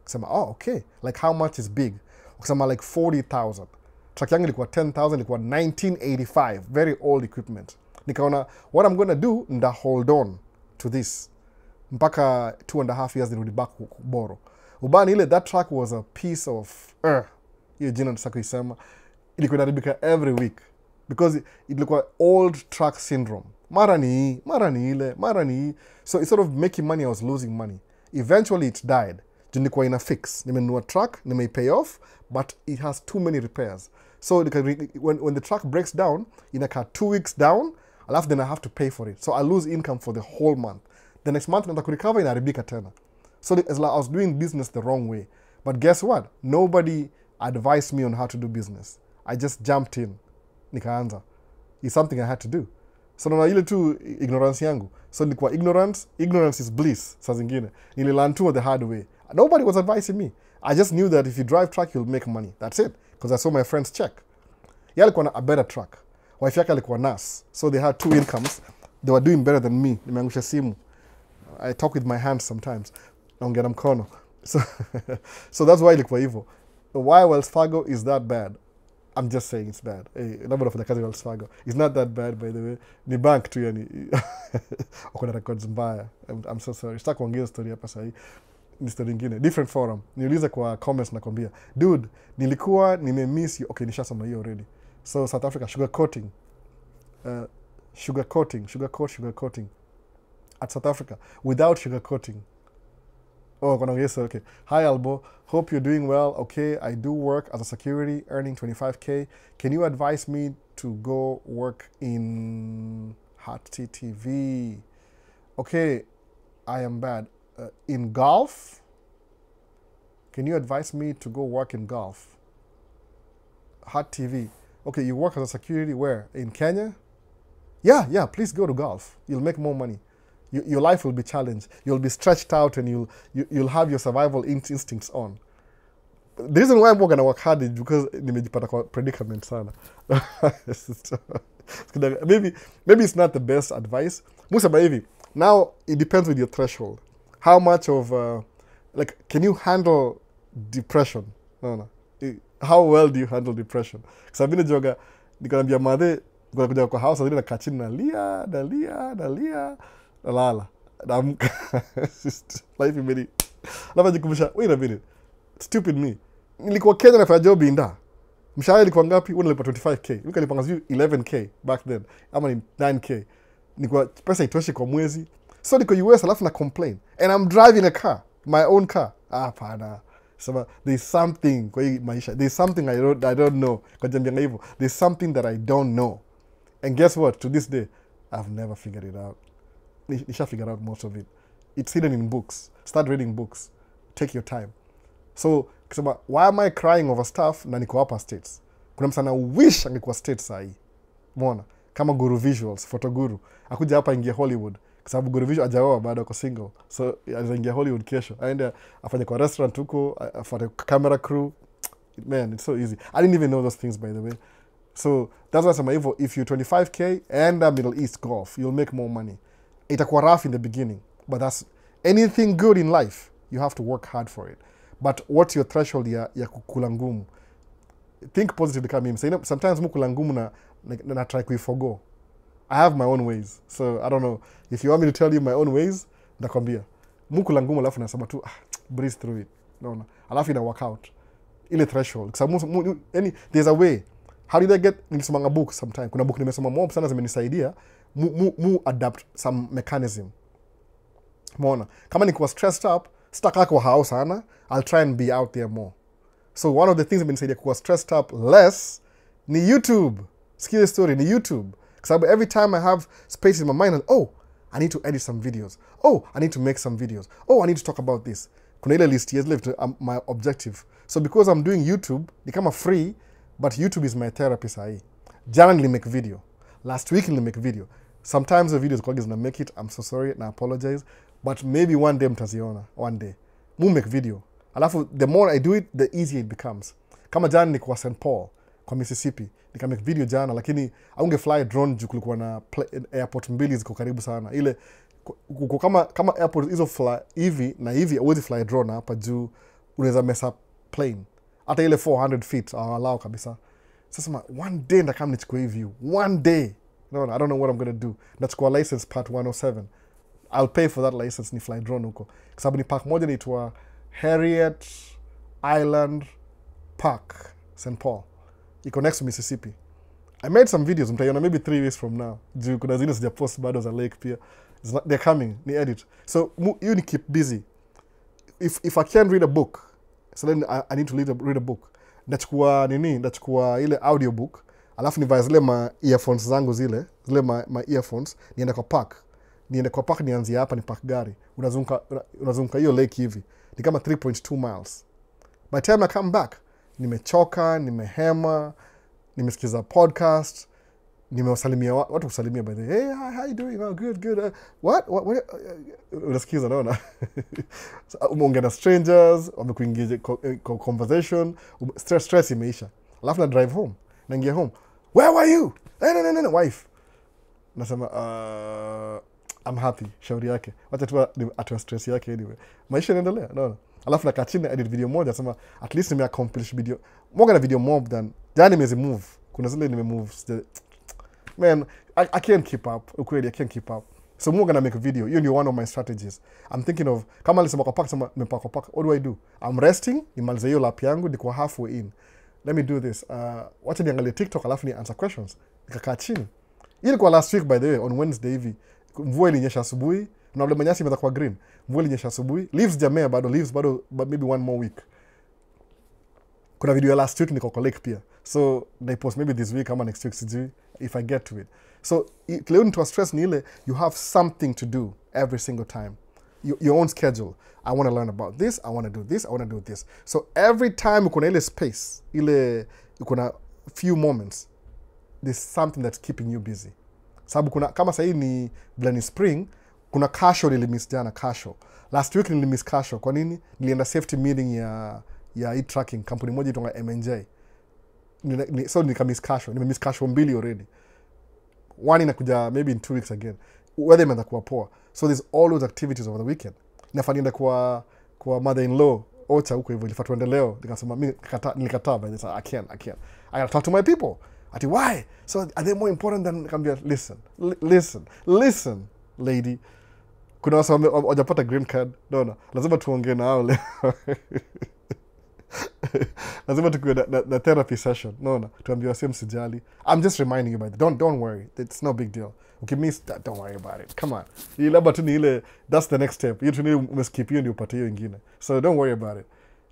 Kusema, oh, okay. Like how much is big? Kusema like 40,000. Truck yangu ilikuwa 10,000, ilikuwa 1985. Very old equipment. Nikaona, what I'm gonna do, nda hold on to this. Mpaka 2.5 years nirudi back kuboro. Ubani ile, that truck was a piece of hiyo jina nisako isema. Ilikuwa inaribika every week. Because ilikuwa old truck syndrome. Mara ni ile, mara ni hii. So instead of making money, I was losing money. Eventually it died. Nilikuwa ina fix. Nimenunua truck, pay off, but it has too many repairs. So when the truck breaks down, inakaa 2 weeks down, alafu then I have to pay for it. So I lose income for the whole month. The next month, nata kurecover, inaribika tena. So it's like I was doing business the wrong way. But guess what? Nobody advised me on how to do business. I just jumped in. Nikaanza. It's something I had to do. So na ile tu ignorance yangu. So nilikuwa ignorance is bliss, saa zingine. Nililearn the hard way. Nobody was advising me. I just knew that if you drive truck, you'll make money. That's it. Because I saw my friends check. Yeye alikuwa na a better truck. Wife yake alikuwa nurse. So they had 2 incomes. They were doing better than me. Nimeangusha simu. I talk with my hands sometimes. Naongea na mkono. So that's why ilikuwa hivyo. Why Wells Fargo is that bad? I'm just saying it's bad. Hey, labda nafanya kazi Wells Fargo. It's not that bad, by the way. Ni bank tu yani. Wako na records mbaya. I'm so sorry. Sitaki kuongea story hapa sahi. Ni story nyingine. Different forum. Niulize kwa comments nakwambia. Dude, nilikuwa nimemiss you. Okay, nishasoma hiyo already. So South Africa, sugar coating. Sugar coating. At South Africa, without sugar coating. Oh, yes, okay. Hi, Albo. Hope you're doing well. Okay, I do work as a security, earning 25K. Can you advise me to go work in Hot TV? Okay, I am bad. In golf? Can you advise me to go work in golf? Hot TV. Okay, you work as a security where? In Kenya? Yeah, please go to golf. You'll make more money. Your life will be challenged. You'll be stretched out and you'll have your survival instincts on. The reason why I'm going to work hard is because nimejipata kwa predicament sana. maybe it's not the best advice. Musema hivi, now it depends with your threshold. How much of like, can you handle depression? No. How well do you handle depression? Because I've been a jogger, nikanambia madhe kuja kwa house azini nakaa chini nalia nalala. Life imeni. Nafajikumbusha, wait a minute. Stupid me. Nilikuwa Kenya nafanya job inda. Mshahara ilikuwa ngapi? Unalipa 25k. Mimi nilipanga 11k back then. Ama ni 9k. Nilikuwa pesa itoshi kwa mwezi. So niko US alafu na complain. And I'm driving a car, my own car. Pana. So there's something kwa hii maisha. There's something I don't know. Kwa jambo hivyo. There's something that I don't know. And guess what? To this day, I've never figured it out. Nisha figured out most of it. It's hidden in books. Start reading books. Take your time. So, kusema, why am I crying over stuff na niko hapa States? Kuna msana wish angekuwa States sahi. Mwona, kama Guru Visuals, Photoguru. Akuja hapa ingia Hollywood. Kwa sababu Guru Visual ajaoa bado ako single. So, ingia Hollywood kesho. Aende afanye kwa restaurant huko, afanye camera crew. Man, it's so easy. I didn't even know those things, by the way. So, that's why I'm evil. If you're 25k and Middle East golf, you'll make more money. Itakuwa rough in the beginning. But that's anything good in life, you have to work hard for it. But what's your threshold ya kukula ngumu? Think positively kama mimi. Sometimes mukula ngumu na try kuiforgo. I have my own ways. So I don't know. If you want me to tell you my own ways, ndakwambia. Mukula ngumu alafu nasema tu breeze through it. No. Alafu ina work out. Ile threshold. There's a way. How did I get nikisoma book sometimes? Kuna book nimesoma mob sana zimenisaidia adapt some mechanism. Mona. Kama nikuwa stressed up, stuck kwa house sana, I'll try and be out there more. So one of the things I've been saying kuwa stressed up less ni YouTube. Skill story ni YouTube. Because every time I have space in my mind, I need to edit some videos. I need to make some videos. I need to talk about this. Kuna ile list years left my objective. So because I'm doing YouTube, nikama free, but YouTube is my therapy sahi. Jana nilimake video. Last week nilimake video. Sometimes the videos kwa gizna make it. I'm so sorry and I apologize. But maybe one day mtaziona. One day. Make video. Alafu, the more I do it, the easier it becomes. Kama jana ni kwa St. Paul, kwa Mississippi. Nika make video jana, lakini aunge fly drone juu kulikuwa na airport mbili ziko karibu sana. Ile, kama airport hizo fly hivi, na hivi, huwezi fly drone hapa juu, unaweza mess up plane. Hata ile 400 feet, allow kabisa. Sasa, one day ndakam nichukue hii view. One day. No, I don't know what I'm going to do. Nachukua license part 107. I'll pay for that license ni fly drone huko. Kwa sababu ni park moja inaitwa Harriet Island Park, St. Paul. Iko next to Mississippi. I made some videos, mtaiona maybe 3 weeks from now. Juu kuna zingine sija post bado za lake pia. They're coming, ni edit. So you need keep busy. If I can't read a book, so then I need to read a book. Ndachukua ile audiobook, alafu nivae zile ma earphones zangu zile ma earphones, niende kwa park nianzie hapa ni park gari. Unazunguka hiyo lake hivi. Ni kama 3.2 miles. By the time I come back, nimechoka, nimehema, nimesikiza podcast, nimewasalimia watu kusalimia by the way. Hey, how you doing? Oh, good. What? Unasikiza naona. Umeongea na strangers, wamekuingiza conversation, stress imeisha. Alafu na drive home. Naingia home. Where were you? No, wife. Nasema I'm happy, shauri yake. Wacha tu atoa stress yake anyway. Maisha yanaendelea, naona. Alafu nakaa chini edit video moja, nasema at least nimeaccomplish video. Moga na video mob than jana nimezi-move. Kuna zile nime-move. Man, I can't keep up. Ukweli, I can't keep up. So moga na make a video. Hiyo ni one of my strategies. I'm thinking of, kama nisema kwa park, sema nimepaka kwa park. What do I do? I'm resting, nimalize hiyo lap yangu, niko halfway in. Let me do this. Wacha niangalie TikTok alafu ni answer questions. Nikakaa chini. Ilikuwa last week by the way, on Wednesday hivi. Mvua ilinyesha asubuhi, na ule manyasi imeza kwa green. Mvua ilinyesha asubuhi, leaves jamea bado, but maybe one more week. Kuna video ya last week niko kwa lake pia. So, they post maybe this week ama next week sijui. if I get to it. So leo nitoa stress ni ile you have something to do every single time. Your own schedule. I want to learn about this, I want to do this, I want to do this. So every time uko na ile space, ile uko na few moments, there's something that's keeping you busy. Sababu kuna kama sahii ni Blenny Spring, kuna kasho nilimiss jana kasho. Last week nilimiss kasho. Kwa nini? Nilienda safety meeting ya e-tracking kampuni moja itonga MNJ. So nikamiss kasho. Nimemiss kasho 2 already. One inakuja maybe in 2 weeks again. Weather imeanza kuwa poa. So there's all those activities over the weekend. Nafaa nienda kwa mother-in-law Ocha huko hivyo ilifuatwa ende leo. Nikasema mimi nilikataa by this. I can't. I gotta talk to my people. Ati why? So are they more important than Kambia? Listen, lady. Kuna wasa wajapata green card. No. Lazima tuongee na hao leo. Lazima tukuwe na therapy session. No. Tuambie wasi msijali. I'm just reminding you about it. Don't worry. It's no big deal. Okay, miss that. Don't worry about it. Come on. Labda tu ni ile, that's the next step. You tuni umeskip hiyo ndio upate hiyo ingine. So don't worry about it.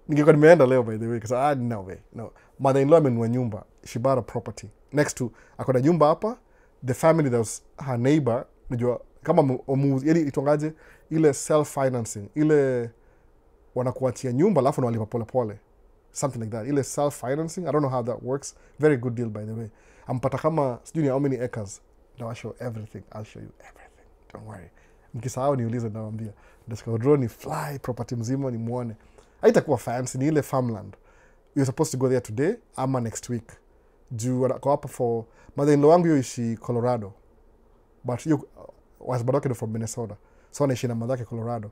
Ningekuwa nimeenda leo by the way because no way. No. Mother-in-law amenunua nyumba. She bought a property. Next to akona nyumba hapa. The family that was her neighbor, najua kama yani itongaje ile self financing. Ile wanakuachia nyumba alafu wanalipa pole pole. Something like that. Ile self financing. I don't know how that works. Very good deal by the way. Ampata kama sijui how many acres. Now I'll show everything. I'll show you everything. Don't worry. Mkisahau niulize nawaambia. Ndashika drone fly property mzima ni muone. Haitakuwa fancy ni ile farmland. You're supposed to go there today ama next week. Juu wanako hapa for mother-in-law wangu yoishi Colorado. But you was badoke from Minnesota. So anaishi na madhake Colorado.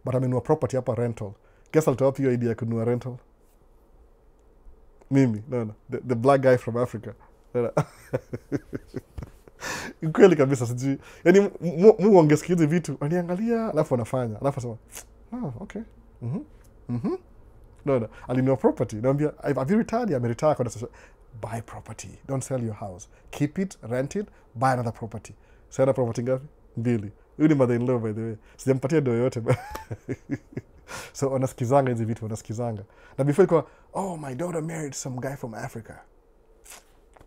But amenunua property hapa rental. Guess I'll tell you idea ya kununua rental. Mimi, no. The black guy from Africa. Kweli kabisa sijui. Yaani Mungu angesikiza vitu, aniangalia, alafu anafanya. Alafu asema, okay. No. Alinunua property. Naambia, have you retired? Yeah, retired kwa sasa. Buy property. Don't sell your house. Keep it, rent it, buy another property. Sasa property ngapi? 2. Huyu ni mother-in-law by the way. Sijampatia do yote. So wanasikizanga hizi vitu, wanasikizanga. Na before ilikuwa, my daughter married some guy from Africa.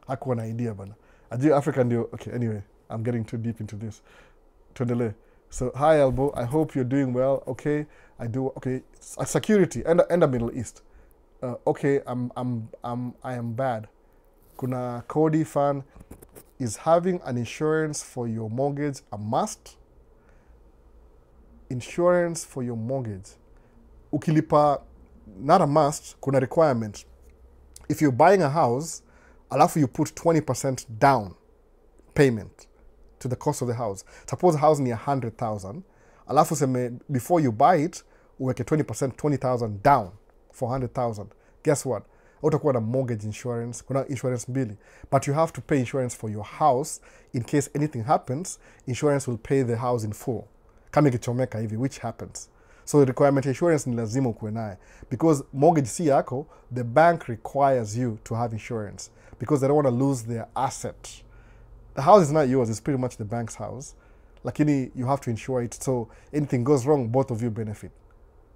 Hakuwa na idea bana. Ajui Africa ndio, okay, anyway, I'm getting too deep into this. Tuendelee. So, hi Elbow, I hope you're doing well. Okay, I do, okay. Security, and the Middle East. Okay, I am bad. Kuna Cody fan, is having an insurance for your mortgage a must? Insurance for your mortgage. Ukilipa, not a must, kuna requirement. If you're buying a house, alafu you put 20% down payment to the cost of the house. Suppose the house ni 100,000. Alafu seme, before you buy it, uweke 20%, 20,000 down for 100,000. Guess what? Utakuwa na mortgage insurance, kuna insurance mbili. But you have to pay insurance for your house. In case anything happens, insurance will pay the house in full. Kama ikichomeka hivi, which happens. So the requirement insurance ni lazima ukuwe naye. Because mortgage si yako, the bank requires you to have insurance. Because they don't want to lose their asset. The house is not yours, it's pretty much the bank's house. Lakini you have to insure it, so anything goes wrong, both of you benefit.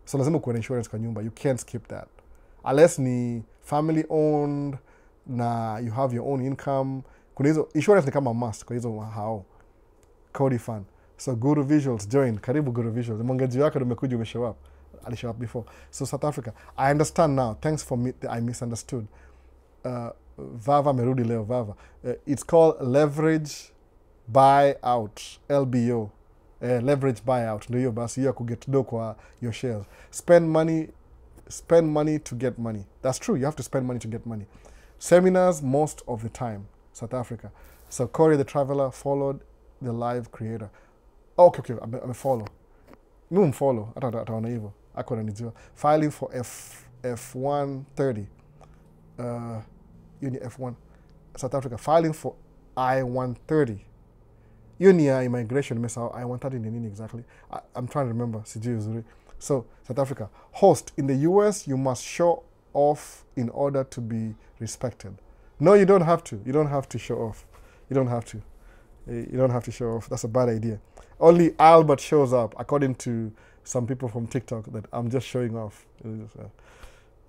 So lazima kuwa na insurance kwa nyumba, you can't skip that. Unless ni family owned, na you have your own income. Kuna hizo, insurance ni kama must, kwa hizo hao. Cody fan. So Guru Visuals, join. Karibu Guru Visuals. Mwangaji wako umekuja umeshow up. Alishow up before. So South Africa, I understand now. Thanks for me, I misunderstood. Vava merudi leo Vava. It's called leverage buyout, LBO. Leverage buyout. Ndio hiyo basi hiyo kuget do kwa your shares. Spend money to get money. That's true. You have to spend money to get money. Seminars most of the time. South Africa. So Corey the Traveler followed the live creator. Okay. I'm follow. Mimi follow. Ataona hivyo. Ako ananijua. Filing for F130. Uni F1 South Africa filing for I-130. Uni immigration mesa I-130 ni nini exactly? I'm trying to remember. Sijui uzuri. So South Africa host in the US you must show off in order to be respected. No, you don't have to. You don't have to show off. You don't have to. You don't have to show off. That's a bad idea. Only Albert shows up according to some people from TikTok that I'm just showing off.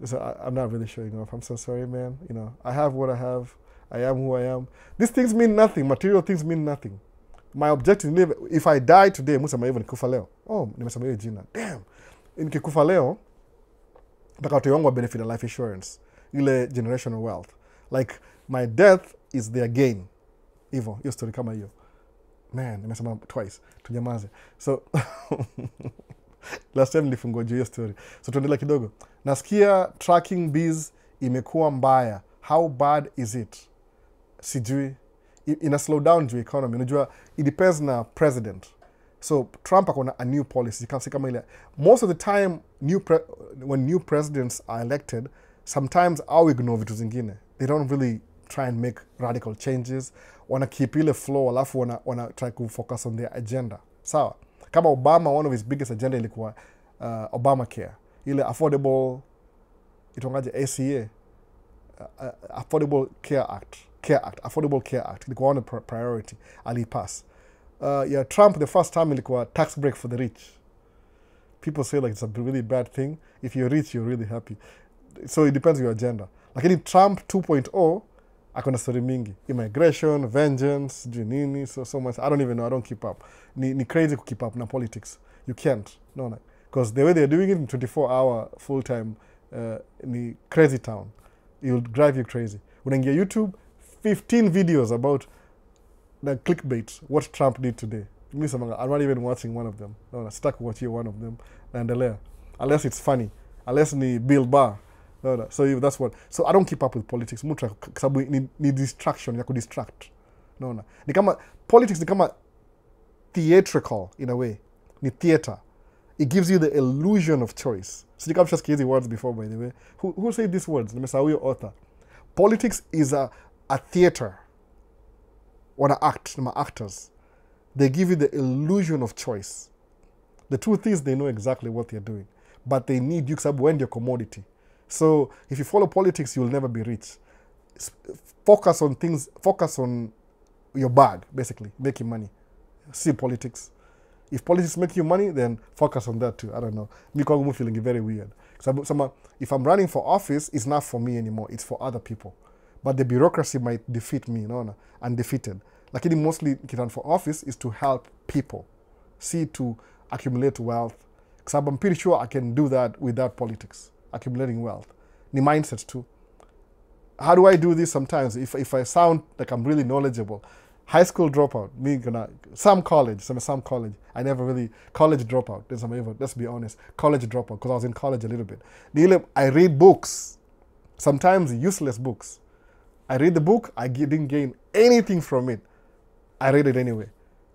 So I'm not really showing off. I'm so sorry, man. You know, I have what I have. I am who I am. These things mean nothing. Material things mean nothing. My objective in life, if I die today, musema hivyo nikikufa leo. Oh, nimesema hiyo jina. Damn. Nikikufa leo, nataka watu wangu wa benefit na life insurance. Ile generational wealth. Like, my death is their gain. Hivyo, hiyo story kama hiyo. Man, nimesema twice. Tunyamaze. So, last time nilifungua juu hiyo story. So, tuendelea kidogo. Nasikia tracking bees imekuwa mbaya. How bad is it? Sijui. Ina slow down juu economy. Unajua, it depends na president. So, Trump akona a new policy. Si kama ile. Most of the time, when new presidents are elected, sometimes au ignore vitu zingine. They don't really try and make radical changes. Wana keep ile flow, alafu wana try to focus on their agenda. Sawa? Kama Obama, one of his biggest agenda ilikuwa Obamacare. Ile affordable, itongaje ACA, Affordable Care Act. Affordable Care Act. Ilikuwa one priority. Alipass. Yeah, Trump, the first time ilikuwa tax break for the rich. People say like it's a really bad thing. If you're rich, you're really happy. So it depends on your agenda. Lakini Trump 2.0, akona story mingi. Immigration, vengeance, nini, so much. I don't even know. I don't keep up. Ni crazy to keep up na politics. You can't. No. Because the way they're doing it in 24-hour full-time, ni crazy town. It'll drive you crazy. Unaingia YouTube, 15 videos about the clickbait, what Trump did today. I'm not even watching one of them. No, stuck watching one of them. Naendelea. Unless it's funny. Unless ni Bill Barr. No. So that's what. So I don't keep up with politics. Mutra sababu ni distraction ya kudistract. No. Ni kama politics ni kama theatrical in a way. Ni theater. It gives you the illusion of choice. So you can't just these words before, by the way. Who said these words? Nimesahau hiyo author. Politics is a theater. Wana act, nama actors. They give you the illusion of choice. The truth is they know exactly what they're doing. But they need you because when you're commodity. So if you follow politics, you'll never be rich. Focus on your bag, basically, making money. See politics. If politics make you money, then focus on that too. I don't know. Me feeling very weird. If I'm running for office, it's not for me anymore. It's for other people. But the bureaucracy might defeat me, undefeated. Lakini mostly, run for office is to help people. To accumulate wealth. Because I'm pretty sure I can do that without politics. Accumulating wealth. Ni mindset too. How do I do this sometimes? If I sound like I'm really knowledgeable. High school dropout. Some college. I never really... College dropout. Let's be honest. College dropout. Because I was in college a little bit. I read books. Sometimes useless books. I read the book. I didn't gain anything from it. I read it anyway.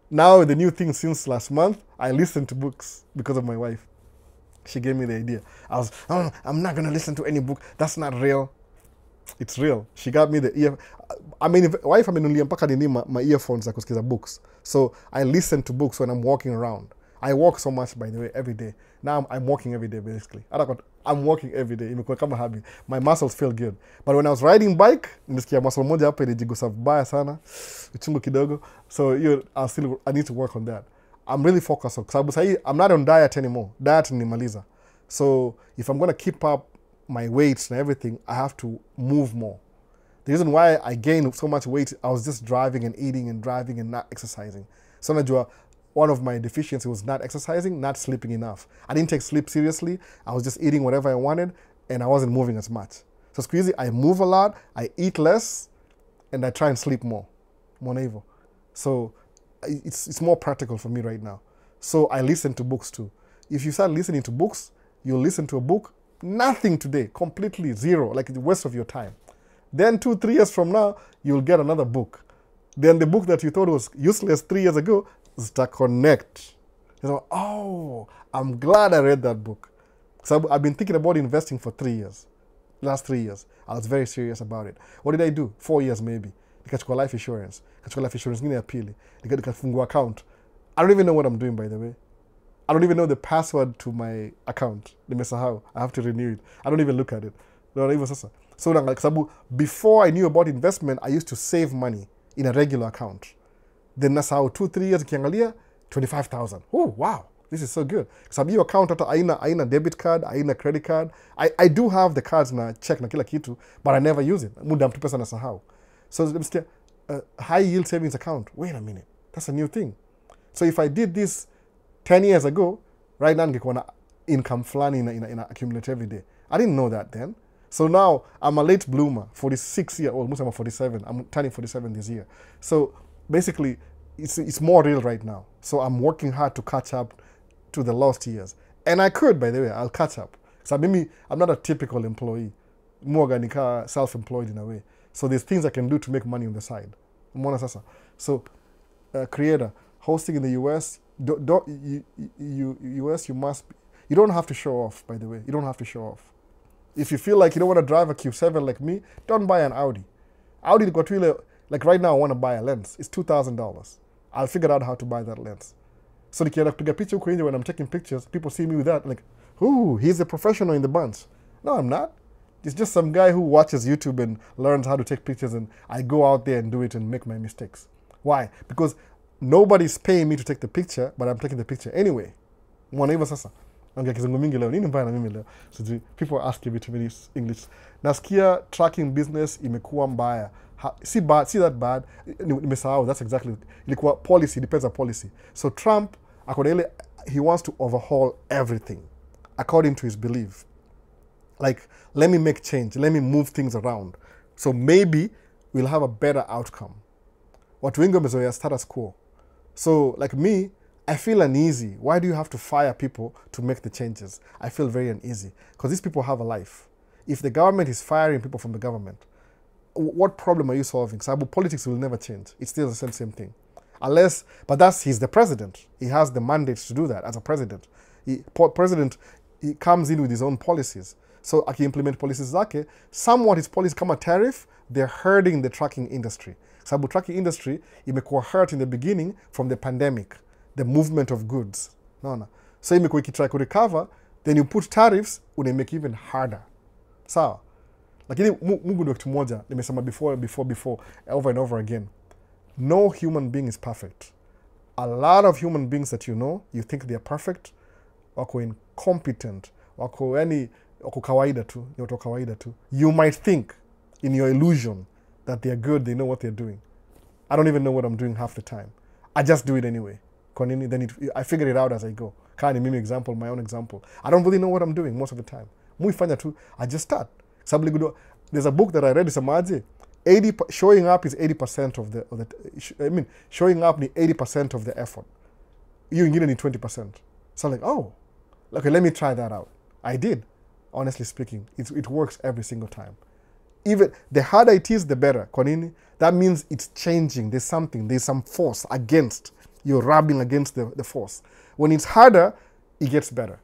Now, the new thing since last month, I listen to books because of my wife. She gave me the idea. I'm not going to listen to any book. That's not real. It's real. She got me the ear. Wife amenunulia mpaka nini my earphones za kusikiza books. So I listen to books when I'm walking around. I walk so much, by the way, every day. Now I'm walking every day, basically. I'm walking every day. Imekuwa kama habit. My muscles feel good. But when I was riding bike, nilisikia muscle moja hapa ilijigusa vibaya sana. Uchungu kidogo. So I need to work on that. I'm really focused on, sababu sahi, I'm not on diet anymore. Diet nimaliza. So if I'm going to keep up my weights and everything, I have to move more. The reason why I gained so much weight, I was just driving and eating and driving and not exercising. So najua, one of my deficiencies was not exercising, not sleeping enough. I didn't take sleep seriously. I was just eating whatever I wanted, and I wasn't moving as much. So it's crazy. I move a lot, I eat less, and I try and sleep more. More navel. So it's more practical for me right now. So I listen to books too. If you start listening to books, you'll listen to a book, nothing today, completely zero, like the waste of your time. Then 2-3 years from now, you'll get another book. Then the book that you thought was useless 3 years ago, start connect. Oh, I'm glad I read that book. So I've been thinking about investing for 3 years. Last 3 years. I was very serious about it. What did I do? 4 years maybe. Nikachukua life insurance. Nikachukua life insurance ngine ya pili. Nikafungua account. I don't even know what I'm doing, by the way. I don't even know the password to my account. Nimesahau. I have to renew it. I don't even look at it. No, even sasa. So sababu before I knew about investment, I used to save money in a regular account. Then nasahau 2-3 years kiangalia 25,000. Oh, wow. This is so good. Sababu hiyo account hata aina debit card, aina credit card. I do have the cards na check na kila kitu, but I never use it. Muda mtu pesa nasahau. So high yield savings account. Wait a minute, that's a new thing. So if I did this 10 years ago, right now ningekuwa na income fulani in accumulate every day. I didn't know that then. So now I'm a late bloomer, 46 years old, almost I'm 47. I'm turning 47 this year. So basically, it's more real right now. So I'm working hard to catch up to the lost years. And I could, by the way, I'll catch up. So I'm not a typical employee. More ganika self-employed in a way. So there's things I can do to make money on the side. So creator, hosting in the US, US, you don't have to show off, by the way. You don't have to show off. If you feel like you don't want to drive a Q7 like me, don't buy an Audi. Audi got really, like right now I want to buy a lens. It's $2,000. I'll figure out how to buy that lens. So nikienda kupiga picha huko nje when I'm taking pictures, people see me with that, like, ooh, he's a professional in the bunch. No, I'm not. It's just some guy who watches YouTube and learns how to take pictures, and I go out there and do it and make my mistakes. Why? Because nobody's paying me to take the picture, but I'm taking the picture anyway. Mwanaiva sasa. Ongea kizungu mingi leo. Nini mbaya na mimi leo? So people are asking me to be English. Nasikia tracking business imekuwa mbaya. See that bad. Nimesahau, that's exactly. Ilikuwa policy, depends on policy. So Trump, he wants to overhaul everything according to his belief. Like, let me make change. Let me move things around. So maybe we'll have a better outcome. Watu wengi wamezoea status quo. So like me, I feel uneasy. Why do you have to fire people to make the changes? I feel very uneasy because these people have a life. If the government is firing people from the government, what problem are you solving? Sabu, politics will never change. It's still the same thing. He's the president. He has the mandate to do that as a president. He comes in with his own policies. So aki implement policies zake, somewhat his policies come a tariff, they're hurting the trucking industry. Sabu trucking industry imekuwa hurt in the beginning from the pandemic, the movement of goods. No. So imekuwa ikitry to recover, then you put tariffs, make even harder. Sawa. Lakini Mungu ndio kitu moja, nimesema before, over and over again. No human being is perfect. A lot of human beings that you think they are perfect, wako incompetent, wako kawaida tu. You might think in your illusion that they are good, they know what they're doing. I don't even know what I'm doing half the time. I just do it anyway. Then I figure it out as I go. Kani mimi example, my own example. I don't really know what I'm doing most of the time. Muifanya tu, I just start. There's a book that I read, Samaji. Showing up is 80% of the showing up is 80% of the effort. You need 20%. So I'm like, oh, okay, let me try that out. I did, honestly speaking. It works every single time. Even the harder it is, the better. Kwanini? That means it's changing. There's some force against. You're rubbing against the force. When it's harder, it gets better.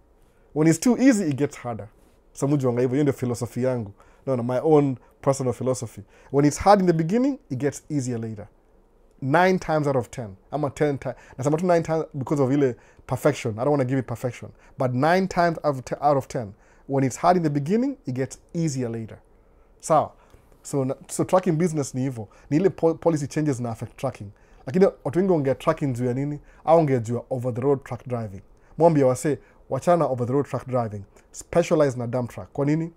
When it's too easy, it gets harder. Samujuanga hivyo, hiyo ndio philosophy yangu. No, my own personal philosophy. When it's hard in the beginning, it gets easier later. 9 times out of 10. I'm a 10 times. Nasema tu 9 times because of ile perfection. I don't want to give it perfection. But 9 times out of 10. When it's hard in the beginning, it gets easier later. Sawa. So tracking business ni hivyo. Ni ile policy changes na affect tracking. Lakini watu wengi ongea tracking juu ya nini? Au ongea juu ya over the road truck driving. Mwambie wase wachana over the road truck driving. Specialize na dump truck. Kwa nini?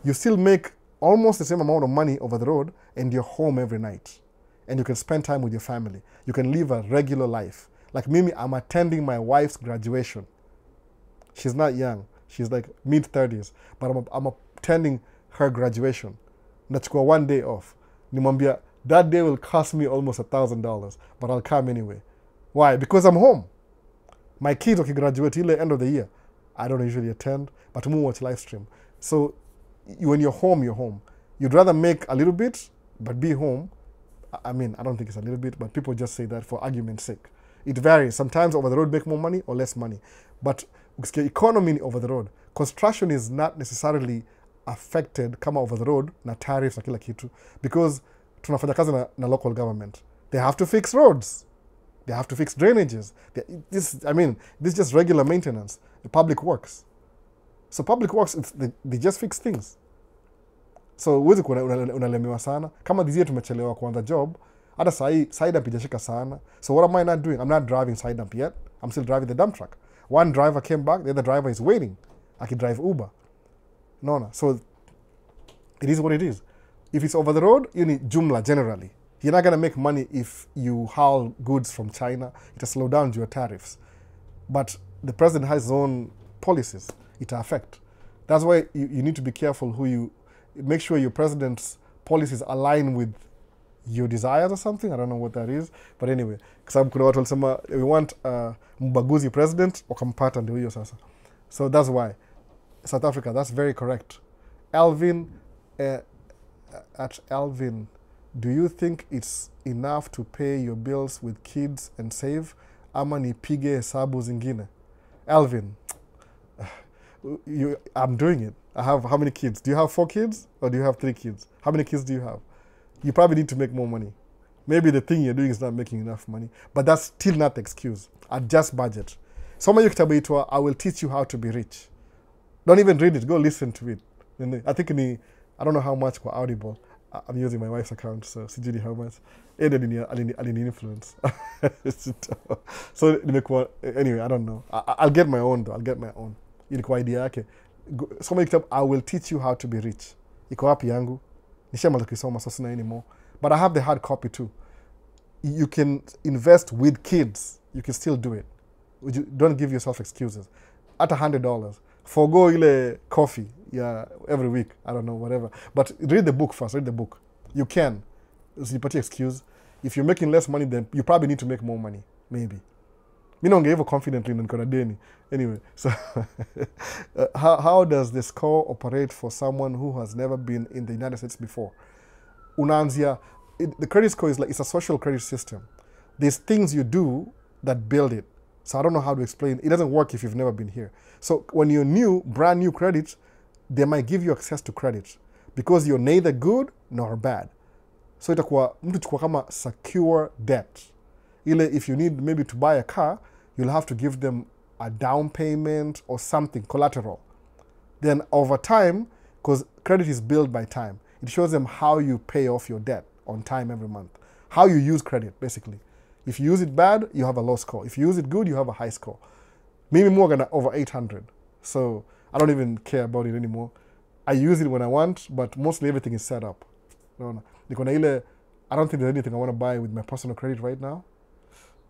You still make almost the same amount of money over the road and you're home every night. And you can spend time with your family. You can live a regular life. Like Mimi, I'm attending my wife's graduation. She's not young. She's like mid-30s. But I'm attending her graduation. Nachukua 1 day off. Nimwambia, that day will cost me almost $1,000. But I'll come anyway. Why? Because I'm home. My kids graduate ile end of the year. I don't usually attend, but I'm watch live stream. So when you're home, you're home. You'd rather make a little bit, but be home. I mean, I don't think it's a little bit, but people just say that for argument's sake. It varies. Sometimes over the road make more money or less money. But economy over the road, construction is not necessarily affected kama over the road na tariffs na kila kitu, because tunafanya kazi na local government. They have to fix roads. They have to fix drainages. This is just regular maintenance. The public works. So public works, they just fix things. So huwezi unalemewa sana. Kama this year tumechelewa kuanza job, hata side dump ijashika sana. So what am I not doing? I'm not driving side dump yet. I'm still driving the dump truck. One driver came back, the other driver is waiting. I can drive Uber. No. So it is what it is. If it's over the road, you need jumla generally. You're not gonna make money if you haul goods from China. It'll slow down your tariffs. But the president has his own policies. It'll affect. That's why you need to be careful who you, make sure your president's policies align with your desires or something. I don't know what that is. But anyway, because kuna watu walisema we want mbaguzi president, wakampata ndio hiyo sasa. So that's why. South Africa, that's very correct. Alvin, at Alvin, do you think it's enough to pay your bills with kids and save? Ama nipige hesabu zingine? Alvin, I'm doing it. I have how many kids? Do you have 4 kids or do you have 3 kids? How many kids do you have? You probably need to make more money. Maybe the thing you're doing is not making enough money, but that's still not the excuse. Adjust budget. Some of you kitabu itwa, I will teach you how to be rich. Don't even read it. Go listen to it. I think I don't know how much for Audible. I'm using my wife's account, so sijui how much. Alini influence. So anyway, I don't know. I'll get my own though. I'll get my own. Ilikuwa idea yake. Soma kitabu, I will teach you how to be rich. Iko wapi yangu? Nishamaliza kusoma so sina anymore. But I have the hard copy too. You can invest with kids. You can still do it. Don't give yourself excuses. At $100. Forgo ile coffee, every week. I don't know, whatever. But read the book first. Read the book. You can. Usijipatie excuse. If you're making less money, then you probably need to make more money. Maybe. Mi naongea confidently na niko na deni. Anyway, so how does the score operate for someone who has never been in the United States before? Unaanzia, the credit score is like, it's a social credit system. There's things you do that build it. So I don't know how to explain. It doesn't work if you've never been here. So when you're new, brand new credit, they might give you access to credit because you're neither good nor bad. So itakuwa mtu chukua kama secure debt. Ile if you need maybe to buy a car, you'll have to give them a down payment or something, collateral. Then over time, because credit is built by time, it shows them how you pay off your debt on time every month. How you use credit, basically. If you use it bad, you have a low score. If you use it good, you have a high score. Maybe more than over 800. So I don't even care about it anymore. I use it when I want, but mostly everything is set up. No. I don't think there's anything I want to buy with my personal credit right now.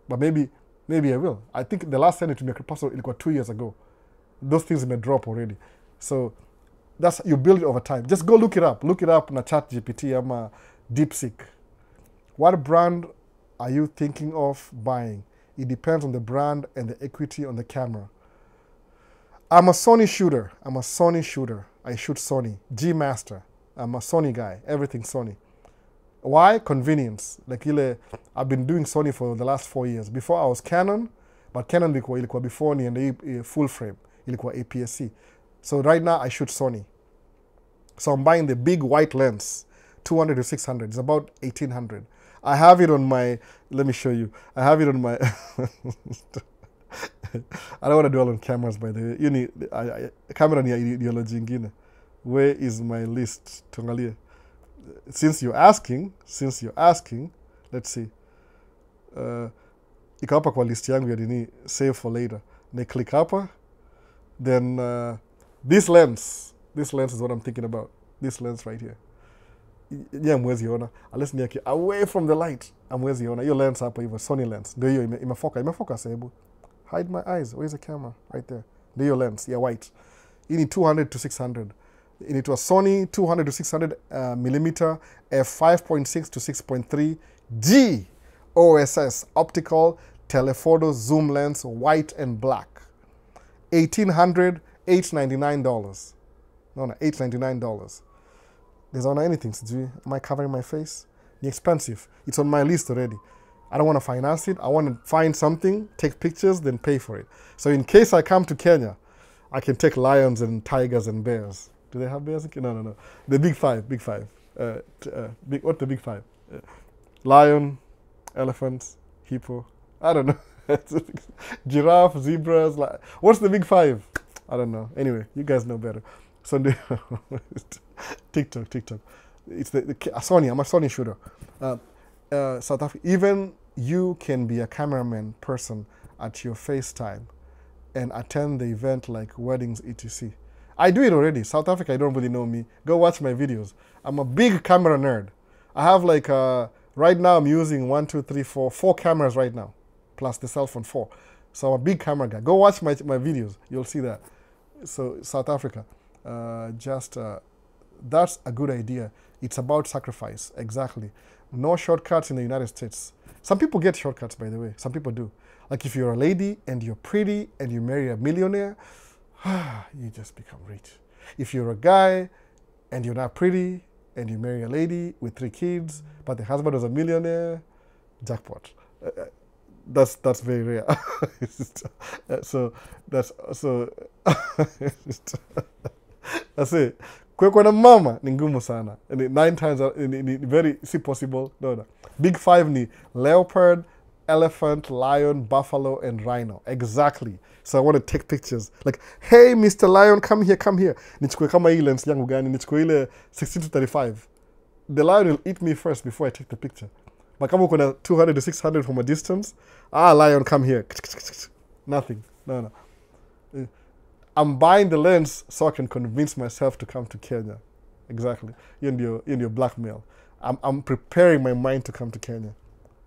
But maybe I will. I think the last time it to me personal, it was 2 years ago. Those things may drop already. So that's, you build it over time. Just go look it up. Look it up na ChatGPT ama DeepSeek. What brand are you thinking of buying? It depends on the brand and the equity on the camera. I'm a Sony shooter. I shoot Sony. G Master. I'm a Sony guy. Everything Sony. Why? Convenience. Like I've been doing Sony for the last 4 years. Before I was Canon, but Canon ilikuwa before ni and full frame. Ilikuwa APS-C. So right now I shoot Sony. So I'm buying the big white lens, 200 to 600. It's about 1800. I have it on my, let me show you. I have it on my, I don't want to dwell on cameras by the way. You need, camera ni ideology ingine. Where is my list? Tuangalie. Since you're asking, let's see. Iko hapa kwa list yangu ya nini, save for later. They click hapa. Then this lens is what I'm thinking about. This lens right here. Yeah, mwezi ona. Unless niake away from the light. Amwezi ona. Hiyo lens hapa hivyo, Sony lens. Ndio hiyo imefocus hebu. Hide my eyes. Where's the camera? Right there. Ndio hiyo lens, yeah, white. You need 200 to 600. It was Sony 200 to 600 millimeter f5.6 to 6.3 G OSS optical telephoto zoom lens, white and black. $1,800, $899. No, $899. There's on anything. Am I covering my face? It's expensive. It's on my list already. I don't want to finance it. I want to find something, take pictures, then pay for it. So in case I come to Kenya, I can take lions and tigers and bears. Do they have bears? No. The big five. What the big five? Lion, elephants, hippo. I don't know. Giraffe, zebras. What's the big five? I don't know. Anyway, you guys know better. So TikTok. It's the Sony. I'm a Sony shooter. South Africa. Even you can be a cameraman person at your FaceTime and attend the event like weddings, etc. I do it already. South Africa, you don't really know me. Go watch my videos. I'm a big camera nerd. I have like, right now I'm using 4 cameras right now, plus the cell phone 4. So I'm a big camera guy. Go watch my videos. You'll see that. So South Africa, that's a good idea. It's about sacrifice, exactly. No shortcuts in the United States. Some people get shortcuts, by the way. Some people do. Like if you're a lady and you're pretty and you marry a millionaire, you just become rich. If you're a guy and you're not pretty and you marry a lady with 3 kids, but the husband was a millionaire, jackpot. That's very rare. So that's it. Kwa na mama ni ngumu sana. 9 times very si possible. No. Big 5 ni leopard, elephant, lion, buffalo, and rhino. Exactly. So I want to take pictures. Like, hey, Mr. Lion, come here, come here. Nichukue kama hii lens yangu gani, nichukue ile 16-35. The lion will eat me first before I take the picture. But kama uko na 200 to 600 from a distance, lion, come here. Nothing. No. I'm buying the lens so I can convince myself to come to Kenya. Exactly. In your blackmail. I'm preparing my mind to come to Kenya,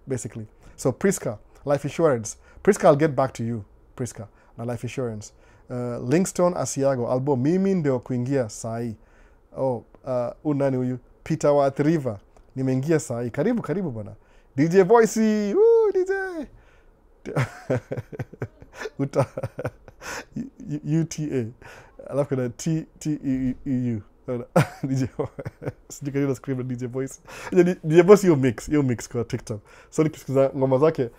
basically. So Priska, life insurance. Priska, I'll get back to you. Priska, na life insurance. Linkstone Asiago, albo mimi ndio kuingia sahi. Unani huyu? Peter wa River. Nimeingia sahi. Karibu bana. DJ Voicey. DJ. UTA. Alafu kuna TEU. DJ sijui kanina scream DJ Voice. DJ Voice hiyo mix kwa TikTok. So nikisikiza ngoma zake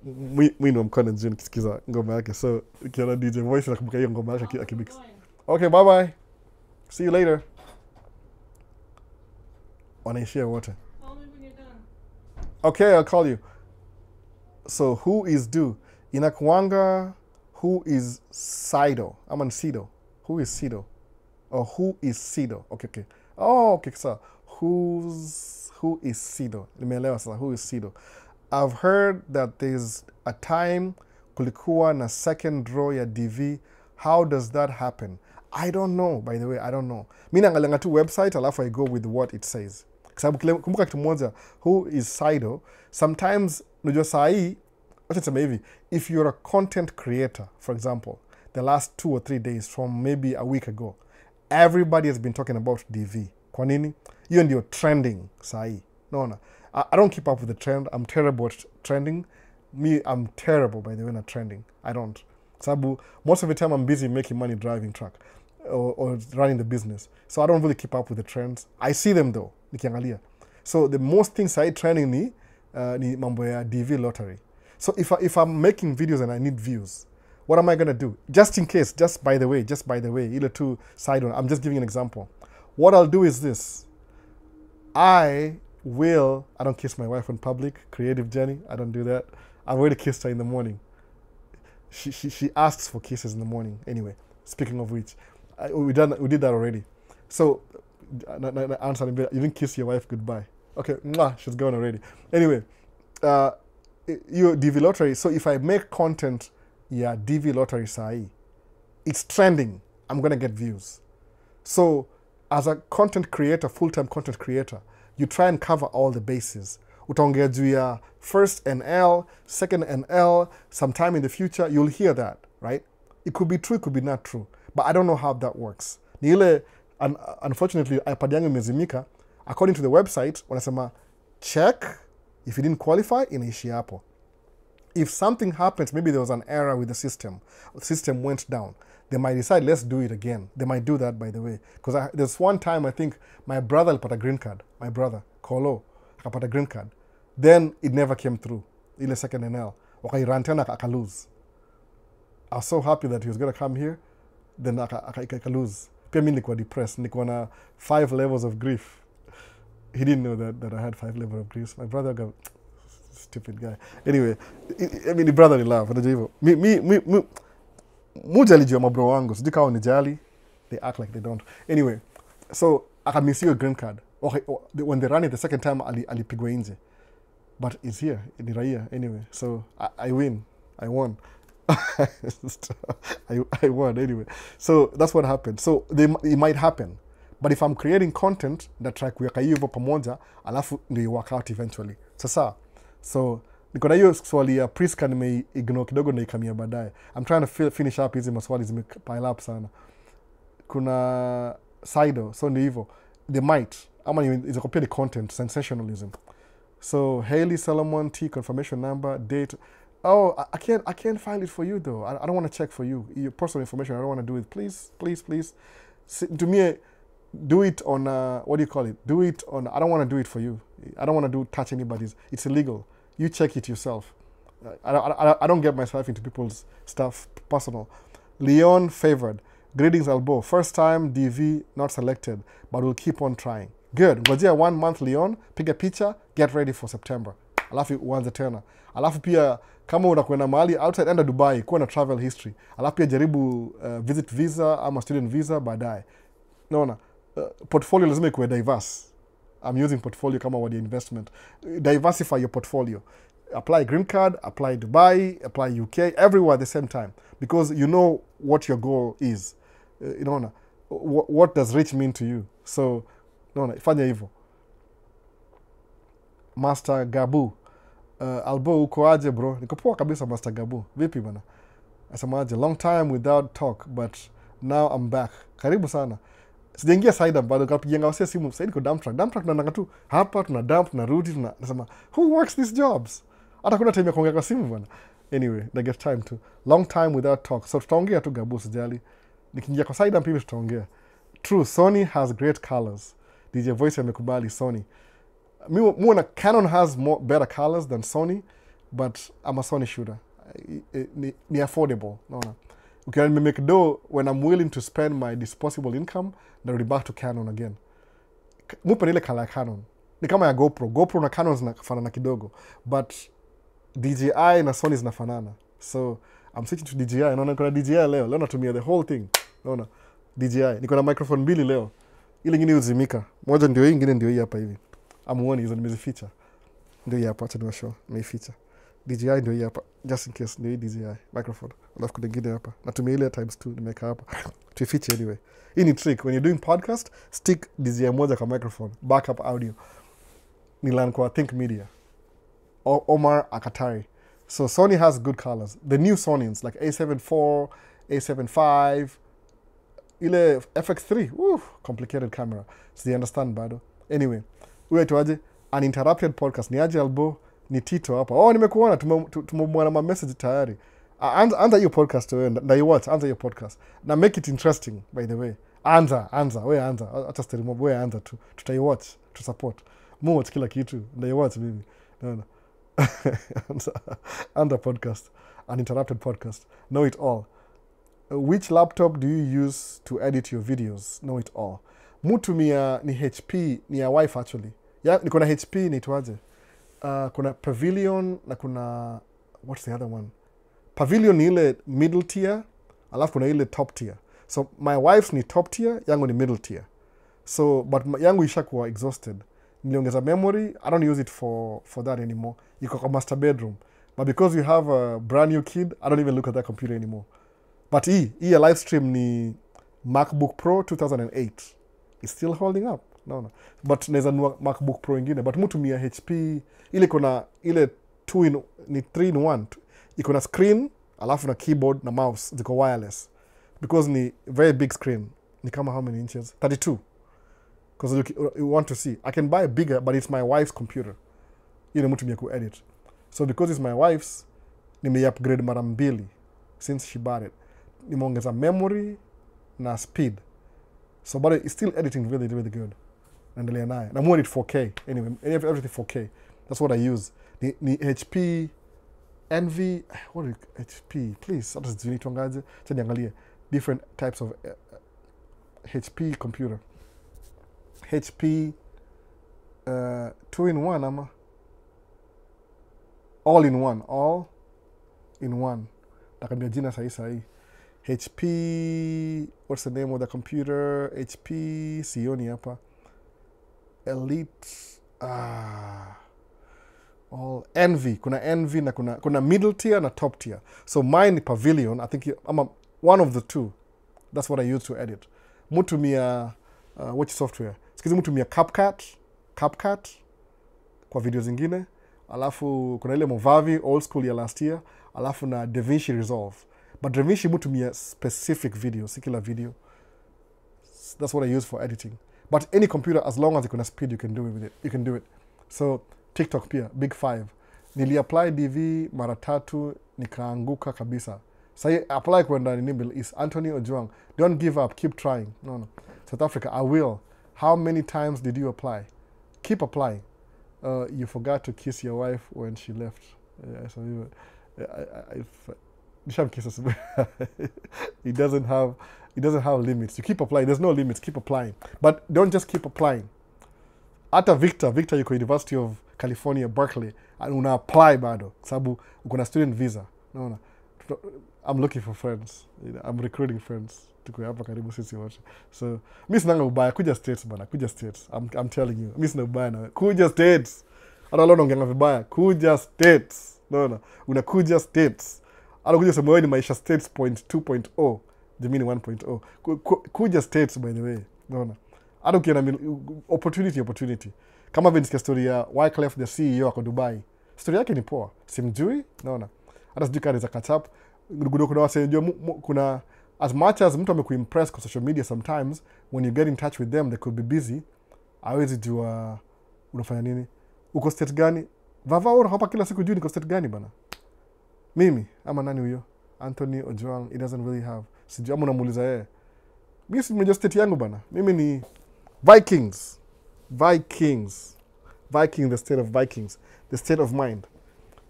mimi ndo mkono nje nikisikiza ngoma yake. So ukiona DJ Voice nakumbuka hiyo ngoma yake akimix. Okay, bye. See you later. Wanaishia wote. Call me when you're done. Okay, I'll call you. So who is due? Inakuanga who is Sido? I'm on Sido. Who is Sido? Or who is Sido? Okay. Oh, okay, so who is Sido? Nimeelewa sasa, who is Sido? I've heard that there's a time kulikuwa na second draw ya DV. How does that happen? I don't know, by the way, I don't know. Mimi naangalia tu website alafu I go with what it says. Kwa sababu kumbuka kitu moja, who is Sido? Sometimes unajua saa hii, wacha niseme hivi, if you're a content creator, for example, the last 2 or 3 days from maybe a week ago, everybody has been talking about DV. Kwa nini? Hiyo ndio trending saa hii. No. I don't keep up with the trend. I'm terrible at trending. I'm terrible, by the way, at trending. I don't. Sabu, most of the time I'm busy making money driving truck or running the business. So I don't really keep up with the trends. I see them though. Nikiangalia. So the most things I trending ni mambo ya DV lottery. So if I'm making videos and I need views, what am I going to do? Just in case, just by the way, either two side on. I'm just giving an example. What I'll do is this. I don't kiss my wife in public, creative Jenny, I don't do that. I've already kissed her in the morning. She asks for kisses in the morning. Anyway, speaking of which, we did that already. So, answer, you didn't kiss your wife goodbye. Okay, she's gone already. Anyway, you DV lottery. So if I make content, DV lottery sahi, it's trending. I'm gonna get views. So as a content creator, full-time content creator, you try and cover all the bases. Utaongea juu ya first NL, second NL, sometime in the future, you'll hear that, right? It could be true, it could be not true. But I don't know how that works. Ni ile, unfortunately, iPad yangu imezimika. According to the website, wanasema, check, if you didn't qualify, inaishia hapo. If something happens, maybe there was an error with the system went down, they might decide, let's do it again. They might do that, by the way. Because there's one time, I think, my brother got a green card. My brother, Kolo, got a green card. Then it never came through. Ile second NL. Wakairan tena akalose. I was so happy that he was going to come here. Then akalose. Pia mimi nilikuwa depressed. Nilikuwa na 5 levels of grief. He didn't know that I had 5 levels of grief. My brother got... Stupid guy. Anyway, I mean, the brotherly love. Muja alijua mabro wangu. Sijui kama wanijali. They act like they don't. Anyway, so akamisiwa green card. When they ran it the second time, alipigwa nje. But it's here. Ni raia. Anyway, so I win. I won. I won anyway. So that's what happened. So it might happen. But if I'm creating content that try kuweka hiyo pamoja, alafu ndio work out eventually. Sasa, so niko na hiyo swali ya Priska nimeignore kidogo na ikamia baadaye. I'm trying to finish up hizi maswali zimepile up sana. Kuna Sido, so ndio hivyo. They might. Ama is copy the content, sensationalism. So Haley Solomon T confirmation number, date. Oh, I can't file it for you though. I don't want to check for you. Your personal information, I don't want to do it. Please. To me, do it on, what do you call it? Do it on, I don't want to do it for you. I don't want to touch anybody's. It's illegal. You check it yourself. I don't get myself into people's stuff, personal. Leon favored. Greetings, Albo. First time DV not selected, but we'll keep on trying. Good. Ngojea 1 month Leon, piga picha, get ready for September. Alafu uanze tena. Alafu pia kama unakwenda mahali outside, enda Dubai, kuwa na travel history. Alafu pia jaribu visit visa ama student visa baadaye. Naona portfolio lazima ikuwe diverse. I'm using portfolio kama word investment. Diversify your portfolio. Apply green card, apply Dubai, apply UK, everywhere at the same time. Because you know what your goal is. You know, what does rich mean to you? So, fanya hivyo. Master Gabu. Albo uko aje bro? Niko poa kabisa Master Gabu. Vipi bana? Asemaje, long time without talk, but now I'm back. Karibu sana. Sijaingia side bado, kapijenga wase simu. Sasa niko dump truck. Dump truck tunataka tu hapa tuna dump, tunarudi, tunasema who works these jobs? Hata kuna time ya kuongea kwa simu bana. Anyway, they get time to. Long time without talk. So tutaongea tu Gabu, sijali. Nikiingia kwa side pia tutaongea. True, Sony has great colors. DJ Voice amekubali Sony. Muona Canon has better colors than Sony, but I'm a Sony shooter. Ni affordable. Naona. Okay, I make dough when I'm willing to spend my disposable income, narudi back to Canon again. Mupa ile kala Canon. Ni kama ya GoPro. GoPro na Canon zinafanana kidogo, but DJI na Sony zinafanana. So I'm switching to DJI. Naona kuna DJI leo. Leo natumia the whole thing. Naona DJI. Niko na microphone mbili leo. Ile nyingine uzimika. Moja ndio hii, nyingine ndio hii hapa hivi. Amuoni hizo nimezificha. Ndio hii hapa, acha niwashow. Nimeificha. DJI ndio hii hapa. Just in case ndio hii DJI microphone. Alafu kuna nyingine hapa. Natumia ile ×2 nimeweka hapa. Tuifiche anyway. Hii ni trick. When you're doing podcast, stick DJI moja kwa microphone. Backup audio. Nilan kwa Think Media. Omar Akatari. So Sony has good colors. The new Sony's like A74, A75, ile FX3. Complicated camera. So they understand bado. Anyway, uwe tuaje uninterrupted podcast. Ni aje Albo, ni Tito hapa. Oh, nimekuona, tumemwana ma message tayari. Anza your podcast wewe. Na you watch, anza your podcast. Na make it interesting by the way. Anza. Wewe anza. Acha story mob, wewe anza tu. Tutaiwatch, to support. Mu watch kila kitu. Na you watch mimi. No. Anza podcast. Uninterrupted podcast. Know it all. Which laptop do you use to edit your videos? Know it all. Mutumia ni HP, ni ya wife actually. Niko na HP naitwaje? Kuna Pavilion na kuna what's the other one? Pavilion ni ile middle tier, alafu kuna ile top tier. So my wife's ni top tier, yangu ni middle tier. So but yangu ishakuwa exhausted. Niliongeza memory, I don't use it for that anymore. Iko kwa master bedroom. But because you have a brand new kid, I don't even look at that computer anymore. But hii live stream ni MacBook Pro 2008. It's still holding up. No. But naweza nunua MacBook Pro ingine. But mutumia HP. Ile kuna ile 3 in 1. Iko na screen, alafu na keyboard na mouse. Ziko wireless. Because ni very big screen. Ni kama how many inches? 32. Because you want to see. I can buy bigger, but it's my wife's computer. Ile mutumia ku edit. So because it's my wife's, nime-upgrade mara mbili since she bought it. Nimeongeza memory na speed. So but it's still editing really, really good. Naendelea naye. Na more it 4K. Anyway, everything 4K. That's what I use. Ni HP Envy. What is HP? Please, hata sijui tuangaje. Acha niangalie different types of HP computer. HP 2-in-1 ama all in one. Takambia jina sahi. HP, what's the name of the computer? HP, sioni hapa. Elite, all Envy, kuna Envy na kuna middle tier na top tier. So mine ni Pavilion. I think I'm one of the two. That's what I use to edit. Mutumia watch software. Sikizi mutumia CapCut kwa video zingine. Alafu kuna ile Movavi old school ya last year. Alafu na DaVinci Resolve. But DaVinci mutumia specific video, si kila video. That's what I use for editing. But any computer, as long as you can speed, you can do it with it. You can do it. So TikTok pia, big 5. Nili apply DV mara 3 nikaanguka kabisa. Say apply kwenda nini is Anthony Ojuang. Don't give up, keep trying. No. South Africa, I will. How many times did you apply? Keep applying. You forgot to kiss your wife when she left. Yeah, so it doesn't have limits. You keep applying. There's no limits. Keep applying. But don't just keep applying. Ata Victor yuko University of California, Berkeley, and una apply bado. Sabu uko na student visa. No. I'm looking for friends. I'm recruiting friends. Tuko hapa karibu sisi wote. So, mimi sina ubaya kuja States bana, kuja States. I'm telling you. Mimi sina ubaya na kuja States. Hata leo naongea vibaya. Kuja States. No. Unakuja States. Ala kuja sema wewe ni Maisha States 2.0, Gemini 1.0. Kuja States by the way. No. Hata ukiona opportunity. Kama vile nisikia story ya Wyclef the CEO ako Dubai. Story yake ni poa. Simjui? No. Hata sijui kama za catch up. Kuna wasijua kuna as much as mtu amekuimpress kwa social media, sometimes when you get in touch with them they could be busy. Hawezi jua unafanya nini. Uko state gani? Vava hapa kila siku juu niko state gani bana? Mimi ama nani huyo? Anthony Ojuang, it doesn't really have. Sijui ama unamuuliza yeye. Mimi si mmoja state yangu bana. Mimi ni Vikings, the state of Vikings, the state of mind,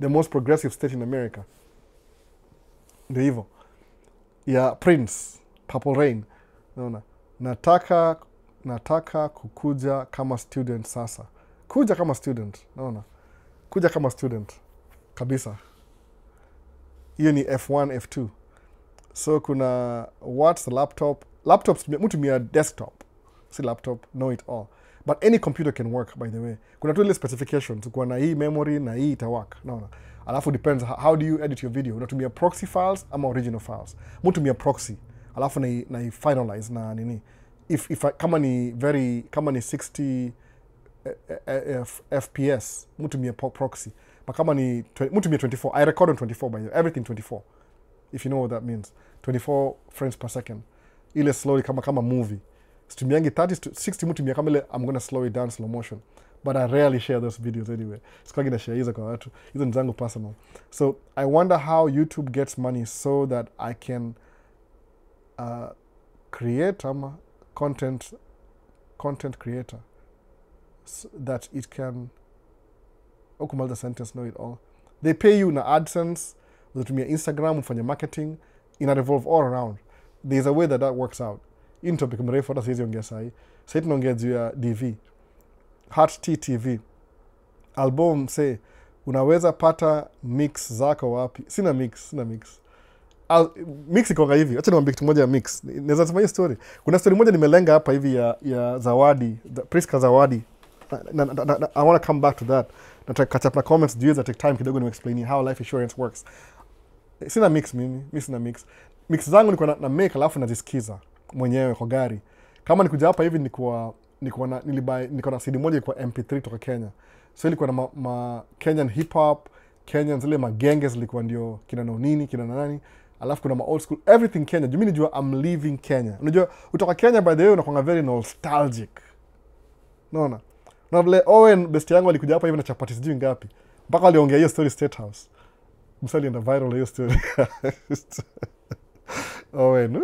the most progressive state in America. Ndio hivyo. Ya Prince, Purple Rain. Unaona? Nataka kukuja kama student sasa. Kuja kama student, unaona? Kuja kama student kabisa. Hiyo ni F1, F2. So kuna what's the laptop? Laptops mutumia desktop. Si laptop, know it all. But any computer can work, by the way. Kuna tu ile specifications. Kuna na hii memory na hii ita-work. No. Alafu depends how do you edit your video. Unatumia proxy files ama original files. Mutumia proxy. Alafu na finalize na nini. Kama ni 60 FPS, mutumia proxy. But kama ni mutumia 24. I record on 24 by the way. Everything 24. If you know what that means. 24 frames per second. Ile slowly kama movie. Situmiangi 30 to 60 mutumia kama ile I'm gonna slow it down slow motion. But I rarely share those videos anyway. Sikuagi na share hizo kwa watu. Hizo ni zangu personal. So I wonder how YouTube gets money so that I can create content creator. So that it can okumaliza sentence know it all. They pay you na AdSense, unatumia Instagram ufanye marketing, ina revolve all around. There's a way that works out. In topic mrefu hata siwezi ongea sahi. Sasa tunaongea juu ya DV. Heart TV. Album say unaweza pata mix zako wapi? Sina mix. Mix iko hivi. Acha niwaambie kitu moja ya mix. Naweza sema hiyo story. Kuna story moja nimelenga hapa hivi ya Zawadi, Priska Zawadi. I want to come back to that. Nataka catch up na comments juu za take time kidogo ni explain how life insurance works. Sina mix mimi sina mix. Mix zangu niko na make alafu nazisikiza mwenyewe kwa gari. Kama nikuja hapa hivi niko na CD moja kwa MP3 kutoka Kenya. So ilikuwa na Kenyan hip hop, Kenyan zile magenge zilikuwa ndio kina nini, kina nani. Alafu kuna old school everything Kenya. Mimi najua I'm leaving Kenya. Unajua kutoka Kenya by the way unakuwa very nostalgic. Unaona? Na vile Owen best yangu alikuja hapa hivi na chapati sijui ngapi. Mpaka aliongea hiyo story State House. Msali enda viral hiyo story. Owen,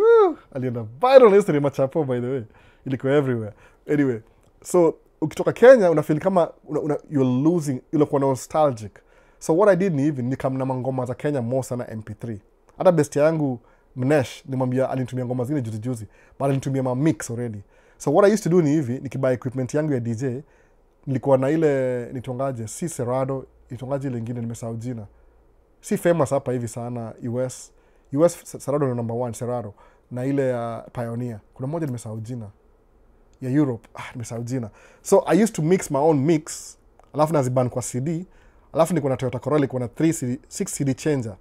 alienda viral hiyo story machapo by the way. Ilikuwa everywhere. Anyway, so ukitoka Kenya unafeel kama you're losing, ilikuwa nostalgic. So what I did ni hivi nikamna ngoma za Kenya more sana MP3. Hata best yangu Mnesh nimwambia alinitumia ngoma zingine juzi but alinitumia ma mix already. So what I used to do ni hivi nikibuy equipment yangu ya DJ nilikuwa na ile nitongaje si Serato, nitongaje ile nyingine nimesahau jina. Si famous hapa hivi sana US Serato no number 1 Serato na ile ya Pioneer. Kuna moja nimesahau jina ya Europe nimesahau jina. So I used to mix my own mix alafu naziban kwa CD Alafu niko na Toyota Corolla iko na 6 CD changer.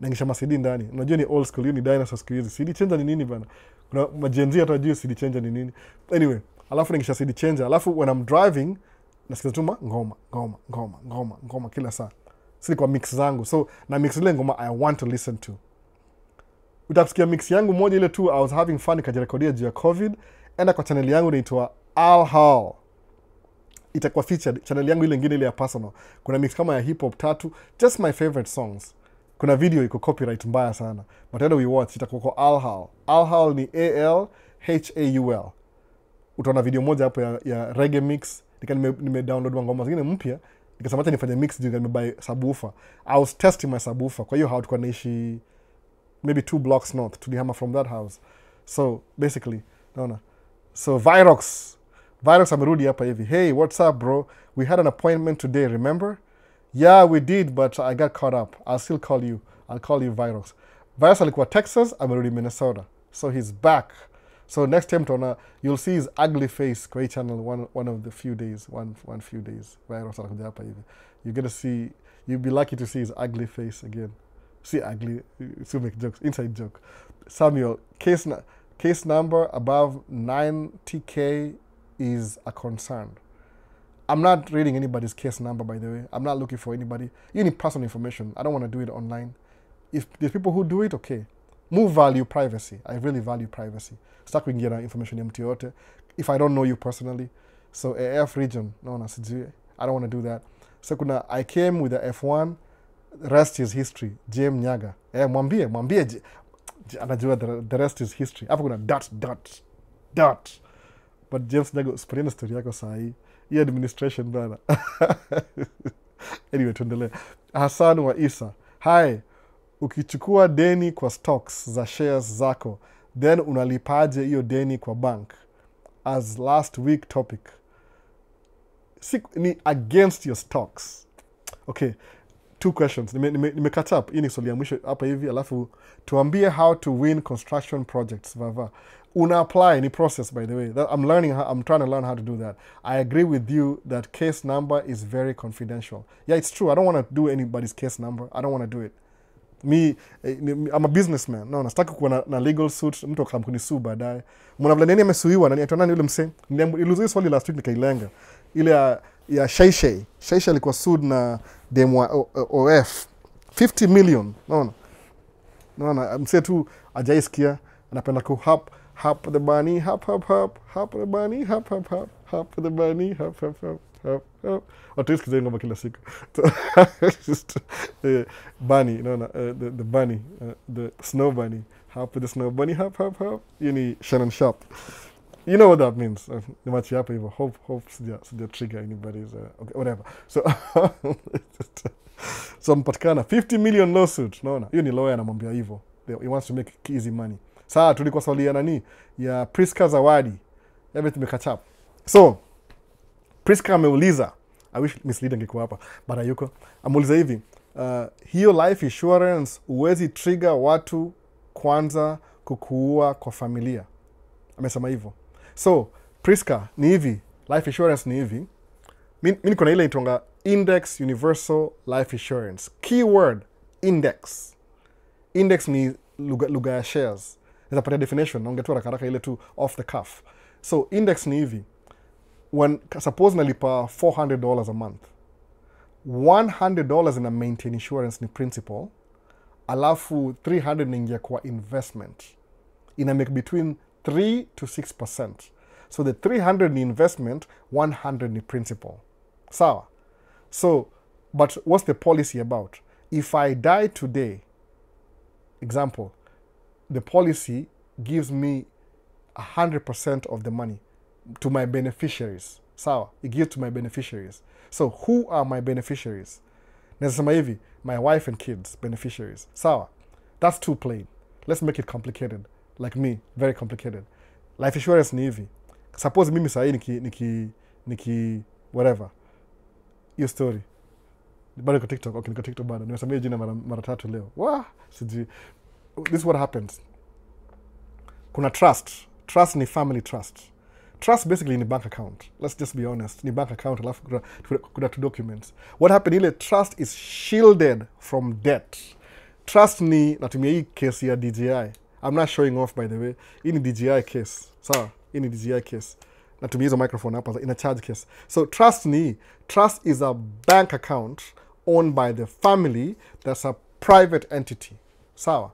Naingisha ma CD ndani. Unajua ni old school, ni dinosaur siku hizi. CD changer ni nini bana? Kuna majenzi hata hajui CD changer ni nini. Anyway, alafu naingisha CD changer. Alafu when I'm driving nasikiza tu ngoma kila saa. Sisi kwa mix zangu. So na mix ile ngoma I want to listen to. Utakusikia mix yangu moja ile tu I was having fun nikajirekodia juu ya COVID. Enda kwa channel yangu inaitwa Al Hall. Itakuwa featured channel yangu ile nyingine ile ya personal. Kuna mix kama ya hip hop 3, just my favorite songs. Kuna video iko copyright mbaya sana. But either we watch itakuwa kwa Al Hall. Al Hall ni ALHAUL. Utaona video moja hapo ya reggae mix. Nime download ngoma zingine mpya. Nikasema acha nifanye mix ndio nimebuy subwoofer. I was testing my subwoofer. Kwa hiyo how tulikuwa naishi maybe 2 blocks north. Tulihama from that house. So basically, naona. So Virox amerudi hapa hivi. Hey, what's up bro? We had an appointment today, remember? Yeah, we did, but I got caught up. I'll still call you. I'll call you Virox. Virox alikuwa Texas, amerudi Minnesota. So he's back. So next time you'll see his ugly face kwa hii channel one of the few days. One few days. Virox alikuja hapa hivi. You're gonna see, you'll be lucky to see his ugly face again. See ugly, to make jokes, inside joke. Samuel, case number above 90K is a concern. I'm not reading anybody's case number, by the way. I'm not looking for anybody. You need personal information. I don't want to do it online. If there's people who do it, okay. Value privacy. I really value privacy. Start with your information ya mtu yote. If I don't know you personally. So AF region, no, I don't want to do that. So I came with the F1. Rest is history. James Nyaga. Mwambie. Anajua the rest is history. Hapo kuna dot. But James Nyaga, spaniana story yako sahi. Hii administration bana. Anyway, tuendelee. Hassan wa Isa. Hi. Ukichukua deni kwa stocks za shares zako, then unalipaje hiyo deni kwa bank? As last week topic. Ni against your stocks. Okay. 2 questions. Nime catch up. Hii ni swali ya mwisho hapa hivi. Alafu tuambie how to win construction projects. Una apply ni process, by the way. I'm trying to learn how to do that. I agree with you that case number is very confidential. Yeah, it's true. I don't want to do anybody's case number. I don't want to do it. I'm a businessman. No, nastaki kuwa na legal suit. Mtu akamkunisuu baadaye. Mwana nani amesuiwa nani atoa nani yule mse? Niliuliza swali last week nikailenga. Ile ya Shaisha alikuwa sued na demo OF 50 million. Naona mse tu ajaisikia anapenda ku hop the bunny hop the bunny hop the bunny hop watuisikiza ngoma kila siku. Bunny, the bunny, the snow bunny, hop the snow bunny hop. You need Shannon Sharp. You know what that means. Nimachi hapa hivyo. Hope sija trigger anybody's okay, whatever. So mpatikana 50 million lawsuit. Naona. Hiyo ni lawyer anamwambia hivyo. He wants to make easy money. Saa tulikuwa swali ya nani? Ya Priska Zawadi. Everything catch up. So Priska ameuliza, I wish Miss Leader angekuwa hapa, but hayuko. Ameuliza hivi, hiyo life insurance uwezi trigger watu kwanza kukuua kwa familia. Amesema hivyo. So, Priska, ni hivi, life insurance ni hivi. Mimi niko na ile itonga Index Universal Life Insurance. Keyword, index. Index ni lugha ya shares. Nita pata definition, naongetua rakaraka ile tu off the cuff. So, index ni hivi. Suppose nalipa $400 a month. $100 in a maintain insurance ni principal. Alafu 300 ningia kwa investment. Ina make between 3 to 6%. So the 300 ni investment, 100 ni principal. Sawa. So, but what's the policy about? If I die today, example, the policy gives me 100% of the money to my beneficiaries. Sawa. It gives to my beneficiaries. So who are my beneficiaries? Nasema hivi, my wife and kids, beneficiaries. Sawa. That's too plain. Let's make it complicated. Like me, very complicated. Life insurance ni hivi. Suppose mimi sahi niki whatever. Your story. Bado kwa TikTok, okay, niko TikTok bado. Nimesamia jina mara 3 leo. Wah, siji. This is what happens. Kuna trust. Trust ni family trust. Trust basically ni bank account. Let's just be honest. Ni bank account, alafu kuna two documents. What happened ile trust is shielded from debt. Trust ni, natumia hii case ya DJI. I'm not showing off by the way. Hii ni DJI case. Sawa, hii ni DJI case. Natumia hizo microphone hapa in a charge case. So trust is a bank account owned by the family that's a private entity. Sawa.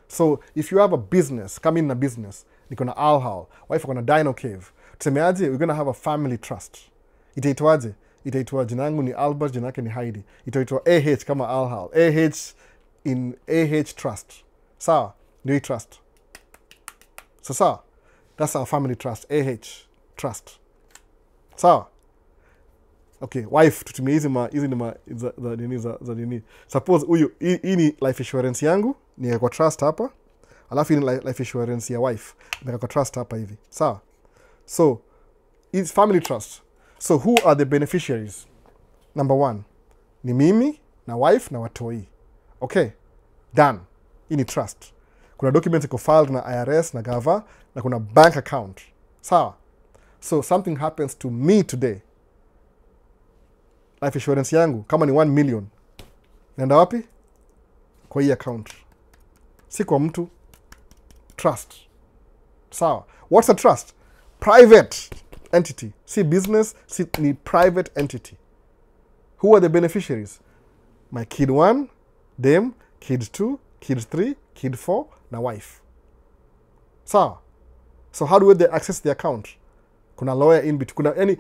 So if you have a business, come in a business, niko na Alhal, wife ako na Dino Cave. Tusemeaje, we're gonna have a family trust. Itaitwaje? Itaitwa jina yangu ni Albert, jina yake ni Heidi. Itaitwa AH kama Alhal. AH in AH trust. Sawa? Ndio trust. So sawa? That's our family trust. AH trust. Sawa? Okay, wife, tutumie hizi za nini. Suppose huyu, hii ni life insurance yangu, ni kwa trust hapa. Alafu hii ni life insurance ya wife, ni kwa trust hapa hivi. Sawa? So, it's family trust. So, who are the beneficiaries? Number 1, ni mimi, na wife, na watoi. Okay, done. Hii ni trust. Kuna documents iko filed na IRS, na gava, na kuna bank account. Sawa? So, something happens to me today. Life insurance yangu, kama ni 1 million. Naenda wapi? Kwa hii account. Si kwa mtu. Trust. Sawa? What's a trust? Private entity. Si business, si ni private entity. Who are the beneficiaries? My kid 1, them, kid 2, kid 3, kid 4, na wife. Sawa? So how do they access the account? Kuna lawyer in between,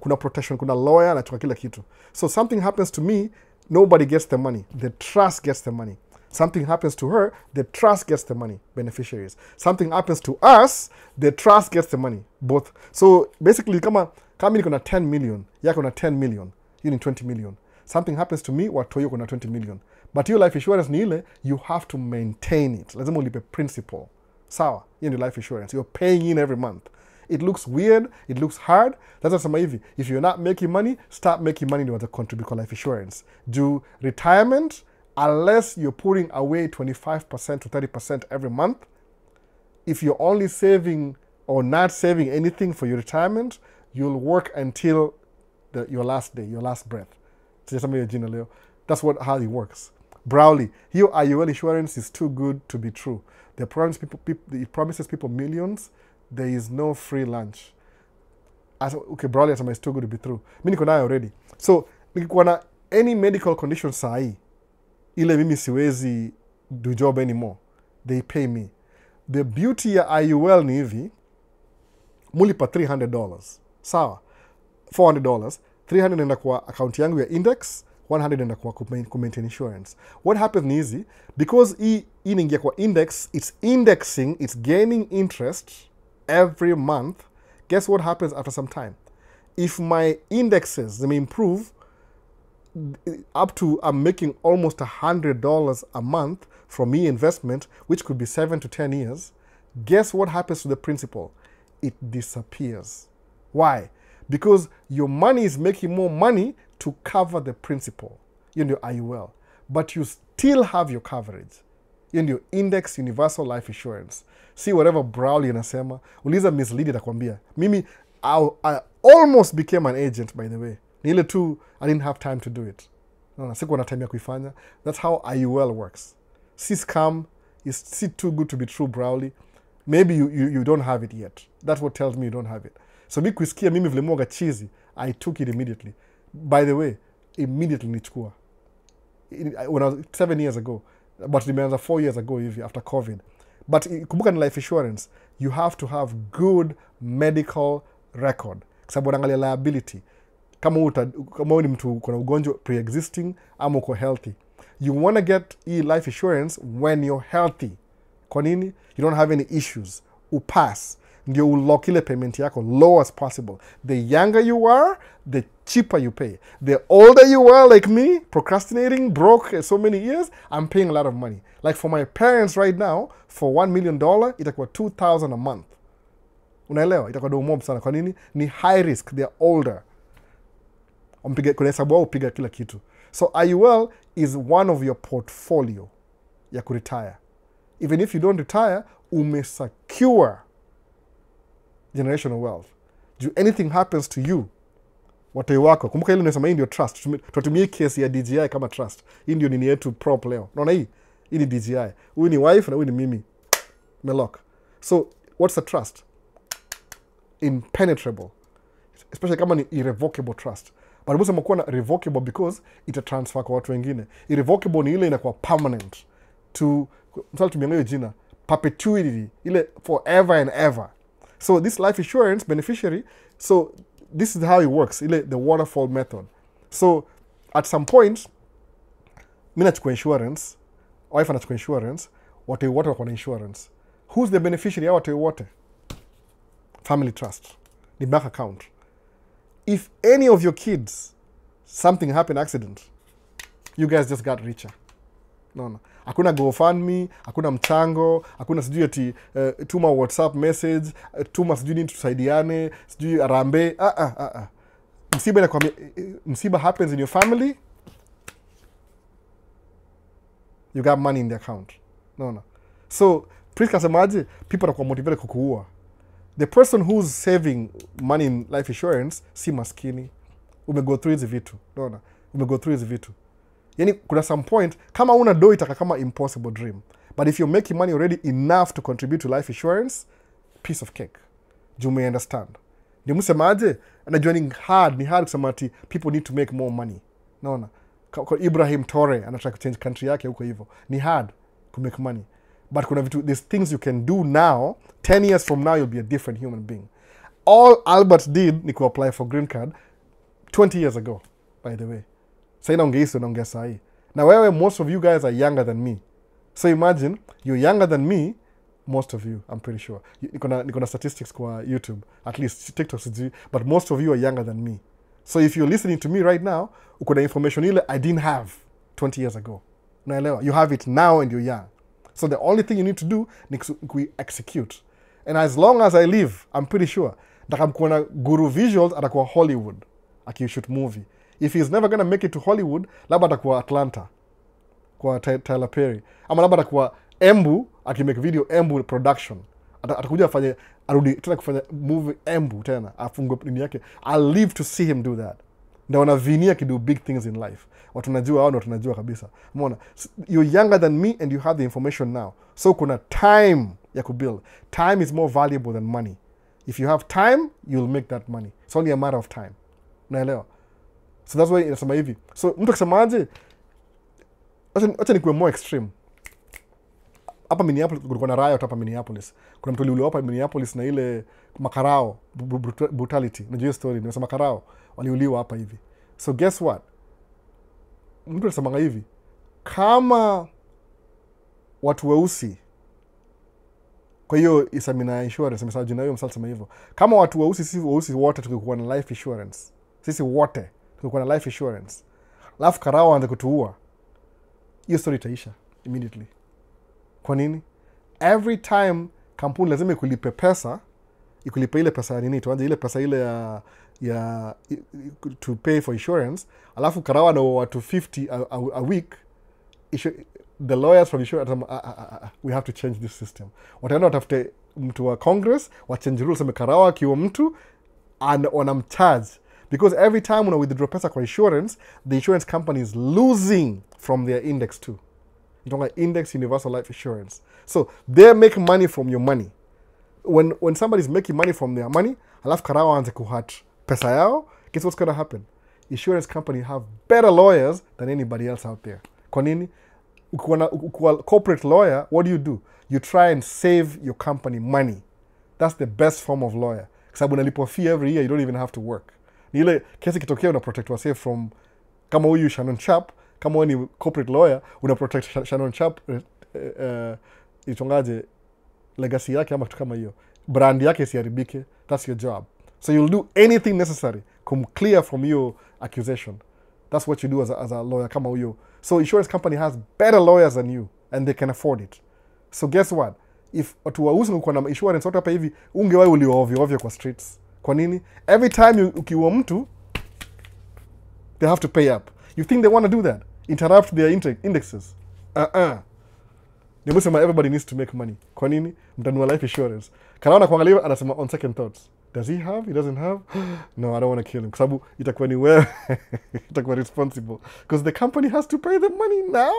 kuna protection, kuna lawyer, na kila kitu. So something happens to me, nobody gets the money. The trust gets the money. Something happens to her, the trust gets the money. Beneficiaries. Something happens to us, the trust gets the money. Both. So basically, kama niko na 10 million, yako na 10 million, you need 20 million. Something happens to me, watoyo kuna 20 million. But your life insurance ni ile, you have to maintain it. Lazima ulipe principal. Sawa? You need life insurance. You're paying in every month. It looks weird, it looks hard. That's why sema hivi, if you're not making money, start making money to contribute to life insurance. Do retirement, unless you're putting away 25% to 30% every month. If you're only saving or not saving anything for your retirement, you'll work until your last day, your last breath. That's how it works. Browley, here IUL insurance is too good to be true. It promises people millions. There is no free lunch. Okay, Browley is too good to be true. Mimi niko nayo already. So, nikikuwa na any medical condition sahi, ile mimi siwezi do job anymore. They pay me. The beauty ya IUL ni hivi, mulipa $300. Sawa? $400. $300 nenda kwa account yangu ya index, $100 nenda kwa maintain insurance. What happens ni hizi, because hii inaingia kwa index, it's indexing, it's gaining interest every month. Guess what happens after some time? If my indexes, they may improve up to, I'm making almost $100 a month from me investment, which could be 7 to 10 years. Guess what happens to the principal? It disappears. Why? Because your money is making more money to cover the principal in your IUL, but you still have your coverage in your index universal life insurance. See whatever Browley anasema, uliza mislead atakwambia. Mimi, I almost became an agent, by the way. Ni ile tu, I didn't have time to do it. No, sikuwa na time ya kuifanya. That's how IUL works. See scam is too good to be true, Browley. Maybe you don't have it yet. That's what tells me you don't have it. So mi kuisikia mimi vile moga cheesy, I took it immediately. By the way, immediately nichukua. When I was 7 years ago, but nimeanza 4 years ago hivi after COVID. But kumbuka ni life insurance, you have to have good medical record. Sababu wanaangalia liability. Kama ni mtu kuna ugonjwa pre-existing ama uko healthy. You want to get life insurance when you're healthy. Kwa nini? You don't have any issues. Upass. Ndio ulock ile payment yako low as possible. The younger you are, the cheaper you pay. The older you are, like me, procrastinating, broke so many years, I'm paying a lot of money. Like for my parents right now, for $1 million, itakuwa $2,000 a month. Unaelewa? Itakuwa do mob sana. Kwa nini? Ni high risk. They're older. Kuna hesabu wao upiga kila kitu. So IUL is one of your portfolio ya kuretire. Even if you don't retire, umesecure generational wealth. anything happens to you, watoi wako, kumbuka hili nimesema hii ndio trust. Tutumie case ya DJI kama trust. Hii ndio nini yetu prop leo. Unaona hii? Hii ni DJI. Huyu ni wife na huyu ni mimi. Melock. So, what's the trust? Impenetrable. Especially kama ni irrevocable trust. But mbona kuwa na revocable because ita transfer kwa watu wengine. Irrevocable ni ile inakuwa permanent to msali tumiangayo jina perpetuity, ile forever and ever. So this life insurance beneficiary, so this is how it works, ile the waterfall method. So at some point mimi nachukua insurance, wife anachukua insurance, watu wote wako na insurance. Who's the beneficiary ya watu wote? Family trust, the bank account. If any of your kids something happened, accident, you guys just got richer. No. Hakuna GoFundMe, hakuna mchango, hakuna sijui ati tuma WhatsApp message, tuma sijui nini tusaidiane, sijui arambe. Msiba happens in your family, you got money in the account. No. So, please kasemaje, people are motivated kukuua. The person who's saving money in life insurance, si maskini. Umego through hizi vitu. No. Umego through hizi vitu. Yani kuna some point, kama una do itaka kama impossible dream. But if you're making money already enough to contribute to life insurance, piece of cake. You may understand. Ndio msemaje, anajua ni hard kusema ati people need to make more money. Naona. Kwa Ibrahim Torre anataka kuchange country yake huko hivyo. Ni hard to make money. But kuna vitu, there's things you can do now, 10 years from now you'll be a different human being. All Albert did ni apply for green card 20 years ago, by the way. Sasa inaongea naongea sahi. Na wewe, most of you guys are younger than me. So imagine, you're younger than me, most of you, I'm pretty sure. Niko na statistics kwa YouTube, at least TikTok sijui, but most of you are younger than me. So if you're listening to me right now, uko na information ile I didn't have 20 years ago. Unaelewa? You have it now and you're young. So the only thing you need to do is execute. And as long as I live, I'm pretty sure nitakamkuwa na Guru Visuals atakuwa Hollywood akishoot movie. If he's never gonna make it to Hollywood, labda atakuwa Atlanta kwa Tyler Perry. Ama labda atakuwa Embu akimake video Embu production. Atakuja afanye arudi tena kufanya movie Embu tena afungue nini yake. I'll live to see him do that. Ndio wanavinia kido big things in life. Watu tunajua hao ndio tunajua kabisa. Umeona? You're younger than me and you have the information now. So kuna time ya kubuild. Time is more valuable than money. If you have time, you'll make that money. It's only a matter of time. Unaelewa? So that's why inasema hivi. So mtu akisemaje, acha nikuwe more extreme. Hapa Minneapolis kulikuwa na riot hapa Minneapolis. Kuna mtu aliuliwa hapa Minneapolis na ile makarao brutality. Unajua hiyo story, nimesema makarao waliuliwa hapa hivi. So guess what? Mtu anasema hivi, kama watu weusi, kwa hiyo isamina insurance, nimesema jina hiyo msalisema hivyo. Kama watu weusi, sisi weusi wote tukikuwa na life insurance. Sisi wote tukikuwa na life insurance. Alafu karao aanze kutuua. Hiyo story itaisha immediately. Kwa nini? Every time kampuni lazima ikulipe pesa, ikulipe ile pesa ya nini, tuanze ile pesa ile ya to pay for insurance, alafu karawa na watu 50 a week, the lawyers from insurance, we have to change this system. Wataenda watafute mtu wa Congress, wachange rules, sema karawa kiwa mtu, and wanamcharge. Because every time una withdraw pesa kwa insurance, the insurance company is losing from their index too. You don't index universal life insurance. So they make money from your money. When somebody's making money from their money, alafu karawa anze kuhat pesa yao, guess what's going to happen? Insurance company have better lawyers than anybody else out there. Kwa nini? Ukiwa corporate lawyer, what do? You try and save your company money. That's the best form of lawyer. Sababu unalipwa fee every year, you don't even have to work. Ni ile kesi kitokea una protect yourself from, kama huyu Shannon Sharp, kama wewe ni corporate lawyer, una protect Shannon Sharp itongaje legacy yake ama kitu kama hiyo. Brand yake isiharibike. That's your job. So you'll do anything necessary come clear from your accusation. That's what you do as a lawyer kama huyo. So insurance company has better lawyers than you and they can afford it. So guess what? If watu wausi kwa na insurance wote hapa hivi, ungewahi ulioovyo kwa streets. Kwa nini? Every time ukiwa mtu, they have to pay up. You think they want to do that? Interrupt their indexes? Nimusema everybody needs to make money. Kwa nini? Mtanua life insurance. Kanaona kuangalia anasema on second thoughts. Does he have? He doesn't have? No, I don't want to kill him. Kwa sababu itakuwa ni wewe. Itakuwa responsible. Because the company has to pay the money now.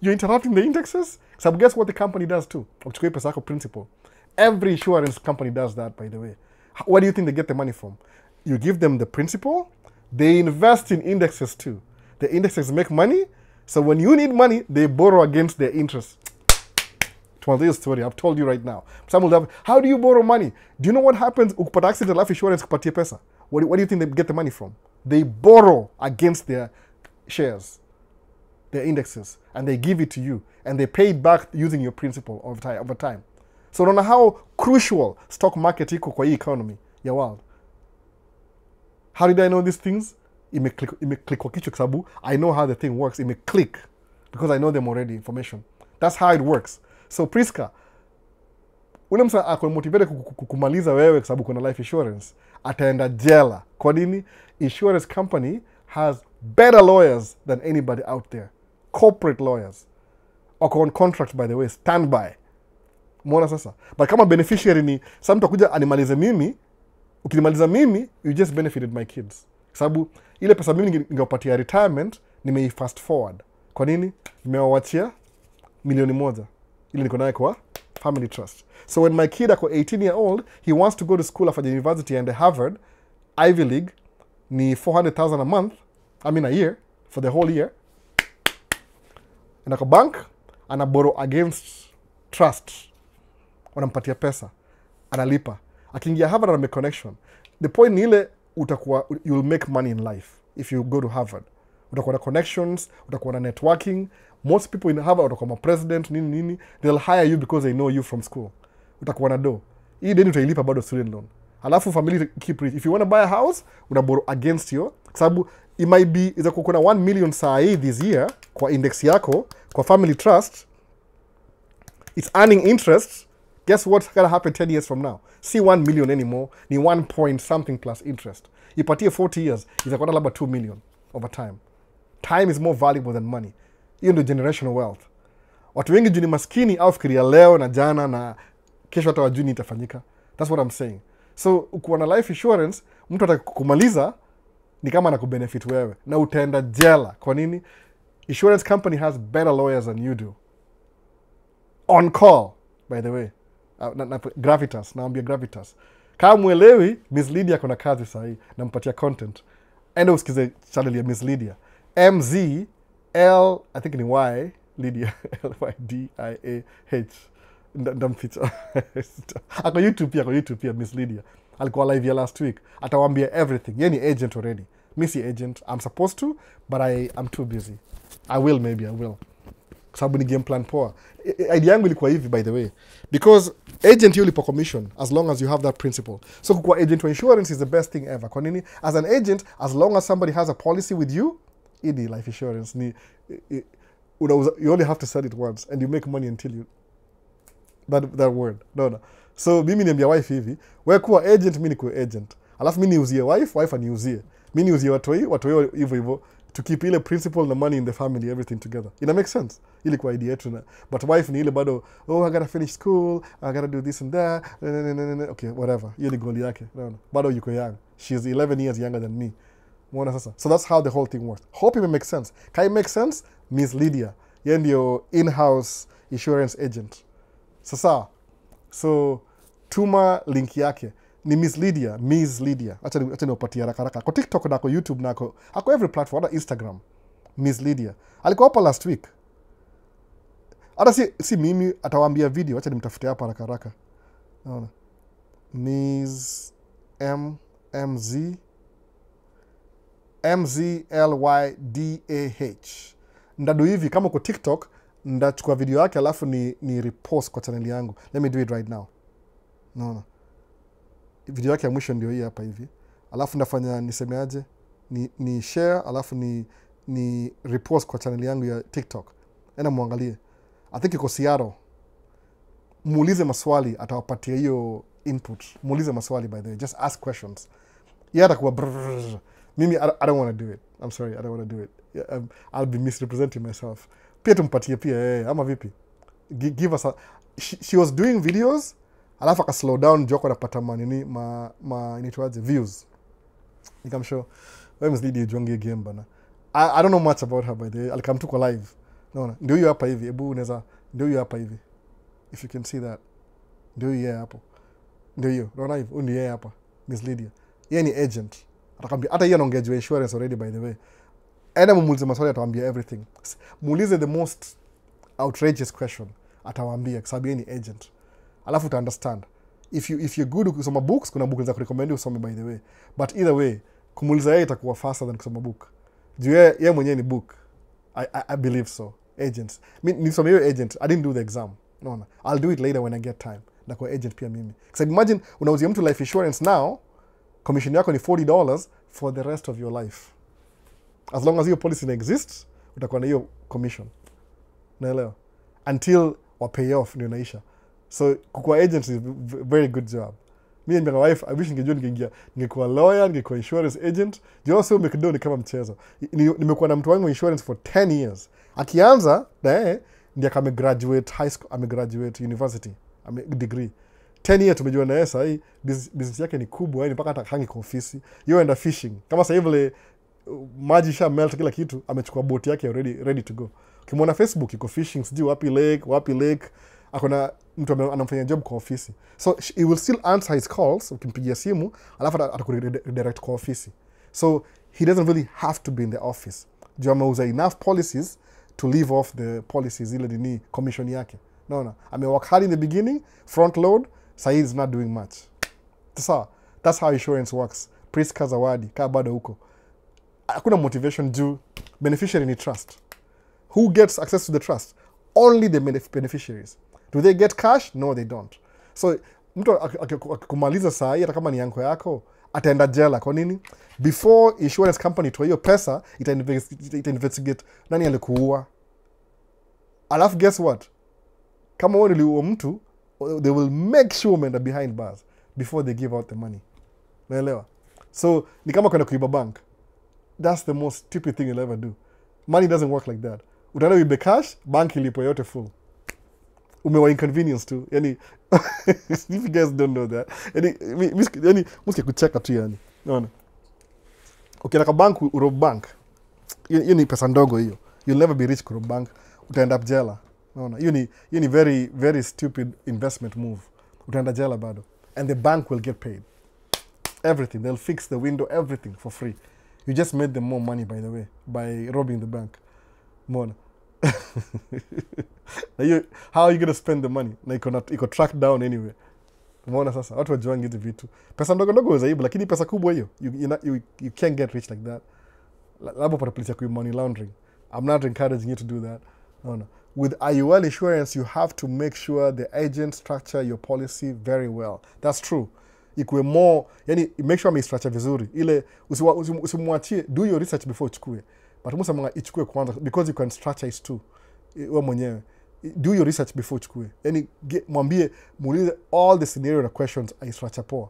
You're interrupting the indexes. So guess what the company does too? Ukichukua pesa yako principal. Every insurance company does that, by the way. Where do you think they get the money from? You give them the principal. They invest in indexes too. The indexes make money. So when you need money, they borrow against their interest. Tuanze story. I've told you right now. Some will have, how do you borrow money? Do you know what happens? Ukipata accident life insurance kupatia pesa. What do you think they get the money from? They borrow against their shares, their indexes, and they give it to you, and they pay it back using your principal over time. So unaona how crucial stock market iko kwa hii economy ya world. How did I know these things? Imeclick kwa kichwa kwa sababu I know how the thing works. Imeclick because I know them already information. That's how it works. So Priska, ule msa ako motivated kumaliza wewe kwa sababu kuna life insurance, ataenda jela. Kwa nini? Insurance company has better lawyers than anybody out there. Corporate lawyers. Wako on contract, by the way, standby. Mwona sasa. But kama beneficiary ni, sa mtu akuja animalize mimi, ukinimaliza mimi, you just benefited my kids. Kwa sababu ile pesa mimi ningewapatia retirement, nimei fast forward. Kwa nini? Nimewachia milioni moja. Ile niko nayo kwa family trust. So when my kid ako 18 year old, he wants to go to school after university and Harvard, Ivy League, ni 400,000 a month, I mean a year, for the whole year. And ako bank, ana borrow against trust. Wanampatia pesa. Analipa. Akiingia Harvard ana make connection. The point ni ile utakuwa, you'll make money in life if you go to Harvard. Utakuwa na connections, utakuwa na networking. Most people in Harvard utakuwa ma president, nini, they'll hire you because they know you from school. Utakuwa na do. Hii deni utailipa bado student loan. Halafu family keep rich. If you want to buy a house, unaborrow against you. Sababu it might be, iza kuna 1 million saa hii this year kwa index yako, kwa family trust, it's earning interest. Guess what's going to happen 10 years from now? See 1 million anymore, ni 1 point something plus interest. Ipatie 40 years, itakuwa labda 2 million over time. Time is more valuable than money. Hiyo ndio generational wealth. Watu wengi juu ni maskini au fikiria leo na jana na kesho hata wajui itafanyika. That's what I'm saying. So ukiwa na life insurance, mtu atakumaliza ni kama anakubenefit wewe na utaenda jela. Kwa nini? Insurance company has better lawyers than you do. On call, by the way. Gravitas, naambia Gravitas. Kama muelewi, Miss Lydia kuna kazi sahi, nampatia content. Enda usikize channel ya Miss Lydia. MZL, I think ni Y, Lydia, LYDIAH. Ndamficha. Ako YouTube pia, Miss Lydia. Alikuwa live ya last week. Atawambia everything. Yeye ni agent already. Mi si agent. I'm supposed to, but I'm too busy. I will. Sababu ni game plan poa. Idea yangu ilikuwa hivi, by the way. Because agent ulipo commission as long as you have that principle. So kukua agent for insurance is the best thing ever. Kwa nini? As an agent, as long as somebody has a policy with you, idi life insurance ni you only have to sell it once and you make money until you that word. No. So mimi niambia wife hivi, wewe kuwa agent, mimi nikuwa agent. Alafu mimi niuzie wife aniuzie. Mimi niuzie watoi hivyo to keep ile principle na money in the family, everything together. Ina make sense? Ili kwa idea yetu na. But wife ni ile bado, I gotta finish school, I gotta do this and that. Okay, whatever. Hiyo ni goal yake. No. Bado yuko young. She's 11 years younger than me. Mwona sasa. So that's how the whole thing works. Hope it makes sense. Can it make sense? Miss Lydia. Yeye ndio in-house insurance agent. Sasa. So tuma link yake. Ni Miss Lydia. Acha niwapatie haraka. Kwa TikTok na kwa YouTube na ako every platform, hata Instagram. Miss Lydia. Alikuwa hapa last week. Hata si mimi atawaambia video, acha nimtafute hapa haraka. Naona. Miss MZLYDAH. Ndadu hivi kama kwa TikTok ndachukua video yake alafu ni repost kwa channel yangu. Let me do it right now. Naona. Video yake ya mwisho ndio hii hapa hivi. Alafu ndafanya nisemeaje? Ni share alafu ni repost kwa channel yangu ya TikTok. Ena muangalie. I think iko Seattle. Muulize maswali atawapatia hiyo input. Muulize maswali, by the way. Just ask questions. Yeye atakuwa mimi I don't want to do it. I'm sorry, I don't want to do it. I'll be misrepresenting myself. Pia tumpatie pia ama vipi? Give us she was doing videos alafu aka slow down joko anapata manini inaitwaje views. Nikamshow wewe mzidi jonge game bana. I don't know much about her by the way. Alikam tu kwa live. Naona ndio hiyo hapa hivi. Hebu unaweza ndio hiyo hapa hivi. If you can see that. Ndio hiyo hapo. Ndio hiyo. Unaona hivi? Ndio hiyo hapa. Miss Lydia. Yeye ni agent. Atakwambia hata yeye anaongea juu insurance already by the way. Aenda muulize maswali atawaambia everything. Muulize the most outrageous question atawaambia kwa sababu yeye ni agent. Alafu uta understand. If you're good kusoma books, kuna book za kurecommend usome by the way. But either way, kumuuliza yeye itakuwa faster than kusoma book. Juu yeye mwenyewe ni book. I believe so. Agents. Nisome hiyo agent. I didn't do the exam. No. I'll do it later when I get time. Na kwa agent pia mimi. Because imagine unauzia mtu life insurance now, commission yako ni $40 for the rest of your life. As long as your policy exists, utakuwa na hiyo commission. Naelewa. Until wa pay off ndio inaisha. So kukua agent is very good job. Me and my wife, I wish ningekuwa lawyer, ningekuwa insurance agent. Jose mekdo ni kama mchezo. Nimekuwa na mtu wangu insurance for 10 years. Akianza na yeye ndiye kama graduate high school, amegraduate university, degree. 10 years tumejua na yeye sasa business yake ni kubwa, yani mpaka hata hangi kwa ofisi. Yeye enda fishing. Kama sasa hivi le maji sha melt kila kitu, amechukua boat yake ready to go. Ukimwona Facebook iko fishing, sijui wapi lake. Akona mtu anamfanya job kwa ofisi. So he will still answer his calls, ukimpigia simu, alafu atakuredirect kwa ofisi. So he doesn't really have to be in the office. Juu ameuza enough policies to leave off the policies ile ni commission yake. No. Amework hard in the beginning, front load, so he's not doing much. That's how insurance works. Priska zawadi, kaa bado huko. Hakuna motivation juu beneficiary ni trust. Who gets access to the trust? Only the beneficiaries. Do they get cash? No, they don't. So mtu akikumaliza saa hii hata kama ni yanko yako ataenda jela. Kwa nini? Before insurance company toa hiyo pesa ita investigate nani alikuua. Alafu guess what? Kama wewe uliua mtu, they will make sure umeenda behind bars before they give out the money. Unaelewa? So ni kama kwenda kuiba bank. That's the most stupid thing you'll ever do. Money doesn't work like that. Utaenda uibe cash, bank ilipo yote full. Umewa inconvenience tu. Yani, if you guys don't know that. Yani, muske kucheka tu yani. Unaona? Okay, like a bank, urob bank. Hiyo ni pesa ndogo hiyo. You'll never be rich kurob bank. Utaenda jela. Unaona? Hiyo ni very, very stupid investment move. Utaenda jela bado. And the bank will get paid. Everything. They'll fix the window, everything for free. You just made them more money, by the way, by robbing the bank. Mona. How are you going to spend the money? Na iko track down anyway. Mona sasa, watu wajuangi hizi vitu. Pesa ndogo uzaibu, lakini pesa kubwa hiyo. You can't get rich like that. Labo pata police ya money laundering. I'm not encouraging you to do that. No. With IUL insurance, you have to make sure the agent structure your policy very well. That's true. Ikuwe more, yani make sure structure vizuri. Ile usimwachie, do your research before uchukue. But musa ichukue kwanza because you can structure it too. Wewe mwenyewe. Do your research before uchukue. Yani mwambie muulize all the scenario na questions I structure poa.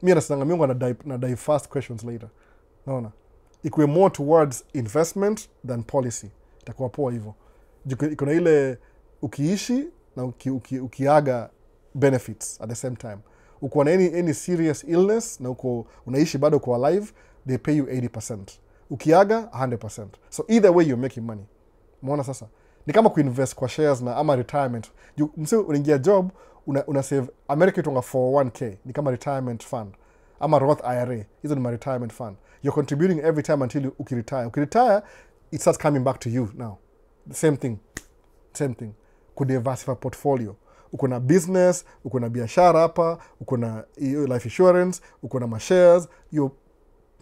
Mimi nasinanga mimi na dive fast questions later. Naona. Ikuwe more towards investment than policy. Itakuwa poa hivyo. Iko na ile ukiishi na ukiaga benefits at the same time. Uko na any serious illness na unaishi bado kwa alive, they pay you 80%. Ukiaga 100%. So either way you're making money. Umeona sasa? Ni kama kuinvest kwa shares na ama retirement. Msio unaingia job, una save America itonga 401k, ni kama retirement fund. Ama Roth IRA, hizo ni retirement fund. You're contributing every time until ukiretire. Ukiretire, it starts coming back to you now. The same thing. Kudiversify portfolio. Uko na business, uko na biashara hapa, uko na life insurance, uko na ma shares.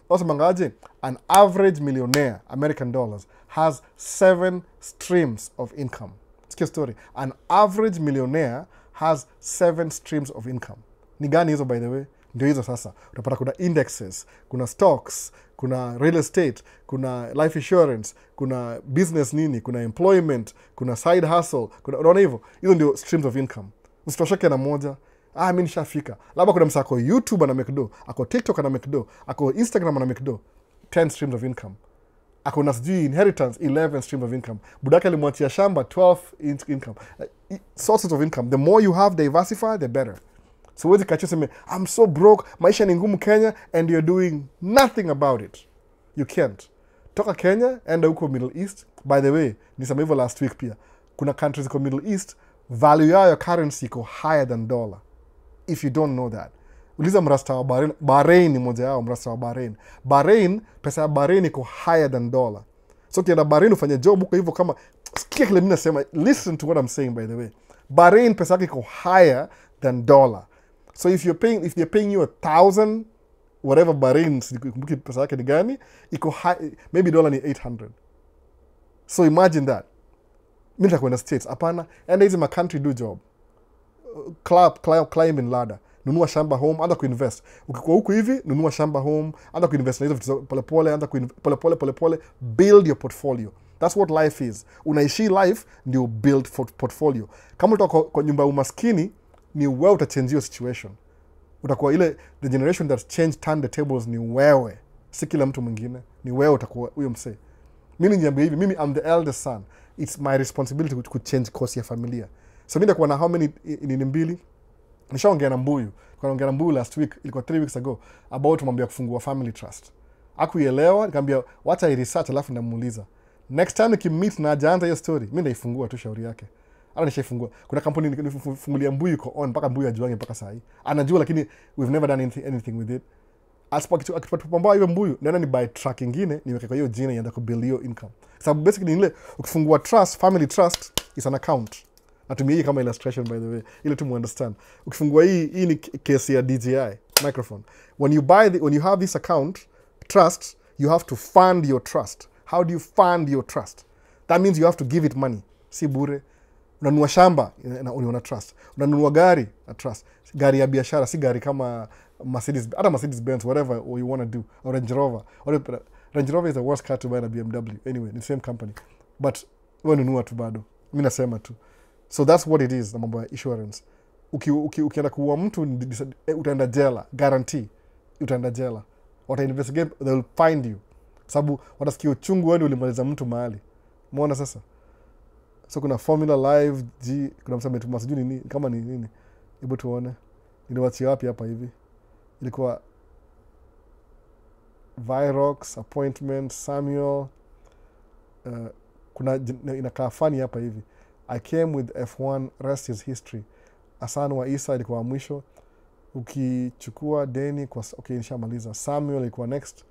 Also mangaje, an average millionaire, American dollars, has 7 streams of income. It's a story. An average millionaire has 7 streams of income. Ni gani hizo by the way? Ndio hizo sasa. Utapata kuna indexes, kuna stocks, kuna real estate, kuna life insurance, kuna business nini, kuna employment, kuna side hustle, unaona hivyo. Hizo ndio streams of income. Usitosheke na moja. Mimi nishafika. Labda kuna msako YouTube ana make do, ako TikTok ana make do, ako Instagram ana make do. 10 streams of income. Ako na sijui inheritance, 11 streams of income. Budake alimwachia shamba, 12 income. Sources of income. The more you have diversified, the better. So wezi kachu seme, I'm so broke, maisha ni ngumu Kenya, and you're doing nothing about it. You can't. Toka Kenya, enda huko Middle East. By the way, nisema hivyo last week pia. Kuna countries ko Middle East, value yao ya currency iko higher than dollar. If you don't know that. Uliza mrasta wa Bahrain. Bahrain ni moja yao, mrasta wa Bahrain. Bahrain, pesa ya Bahrain iko higher than dollar. So kienda Bahrain ufanye job huko hivyo kama, sikia kile mimi nasema, listen to what I'm saying by the way. Bahrain pesa yake iko higher than dollar. So if they're paying you 1,000, whatever Bahrain, sikumbuki pesa yake ni gani, iko high, maybe dollar ni 800. So imagine that. Mimi nitakwenda States, hapana, enda hizi ma country do job. Climbing ladder. Nunua shamba home, anza kuinvest. Ukikuwa huku hivi, nunua shamba home, anza kuinvest na hizo polepole, anza polepole, build your portfolio. That's what life is. Unaishi life ndio build portfolio. Kama utakuwa kwa nyumba umaskini, ni wewe utachange your situation. Utakuwa ile the generation that turn the tables ni wewe. Si kila mtu mwingine. Ni wewe utakuwa huyo msee. Mimi niambia hivi, mimi I'm the eldest son. It's my responsibility to change course ya familia. So mimi ndakuwa na how many nini mbili? Nishaongea na Mbuyu. Kwa ongea na Mbuyu last week, ilikuwa 3 weeks ago, about mambo ya kufungua family trust. Hakuielewa, nikamwambia wacha research alafu ndamuuliza. Next time nikimmeet na ajaanza hiyo story, mimi ndaifungua tu shauri yake. Hata nishaifungua. Kuna kampuni nifungulia Mbuyu iko on mpaka Mbuyu ajuange mpaka saa hii. Anajua lakini we've never done anything with it. Akipata hiyo Mbuyu, naenda ni buy truck nyingine, niweke kwa hiyo jina ianze kubuild hiyo income. Sababu basically ile ukifungua trust, family trust is an account. Natumia hii kama illustration by the way, ili tu understand. Ukifungua hii ni case ya DJI microphone. When you have this account trust, you have to fund your trust. How do you fund your trust? That means you have to give it money. Si bure. Unanunua shamba na una trust. Unanunua gari na trust. Gari ya biashara, si gari kama Mercedes, hata Mercedes Benz, whatever you want to do, or Range Rover. Range Rover is the worst car to buy in a BMW. Anyway, the same company. But wewe nunua tu bado. Mimi nasema tu. So that's what it is, na mambo ya insurance. Ukienda kuua mtu, utaenda jela. Guarantee. Utaenda jela. Wata investigate, they will find you. Sababu watasikia uchungu wewe ulimaliza mtu mahali. Umeona sasa? So kuna Formula Live, kuna msame tu masijuni nini, kama ni nini. Hebu tuone. Niliwachia wapi hapa hivi. Ilikuwa Virox, Appointment, Samuel. Kuna inakaa funny hapa hivi. I came with F1, rest is history. Asan wa Isa ilikuwa mwisho. Ukichukua deni kwa okay, nishamaliza. Samuel ilikuwa next.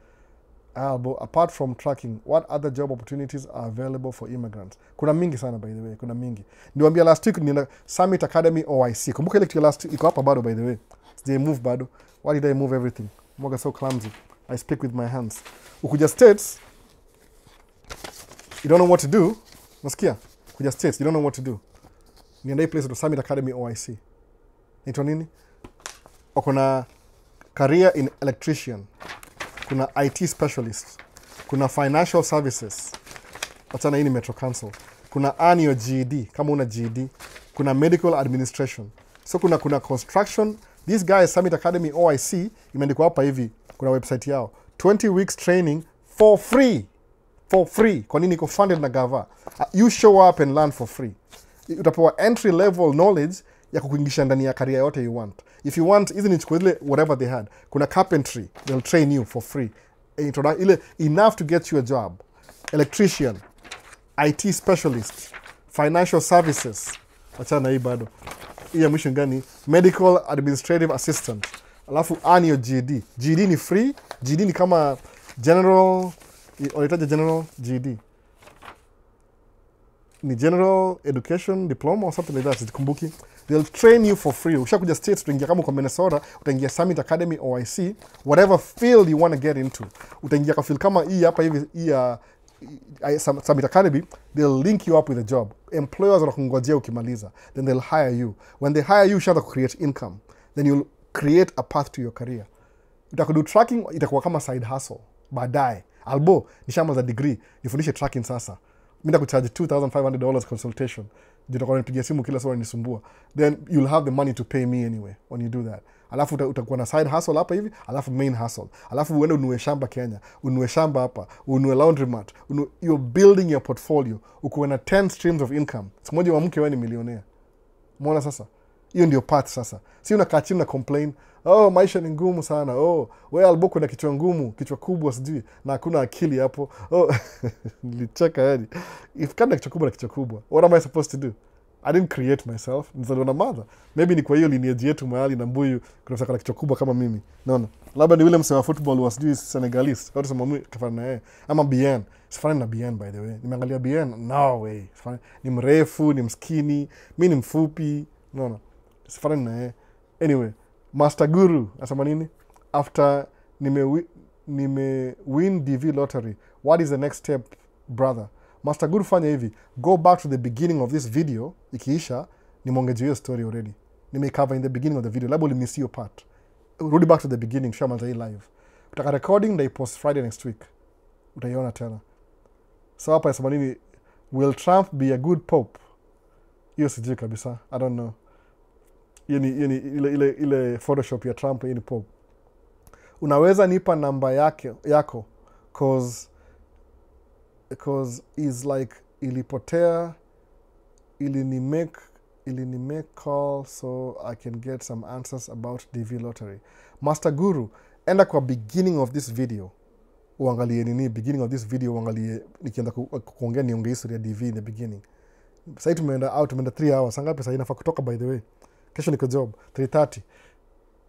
Albo, apart from tracking, what other job opportunities are available for immigrants? Kuna mingi sana by the way, kuna mingi. Niwaambia last week nina Summit Academy OIC. Kumbuka ile kitu last week iko hapa bado by the way. They move bado. Why did I move everything? Moga so clumsy. I speak with my hands. Ukuja States, you don't know what to do. Nasikia? Kuja States, you don't know what to do. Nienda hii place to Summit Academy OIC. Nito nini? Kuna career in electrician. Kuna IT specialist. Kuna financial services. Wachana hii ni Metro Council. Kuna earn your GED, kama una GED. Kuna medical administration. So kuna construction. These guys, Summit Academy OIC, imeandikwa hapa hivi. Kuna website yao. 20 weeks training for free. For free. Kwa nini iko funded na gava? You show up and learn for free. Utapewa entry level knowledge ya kukuingisha ndani ya career yote you want. If you want, hizi ni chukua ile whatever they had. Kuna carpentry, they'll train you for free. Ile enough to get you a job. Electrician, IT specialist, financial services. Wachana hii bado. Hii ya mwisho gani? Medical administrative assistant. Alafu earn your GED. GED ni free. GED ni kama general, unahitaji general GED. Ni general education diploma or something like that. Sikumbuki. They'll train you for free. Ukishakuja States, utaingia kama kwa Minnesota, utaingia Summit Academy OIC, whatever field you want to get into. Utaingia kwa field kama hii hapa hivi, Summit Academy, they'll link you up with a job. Employers wanakungojea ukimaliza. Then they'll hire you. When they hire you, you create income. Then you'll create a path to your career. Utakudu tracking, itakuwa kama side hustle. Baadaye. Albo, nishamaliza degree, nifundishe tracking sasa. Mimi nakucharge $2,500 consultation. Nitakuwa nipigia simu kila saa nisumbua. Then you'll have the money to pay me anyway when you do that. Alafu utakuwa na side hustle hapa hivi, alafu main hustle. Alafu uende ununue shamba Kenya, ununue shamba hapa, ununue laundromat. You're building your portfolio. Uko na 10 streams of income. Siku moja wa mke wewe ni millionaire. Umeona sasa? Hiyo ndio path sasa. Si unakaa chini na complain, oh maisha ni ngumu sana, oh wewe Albuko na kichwa ngumu, kichwa kubwa sijui na hakuna akili hapo. Oh nilicheka yani. If kana kichwa kubwa na kichwa kubwa, what am I supposed to do? I didn't create myself. Nizaliwa na mother. Maybe ni kwa hiyo lineage yetu mahali na mbuyu kuna saka na kichwa kubwa kama mimi. Naona. Labda ni yule msema football wa sijui Senegalese. Au tuseme mimi kafana naye. Ama Bien. Sifani na Bien by the way. Nimeangalia Bien. No way. Sifani. Ni mrefu, ni mskini, mimi ni mfupi. Naona. Sifani na yeye. Anyway, Master Guru asema nini? After win DV lottery, what is the next step, brother? Master Guru fanya hivi, go back to the beginning of this video, ikiisha, nimeongeja hiyo story already. Nimecover in the beginning of the video, labda ulimiss hiyo part. Rudi back to the beginning, tushamaliza hii live. Utaka recording, ndio post Friday next week. Utaiona tena. So hapa asema nini? Will Trump be a good pope? Hiyo sijui kabisa. I don't know. Ile Photoshop ya Trump ni pope. Unaweza nipa namba yako cause is like ilipotea, ilini make call so I can get some answers about DV lottery. Master Guru, enda kwa beginning of this video uangalie nini, beginning of this video uangalie nikienda kuongea niongee history ya DV in the beginning. Sasa tumeenda 3 hours. Ngapi sasa inafaa kutoka by the way? Kesho niko job 3:30.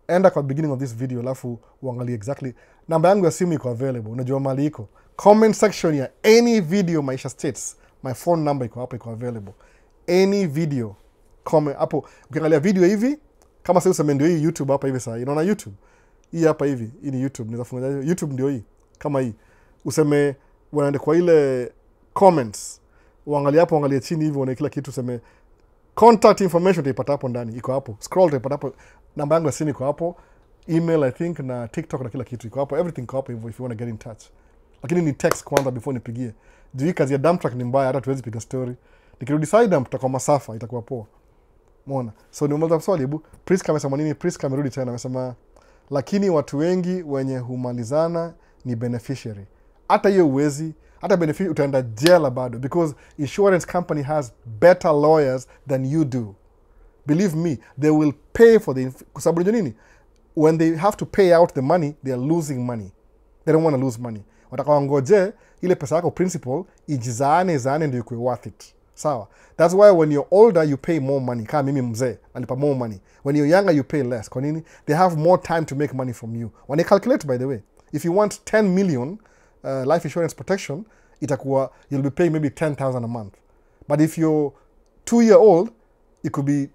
Enda kwa beginning of this video alafu uangalie exactly. Namba yangu ya simu iko available. Unajua mali iko. Comment section ya any video Maisha states. My phone number iko hapo, iko available. Any video. Comment hapo. Ukiangalia video hivi, kama sasa useme ndio hii YouTube hapa hivi sasa. Unaona YouTube? Hii hapa hivi, hii ni YouTube. Naweza funga YouTube ndio hii. Kama hii. Useme unaenda kwa ile comments. Uangalie hapo, uangalie chini hivi uone kila kitu, useme contact information utaipata hapo ndani, iko hapo. Scroll utaipata hapo. Namba yangu ya simu iko hapo. Email I think na TikTok na kila kitu iko hapo. Everything iko hapo hivyo if you want to get in touch. Lakini ni text kwanza before nipigie. Juu kazi ya dump truck ni mbaya, hata tuwezi piga story. Nikirudi side dump tutakuwa masafa, itakuwa poa. Umeona? So nimeomba swali hebu. Priska amesema nini? Priska amerudi tena amesema lakini watu wengi wenye humalizana ni beneficiary. Hata hiyo uwezi, hata beneficiary utaenda jela bado because insurance company has better lawyers than you do. Believe me, they will pay for the kusababu nini? When they have to pay out the money, they are losing money. They don't want to lose money. Wataka ngoje ile pesa yako principal ijizaane ndio ikuwe worth it. Sawa? That's why when you're older you pay more money. Kama mimi mzee alipa more money. When you're younger you pay less. Kwa nini? They have more time to make money from you. When they calculate by the way, if you want 10 million life insurance protection, itakuwa you'll be paying maybe 10,000 a month. But if you're 2-year-old, it could be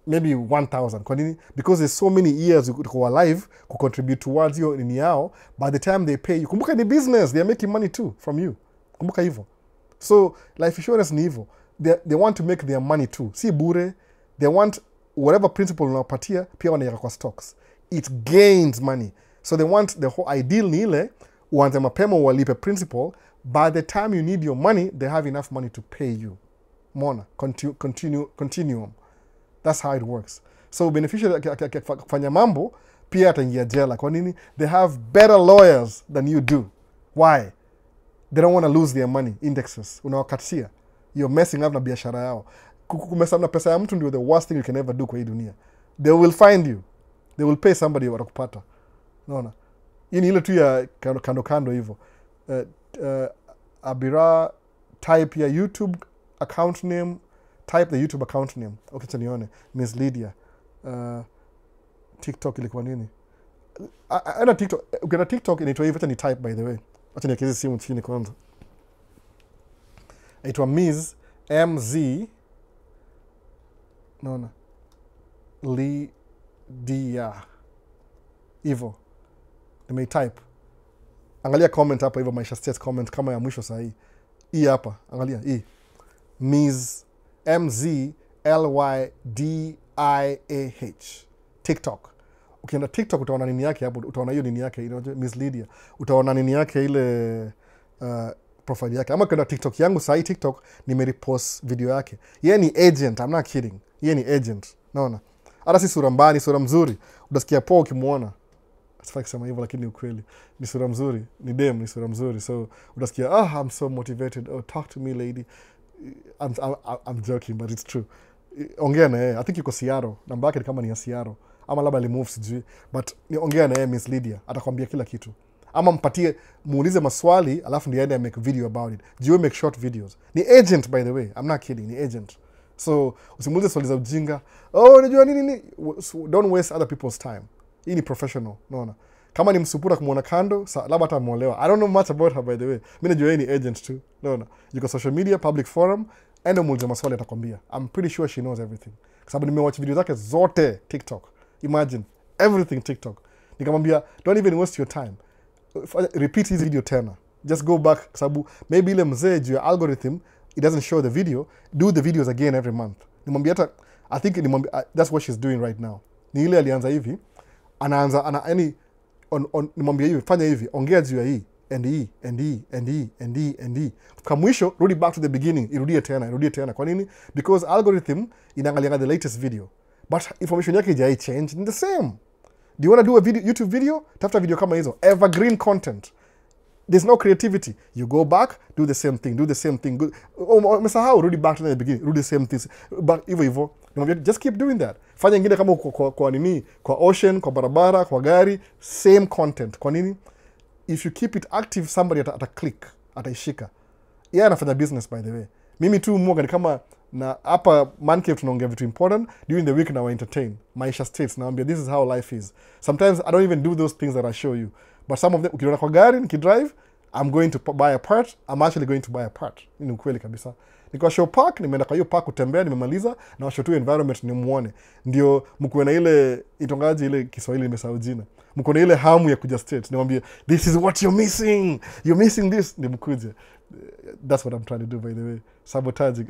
maybe 1,000. Kwa nini? Because there's so many years you could alive to contribute towards your nini yao. By the time they pay you, kumbuka ni business, they are making money too from you. Kumbuka hivyo. So life insurance ni hivyo. They want to make their money too. Si bure. They want whatever principal unapatia pia wanaweka kwa stocks. It gains money. So they want the whole ideal ni ile uanze mapema walipe principal. By the time you need your money, they have enough money to pay you. Mona, continuum. That's how it works. So beneficiary kufanya mambo pia ataingia jela. Kwa nini? They have better lawyers than you do. Why? They don't want to lose their money. Indexes. Unawakatia. You're messing up na biashara yao. Kumesa na pesa ya mtu ndio the worst thing you can ever do kwa hii dunia. They will find you. They will pay somebody watakupata. Unaona? Hii ni ile tu ya kando hivyo. Abira type ya YouTube account name. Type the YouTube account name. Okay, tanione. Miss Lydia. TikTok ilikuwa nini? Ana TikTok. Ukina TikTok inaitwa hivyo, ni type by the way. Acha niwekeze simu chini kwanza. Inaitwa Miss MZ. Naona. Lydia. Hivyo. Nimeitype. Angalia comment hapa hivyo, Maisha states comment kama ya mwisho sahihi. Hii hapa, angalia hii. Miss MZLYDIAH. TikTok. Ukienda TikTok utaona nini yake hapo, utaona hiyo nini yake, Miss Lydia. Utaona nini yake ile profile yake. Ama ukienda TikTok yangu sahi, TikTok nimerepost video yake. Yeye ni agent, I'm not kidding. Yeye ni agent. Naona. Hata si sura mbaya, ni sura mzuri. Utasikia poa ukimuona. Sifai kusema hivyo lakini ni ukweli. Ni sura mzuri, ni dem, ni sura mzuri. So utasikia, I'm so motivated. Oh, talk to me lady. I'm joking, but it's true. ongea na yeye. I think yuko Seattle, namba yake ni kama ni ya Seattle ama labda alimove sijui, but ni ongea na yeye Miss Lydia, atakwambia kila kitu. Ama mpatie, muulize maswali alafu ndiye aende make video about it. Jiwe make short videos. Ni agent by the way, I'm not kidding, ni agent. So usimuulize swali za ujinga, oh unajua nini, don't waste other people's time. Hii ni professional, unaona. Kama ni msupura kumuona kando, labda hata ameolewa. I don't know much about her by the way. Mimi najua yeye ni agent too. Unaona. Yuko social media, public forum, and muulize maswali atakwambia. I'm pretty sure she knows everything. Kwa sababu nimewatch video zake zote TikTok. Imagine everything TikTok. Nikamwambia don't even waste your time. Repeat his video tena. Just go back kwa sababu maybe ile mzee juu ya algorithm it doesn't show the video. Do the videos again every month. Nimwambia hata I think that's what she's doing right now. Ni ile alianza hivi, anaanza yani nimwambia hivi, fanya hivi, ongea juu ya hii and hii and hii and hii and hii and hii. Kwa mwisho rudi back to the beginning, irudie tena. Kwa nini? Because algorithm inaangalia the latest video. But information yake haijai change, ni the same. Do you want to do a video, YouTube video? Tafuta video kama hizo. Evergreen content. There's no creativity. You go back, do the same thing. Umesahau, rudi back to the beginning. Do the same things. But hivyo. Just keep doing that. Fanya ingine kama kwa nini? Kwa ocean, kwa barabara, kwa gari. Same content. Kwa nini? If you keep it active, somebody ata-click. Ataishika. Yeah, anafanya business by the way. Mimi tu mwoga ni kama na hapa man cave tunaongea vitu important, during the week na entertain Maisha states, naambia this is how life is. Sometimes I don't even do those things that I show you, but some of them ukiona kwa gari nikidrive, I'm going to buy a part. I'm actually going to buy a part. Ni ukweli kabisa. Niko show park, nimeenda kwa hiyo park kutembea, nimemaliza na show tu environment nimuone. Ndio mkuwe na ile itongaji ile Kiswahili nimesahau jina. Mko na ile hamu ya kuja state. Niwaambie this is what you're missing. You're missing this. Ni mkuje. That's what I'm trying to do by the way. Sabotaging.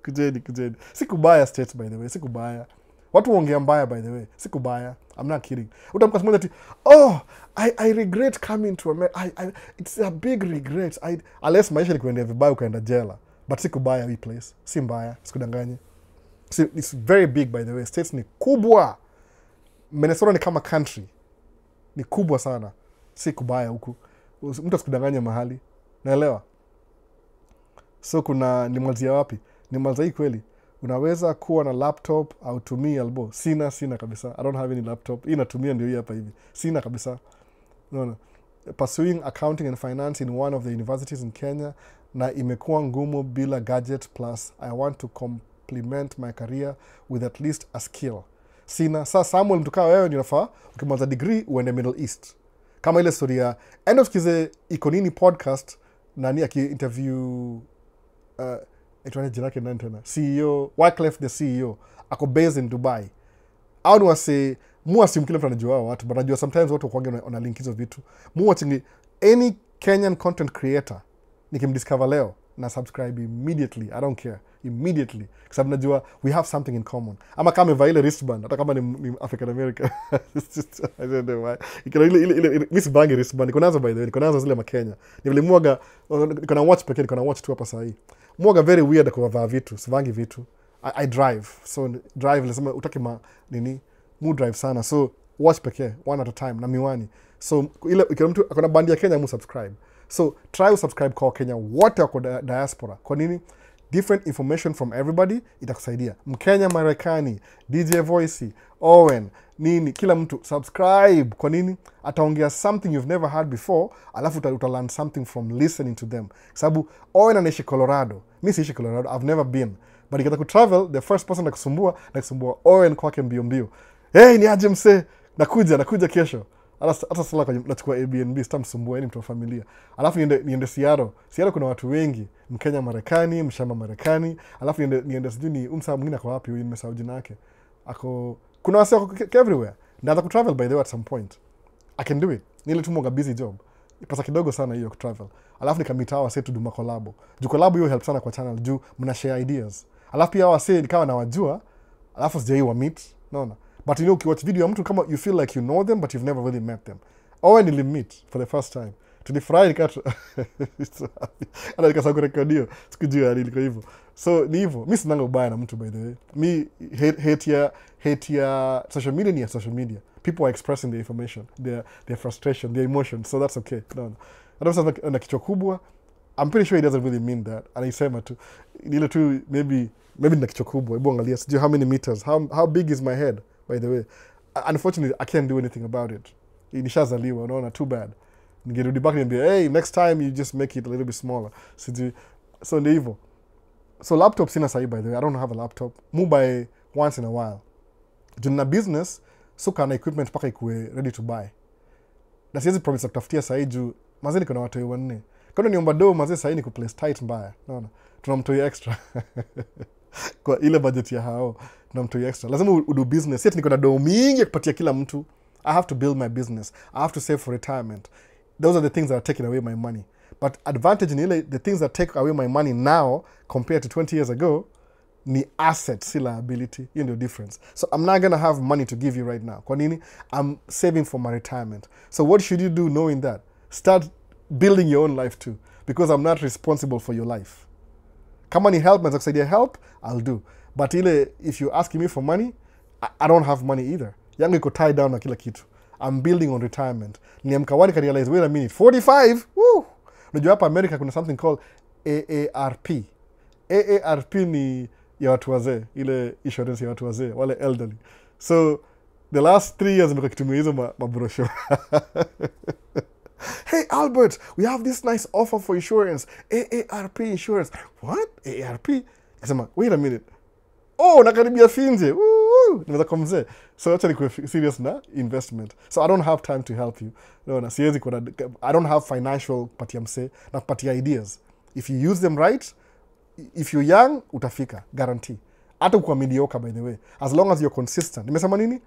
Kujeni. Sikubaya states by the way. Sikubaya. Watu wongea mbaya by the way. Sikubaya. I'm not kidding. Utamka mmoja ati, "Oh, I regret coming to America. It's a big regret. Unless maisha likuendea vibaya ukaenda jela. But sikubaya hii place. Si mbaya. Sikudanganye. It's very big by the way. States ni kubwa. Minnesota ni kama country. Ni kubwa sana. Sikubaya huku. Mtu asikudanganye mahali. Naelewa. So kuna nimalizia wapi? Nimalizia hii kweli. Unaweza kuwa na laptop au tumia albo. Sina kabisa. I don't have any laptop. Hii natumia ndio hii hapa hivi. Sina kabisa. No. Pursuing accounting and finance in one of the universities in Kenya na imekuwa ngumu bila gadget, plus I want to complement my career with at least a skill. Sina. Sasa Samuel mtukaa wewe ndio unafaa ukimaliza degree uende Middle East. Kama ile story ya end of skize iko nini podcast nani aki-interview etwane jina yake nani tena, CEO Wyclef, the CEO ako based in Dubai. Au ni wase muasi mkile mtu anajua watu, but najua sometimes watu kwange on link hizo vitu. Watching any Kenyan content creator nikimdiscover leo na subscribe immediately. I don't care, immediately, kwa sababu najua we have something in common. Ama kama amevaa ile wristband hata kama ni African American. I don't know why. Ikona ile miss bang wristband. Niko nazo by the way, niko nazo zile Makenya. Nilimwaga, niko na watch pekee, niko na watch tu hapa sasa hii. Mwaga very weird kuvaa vitu, sivangi vitu. I drive. So drive lazima utake nini? Mu drive sana. So watch pekee, one at a time na miwani. So ile ikiwa mtu akona bandi ya Kenya mu subscribe. So try to subscribe kwa Kenya wote wako diaspora. Kwa nini? Different information from everybody itakusaidia. Mkenya, Marekani, DJ Voice, Owen, nini, kila mtu subscribe. Kwa nini? Ataongea something you've never heard before, alafu learn something from listening to them. Sababu Owen anaishi Colorado. Mimi siishi Colorado, I've never been. But ikitaka ku travel, the first person nakusumbua Owen kwake mbio. Hey, ni aje mse? Nakuja kesho. Hata sala kwa nachukua Airbnb, sitamsumbua, ni mtu wa familia. Alafu niende Seattle. Seattle kuna watu wengi, Mkenya, Marekani, mshamba Marekani. Alafu niende sijui ni msa mwingine kwa wapi, huyu nimesahau jina yake. Kuna wase wako everywhere. Ndaanza ku travel by the way at some point. I can do it. Nile tu mwaga busy job. Pesa kidogo sana hiyo ku travel. Alafu nikamita wase tu duma collab. Juu collab hiyo help sana kwa channel, juu mna share ideas. Alafu pia wase nikawa nawajua, alafu sijai wa meet, naona. But you know, ukiwatch video ya mtu kama you feel like you know them but you've never really met them. Owen nilimmeet for the first time. Tulifurahi nikatu. Ana nikasahau kurekodio. Sikujua ilikuwa hivyo. So ni hivyo. Mimi sinanga ubaya na mtu by the way. Me hate ya social media ni ya social media. People are expressing their information, their frustration, their emotions. So that's okay. No. I don't sound like kichwa kubwa. I'm pretty sure he doesn't really mean that. Anaisema tu ile tu maybe maybe nina kichwa kubwa, hebu angalia, sijui how many meters, how big is my head, by the way. Unfortunately, I can't do anything about it. Nishazaliwa, unaona, too bad. Ningerudi back and be, hey, next time you just make it a little bit smaller. Sijui, so ndio hivyo. So laptop sina sahi, by the way. I don't have a laptop. Mu buy once in a while. Juna business, so kana equipment paka ikuwe ready to buy. Na siwezi promise kutafutia sahi juu mazee niko na watu wanne. Kama niomba do mazee sahi niko place tight mbaya. Unaona? Tunamtoi extra. Kwa ile budget ya hao, tunamtoi extra. Lazima udo business. Yet niko na do mingi ya kupatia kila mtu. I have to build my business. I have to save for retirement. Those are the things that are taking away my money. But advantage in ile, the things that take away my money now compared to 20 years ago, ni assets, si liability. You know the difference. So I'm not going to have money to give you right now. Kwa nini? I'm saving for my retirement. So what should you do knowing that? Start building your own life too. Because I'm not responsible for your life. Kama ni help, mazakusaidia help, I'll do. But ile, if you're asking me for money, I don't have money either. Yangu iko tied down na kila kitu. I'm building on retirement. Niamka wani ka realize, wait a minute, 45? Woo! Unajua hapa America kuna something called AARP. AARP ni ya watu wazee, ile insurance ya watu wazee, wale elderly. So the last 3 years nimekuwa kitumia hizo mabrosho. Hey Albert, we have this nice offer for insurance. AARP insurance. What? AARP? Kasema, wait a minute. Oh, nakaribia finje. Nimeza kwa mzee. So actually nikuwe serious na investment. So I don't have time to help you. No, na siwezi kuna, I don't have financial patia mse na patia ideas. If you use them right, if you're young, utafika, guarantee. Hata kwa mediocre, by the way. As long as you're consistent. Nimesema nini?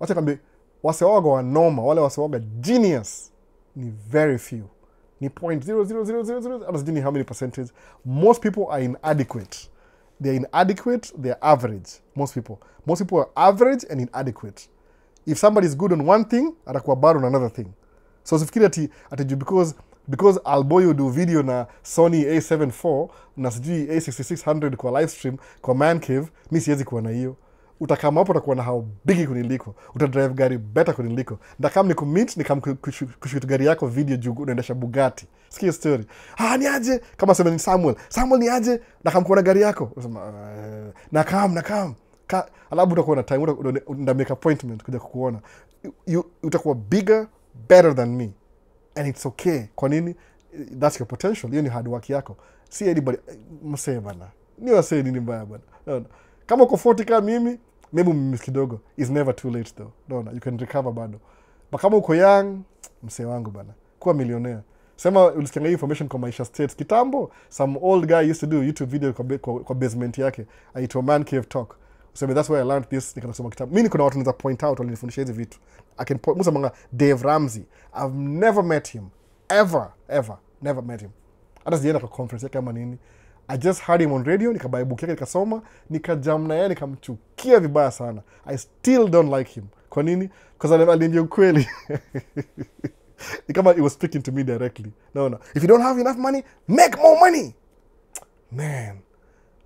Wacha kambi, wasewaga wa norma, wale wasewaga genius, ni very few. Ni 0.00000, I don't know how many percentage. Most people are inadequate. They're inadequate, they're average. Most people are average and inadequate. If somebody is good on one thing, atakuwa bad on another thing. So usifikiri ati because Alboyo do video na Sony A74 na sijui A6600 kwa live stream kwa man cave, mi siwezi kuwa na hiyo. Utakama hapo utakuwa na how big kuniliko. Utadrive gari better kuniliko. Ndakam nikumit kushoot gari yako video juu unaendesha Bugatti. Sikia story. Ni aje? Kama sema ni Samuel ni aje? Nakam kuona gari yako. Unasema nakam. Alafu utakuwa na time unda make appointment kuja kukuona. Utakuwa bigger, better than me. And it's okay. Kwa nini? That's your potential. Hiyo ni hard work yako. See anybody msee bana. Ni wasee nini mbaya bana. No. Kama uko 40 kama mimi, maybe mimi kidogo. It's never too late though. No, you can recover bado. But kama uko young, msee wangu bana. Kuwa millionaire. Sema ulisikia information kwa Maisha States kitambo. Some old guy used to do YouTube video kwa basement yake. Aitwa Man Cave Talk. Useme that's where I learned this. Nikasoma kitabu. Mimi kuna watu naweza point out walinifundisha hizi vitu. I can point Musa manga Dave Ramsey. I've never met him. Ever. Never met him. Hata sijaenda kwa conference yake kama nini. I just heard him on radio, nikabuy book yake nikasoma, nikajam na yeye nikamchukia vibaya sana. I still don't like him. Kwa nini? Because aliniambia ukweli. Ni kama he was speaking to me directly. No. If you don't have enough money, make more money. Man.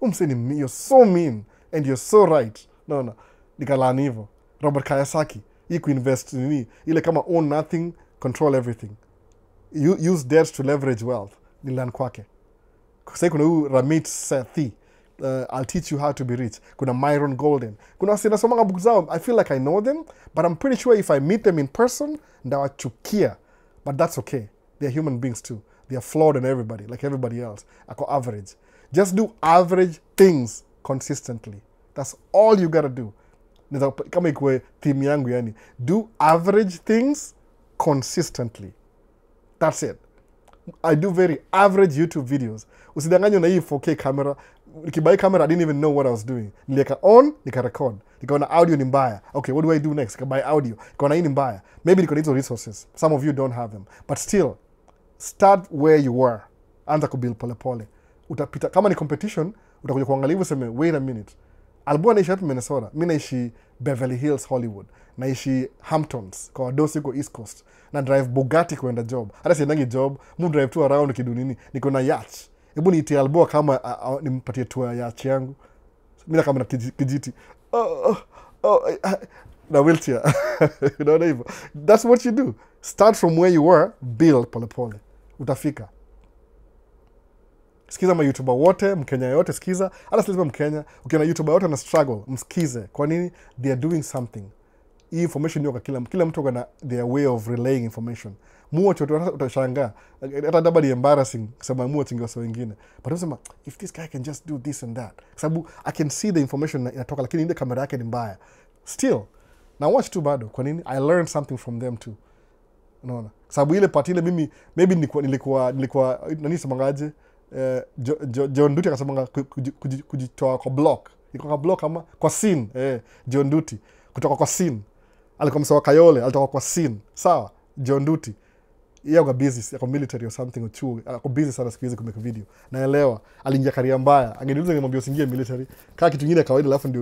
Umseni, you're so mean and you're so right. No. Nikalani hivyo. Robert Kiyosaki, he could invest in me. Ile kama own nothing, control everything. Use debt to leverage wealth. Nilan kwake. Kwa kuna huu Ramit Sethi, I'll teach you how to be rich. Kuna Myron Golden. Kuna wasi nasomanga buku zao. I feel like I know them, but I'm pretty sure if I meet them in person, ndawachukia. But that's okay. They're human beings too. They are flawed in everybody, like everybody else. Ako average. Just do average things consistently. That's all you gotta do. Kama ikuwe theme yangu yani. Do average things consistently. That's it. I do very average YouTube videos. Usidanganywe na hii 4K camera. Nikibuy camera, I didn't even know what I was doing. Nilieka on, nika record. Nikaona audio ni mbaya. Okay, what do I do next? Nikabuy audio. Nikaona hii ni mbaya. Maybe niko hizo resources. Some of you don't have them. But still, start where you were. Anza kubuild pole pole. Utapita kama ni competition, utakuja kuangalia useme, wait a minute. Albuwa naishi hapa Minnesota. Mimi naishi Beverly Hills, Hollywood. Naishi Hamptons, kwa wadosi kwa East Coast. Na drive Bugatti kuenda job. Hata siendangi job, mu drive tu around kidu nini. Niko na yacht. Hebu niite Albuwa kama nimpatie tour ya yacht yangu. Mimi kama na kijiti. Na wheelchair. Unaona hivyo. That's what you do. Start from where you were, build pole pole. Utafika. Sikiza ma YouTuber wote, Mkenya yote sikiza. Hata sisi Mkenya, ukiona YouTuber wote na struggle, msikize. Kwa nini? They are doing something. Hii information yoka kila mtu kana their way of relaying information. Muocho utashangaa. Hata double embarrassing kusema muocho ingewa wengine. But unasema if this guy can just do this and that. Sababu I can see the information inatoka lakini ile kamera yake ni mbaya. Still, na watch tu bado. Kwa nini? I learned something from them too. Unaona? Sababu ile part ile mimi maybe nilikuwa nani semangaje? John Duty akasemanga kujitoa kwa block. Iko kwa block ama kwa scene. John Duty kutoka kwa scene. Alikuwa msawa Kayole, alitoka kwa scene. Sawa? John Duty. Yeye ako busy, ako military or something or chuo. Ako busy sana siku hizi kumeka video. Naelewa. Aliingia career mbaya. Angeniuliza nimwambie usiingie military. Kaa kitu kingine kawaida alafu ndio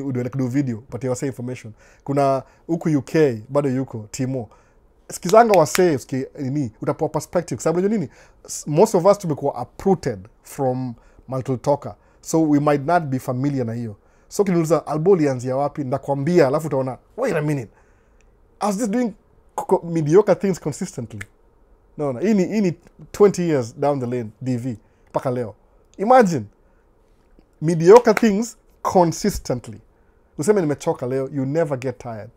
udo video, patia wase information. Kuna huku UK bado yuko Timo. Sikizanga wase nini utapoa perspective sababu unajua nini most of us tumekuwa uprooted from multiple talker, so we might not be familiar na hiyo. So kiniuliza alboli anzia wapi, ndakwambia alafu utaona wait a minute, I was just doing mediocre things consistently. No, hii ni 20 years down the lane DV mpaka leo. Imagine mediocre things consistently. Useme nimechoka leo, you never get tired.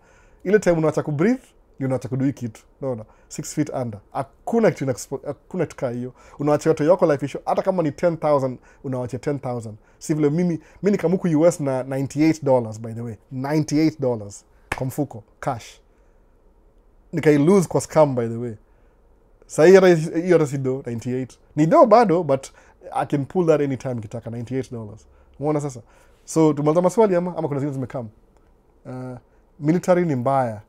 Ile time unaacha ku breathe, unaacha kudui kitu. No. 6 feet under. Hakuna kitu kaa hiyo. Unaacha yote yako life issue. Hata kama ni 10,000, unaacha 10,000. Si vile mimi nikamuku US na $98 by the way. $98 kwa mfuko cash. Nikai lose kwa scam by the way. Sasa hiyo hata si do 98. Ni do bado but I can pull that anytime kitaka $98. Umeona sasa? So tumaliza maswali ama kuna zingine zimekam. Military ni mbaya.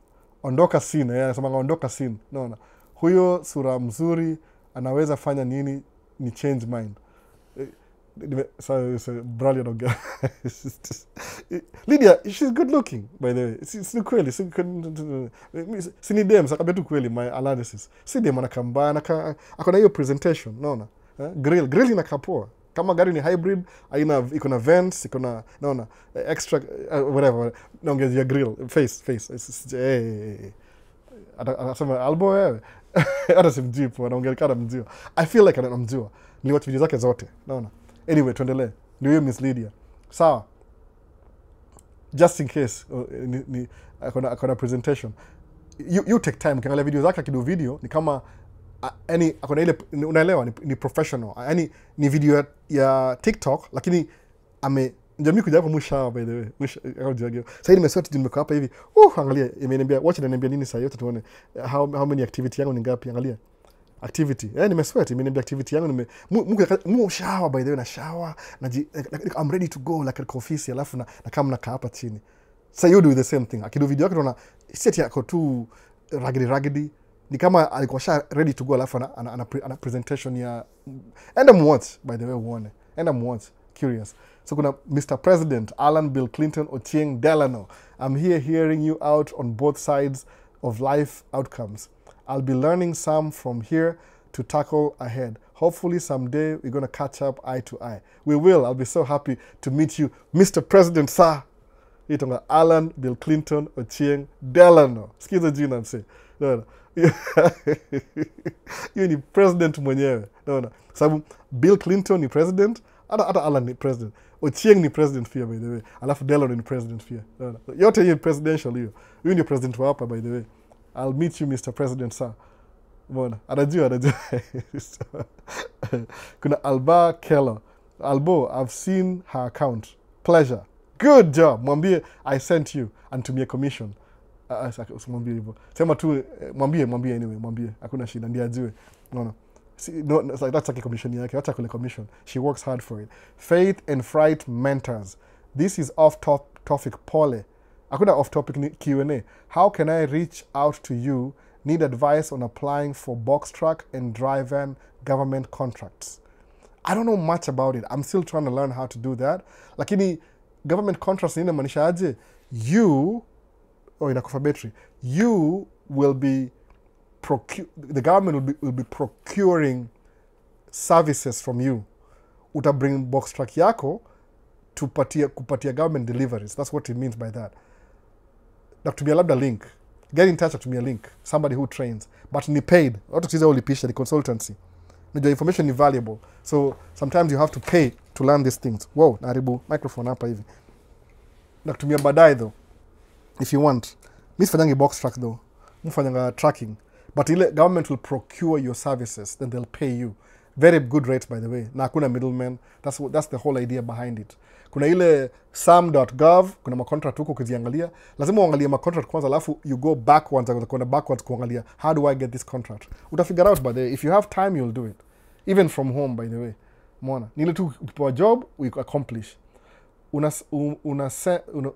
Ondoka scene, anasema ondoka scene. No. Huyo sura mzuri anaweza fanya nini ni change mind. So brilliant of girl. Lydia, she's good looking by the way. Si kweli, si ni dem saka betu kweli my analysis. Si dem anakambana akona hiyo presentation, naona. Grill inakapoa. Kama gari ni hybrid, iko na vents, iko na naona extra whatever. Naongezea grill, face. Anasema albo wewe. Hata simjui po, anaongea kama mjua. I feel like anamjua. Niliwatch video zake zote, naona. Anyway, tuendelee. Ndio hiyo Miss Lydia. Sawa. Just in case akona presentation. You take time. Ukiangalia video zake akidu video ni kama akona ile unaelewa ni professional. Yaani ni video ya TikTok lakini jamii kuja hapo mwisho by the way. Sasa nimeswati nimeko hapa hivi. Angalia imeniambia watch inaniambia nini sasa yote tuone how many activity yangu ni ngapi angalia. Activity. Nimesweat imeniambia activity yangu shower by the way na shower I'm ready to go like office alafu na kama nakaa hapa chini. So you do the same thing. Akidu video yake unaona set yako tu raggedy ni kama alikuwa ready to go alafu ana presentation ya and I'm watch by the way uone. And I'm watch curious. So kuna Mr. President Alan Bill Clinton Ochieng Delano. I'm here hearing you out on both sides of life outcomes. I'll be learning some from here to tackle ahead. Hopefully someday we're going to catch up eye to eye. We will. I'll be so happy to meet you, Mr. President, sir. Itonga Alan Bill Clinton Ochieng Delano. Sikiza jina mse. No. Yeye ni president mwenyewe. No. Sababu Bill Clinton ni president, hata Alan ni president. Ochieng ni president pia by the way. Alafu Delano ni president pia. No. Yote hiyo presidential hiyo. Yeye ni president wa hapa by the way. I'll meet you, Mr. President, sir. Mbona? Anajua. Kuna Alba Keller. Albo, I've seen her account. Pleasure. Good job. Mwambie, I sent you. And to me a commission. Mwambie hivyo. Sema tu, mwambie anyway. Mwambie. Hakuna shida. Ndiye ajue. No. No, it's like that's like a commission yake. Acha kule commission. She works hard for it. Faith and Fright Mentors. This is off-topic pole. Hakuna off-topic Q&A. How can I reach out to you? Need advice on applying for box truck and dry van government contracts. I don't know much about it. I'm still trying to learn how to do that. Lakini government contracts nina maanisha aje? Inakufa battery. You will be the government will be procuring services from you. Uta bring box truck yako to kupatia government deliveries. That's what it means by that. Nakutumia labda link. Get in touch, nakutumia link. Somebody who trains. But ni paid. Watu tiza ulipisha ni consultancy. Unajua information is valuable. So sometimes you have to pay to learn these things. Wow, naribu microphone hapa hivi. Nakutumia baadaye though. If you want. Mimi sifanyangi box track though. Mfanyanga tracking. But ile government will procure your services, then they'll pay you. Very good rates by the way. Na hakuna middleman. That's the whole idea behind it. Kuna ile sam.gov, kuna macontract huko ukiziangalia. Lazima uangalie macontract kwanza alafu you go backwards kuangalia how do I get this contract. Utafigure out by the way. If you have time you'll do it. Even from home by the way. Umeona? Nile tu ukipewa job we accomplish.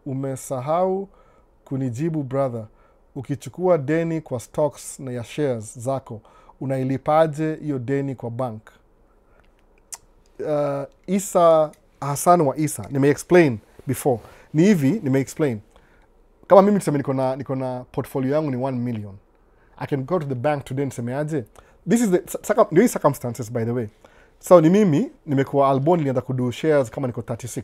Umesahau kunijibu brother. Ukichukua deni kwa stocks na ya shares zako, unailipaje hiyo deni kwa bank? Isa Hassan wa Isa, nime-explain before. Ni hivi, nime-explain. Kama mimi tuseme niko na portfolio yangu ni 1 million. I can go to the bank today niseme aje. This is the circumstances by the way. So ni mimi, nimekuwa Albon nilianza kudu shares kama niko 36.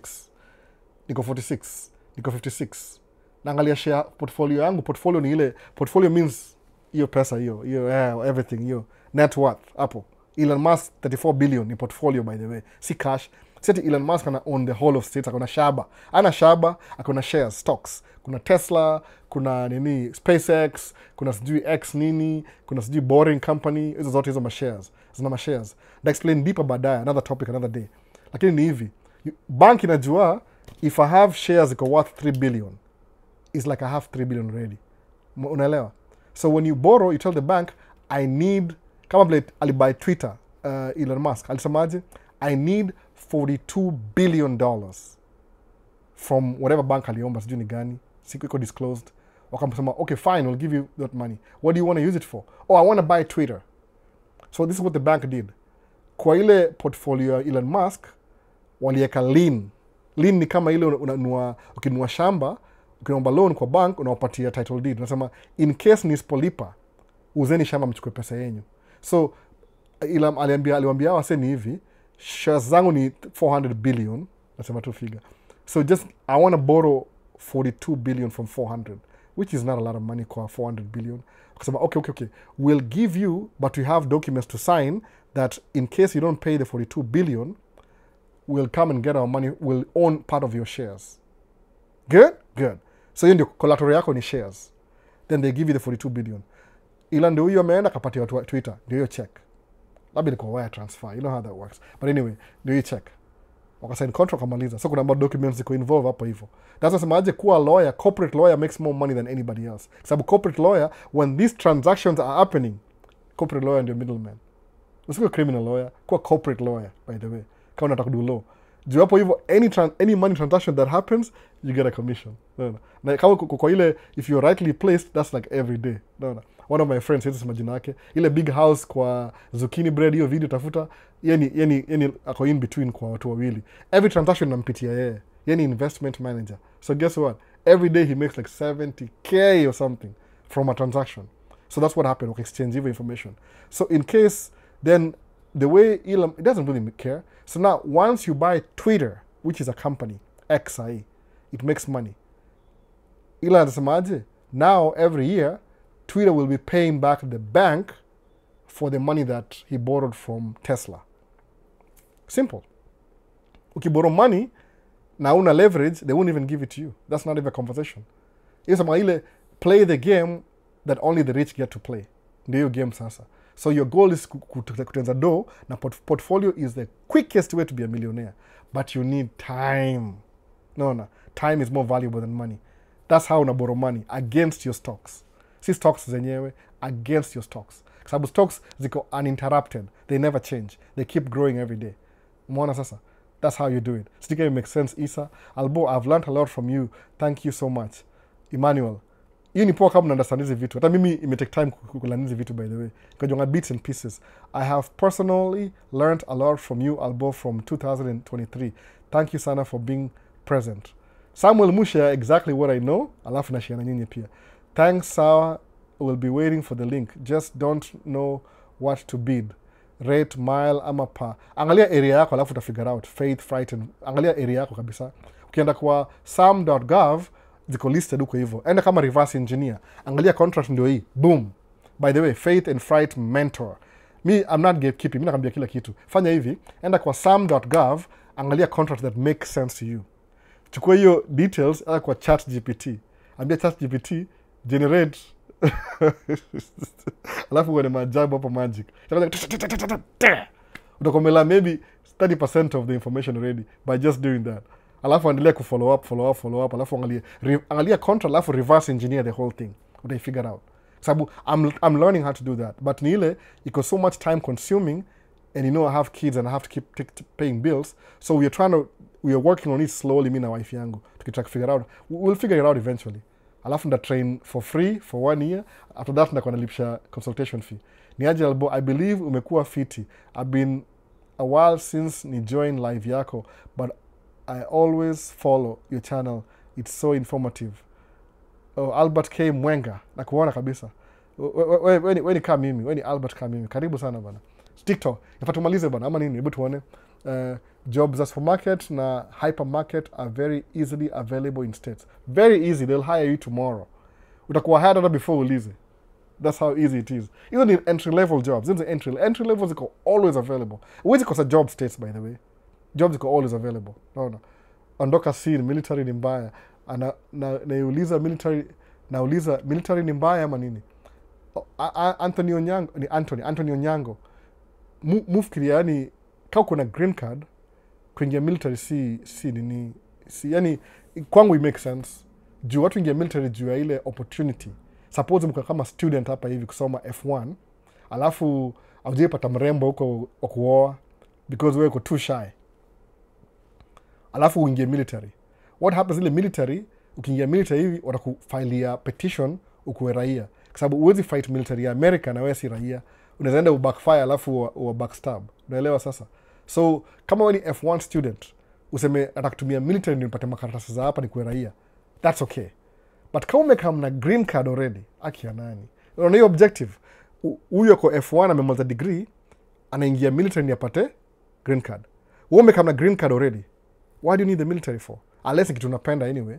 Niko 46. Niko 56. Naangalia share portfolio yangu. Portfolio ni ile, portfolio means hiyo pesa hiyo, everything hiyo, net worth hapo. Elon Musk 34 billion ni portfolio by the way, si cash. Seti Elon Musk ana own the whole of states, akona shaba. Ana shaba, akona shares, stocks. Kuna Tesla, kuna nini, SpaceX, kuna sijui X nini, kuna sijui Boring Company, hizo zote hizo ma-shares. Zina ma-shares. Da explain deeper baadaye, another topic, another day. Lakini ni hivi, bank inajua, if I have shares iko worth 3 billion, it's like I have 3 billion already. Unaelewa? So when you borrow, you tell the bank, I need, kama vile alibuy Twitter, Elon Musk, alisemaje? I need $42 billion from whatever bank aliomba, sijui ni gani, siku iko disclosed. Wakamsema, okay fine, I'll give you that money. What do you want to use it for? Oh, I want to buy Twitter. So this is what the bank did. Kwa ile portfolio ya Elon Musk, walieka lien. Lien ni kama ile ukinunua shamba, ukiomba loan kwa bank, unawapatia title deed. Unasema, in case nisipolipa, uzeni shamba mchukue pesa yenyu. So, aliwaambia wase ni hivi, shares zangu ni 400 billion, nasema tu figure. So just, I want to borrow 42 billion from 400, which is not a lot of money kwa 400 billion. Kusema, okay, we'll give you, but we have documents to sign that in case you don't pay the 42 billion, we'll come and get our money, we'll own part of your shares. Good? Good. So hiyo ndio collateral yako ni shares. Then they give you the 42 billion. Ila ndio huyo ameenda kapatia watu wa Twitter, ndio hiyo check. Labda ni kwa wire transfer, you know how that works. But anyway, ndio hiyo check. Wakasign contract kamaliza. So kuna documents ziko involve hapo hivyo. That's why semaje kuwa lawyer, corporate lawyer makes more money than anybody else. Sababu corporate lawyer, when these transactions are happening, corporate lawyer ndio middleman. Usikuwa criminal lawyer, kuwa corporate lawyer by the way. Kama unataka kudu law. Juu hapo hivyo, any money transaction that happens, you get a commission. No. Na kama kwa ile, if you're rightly placed, that's like every day. No. One of my friends, hiyo majina yake, ile big house kwa zucchini bread, hiyo video tafuta, yeni ako in between kwa watu wawili. Every transaction nampitia yeye. Yeni investment manager. So guess what? Every day he makes like 70K or something from a transaction. So that's what happened. Okay, exchange information. So in case, then the way Elon, it doesn't really care. So now, once you buy Twitter, which is a company, XI, it makes money. Elon anasemaje? Now, every year, Twitter will be paying back the bank for the money that he borrowed from Tesla. Simple. If you borrow money, na una leverage, they won't even give it to you. That's not even a conversation. Ile play the game that only the rich get to play. Ndio game sasa. So your goal is kutenza do, na portfolio is the quickest way to be a millionaire. But you need time. No. Time is more valuable than money. That's how una borrow money against your stocks. Si stocks zenyewe, against your stocks. Sababu stocks ziko uninterrupted. They never change. They keep growing every day. Umeona sasa? That's how you do it. Stika it makes sense, Isa. Albo, I've learned a lot from you. Thank you so much. Emmanuel. Hiyo ni poa kama unaunderstand hizi vitu. Hata mimi take time kulearn hizi vitu by the way. Kajonga bits and pieces. I have personally learned a lot from you, Albo, from 2023. Thank you sana for being present. Samuel Musha, exactly what I know. Alafu na share na nyinyi pia. Thanks, Sawa. We'll be waiting for the link. Just don't know what to bid. Rate, mile, ama pa. Angalia area yako, alafu ta figure out. Faith, frightened. Angalia area yako kabisa. Ukienda kwa sam.gov, ziko listed huko hivyo. Enda kama reverse engineer. Angalia contract ndio hii. Boom. By the way, Faith and Fright Mentor. Me, I'm not gatekeeping. Mimi nakwambia kila kitu. Fanya hivi, enda kwa sam.gov, angalia contract that makes sense to you. Chukua hiyo details kwa ChatGPT. Ambia ChatGPT generate alafu uone maajabu hapo magic. Utakomela maybe 30% of the information already by just doing that. Alafu endelea ku follow up, alafu angalia contract, alafu reverse engineer the whole thing. Utai figure out. Sababu I'm learning how to do that, but ni ile iko so much time consuming, and you know I have kids and I have to keep paying bills, so we are working on it slowly, me na wife yangu tukitaka figure out. We'll figure it out eventually. Alafu nda train for free for 1 year. After that ndakuwa nalipisha consultation fee. Ni aje Albo, I believe umekuwa fiti. I've been a while since ni join live yako, but I always follow your channel. It's so informative. Oh, Albert K. Mwenga, nakuona kabisa. Weni kama mimi, weni Albert kama mimi. Karibu sana bana. TikTok, yafaa tumalize bana, ama nini? Hebu tuone. Jobs as supermarket na hypermarket are very easily available in states. Very easy, they'll hire you tomorrow. Utakuwa hired hata before ulize. That's how easy it is. Even in entry-level jobs, entry level ziko always available. Huwezi kosa job states, by the way. Jobs ziko always available. No. Ondoka scene, military ni mbaya. Nauliza military ni mbaya ama nini? Anthony Onyango. Mufikiria yani kama kuna green card kuingia military si yani kwangu it makes sense. Juu watu ingia military juu ya ile opportunity. Suppose mko kama student hapa hivi kusoma F1, alafu haujapata mrembo huko kuoa because wewe uko too shy. Alafu uingie military. What happens ile military, ukiingia military hivi watakufilia petition ukuwe raia. Kwa sababu huwezi fight military ya America na wewe si raia. Unaweza enda ubackfire alafu wa backstab. Unaelewa sasa? So kama wewe ni F1 student, useme atakutumia military ndio nipate makaratasi za hapa nikuwe raia. That's okay. But kama umekam na green card already, akia nani? Unaona hiyo objective. Huyo kwa F1 amemaliza degree, anaingia military ni apate green card. Wewe umekam na green card already. Why do you need the military for? Unless kitu unapenda anyway.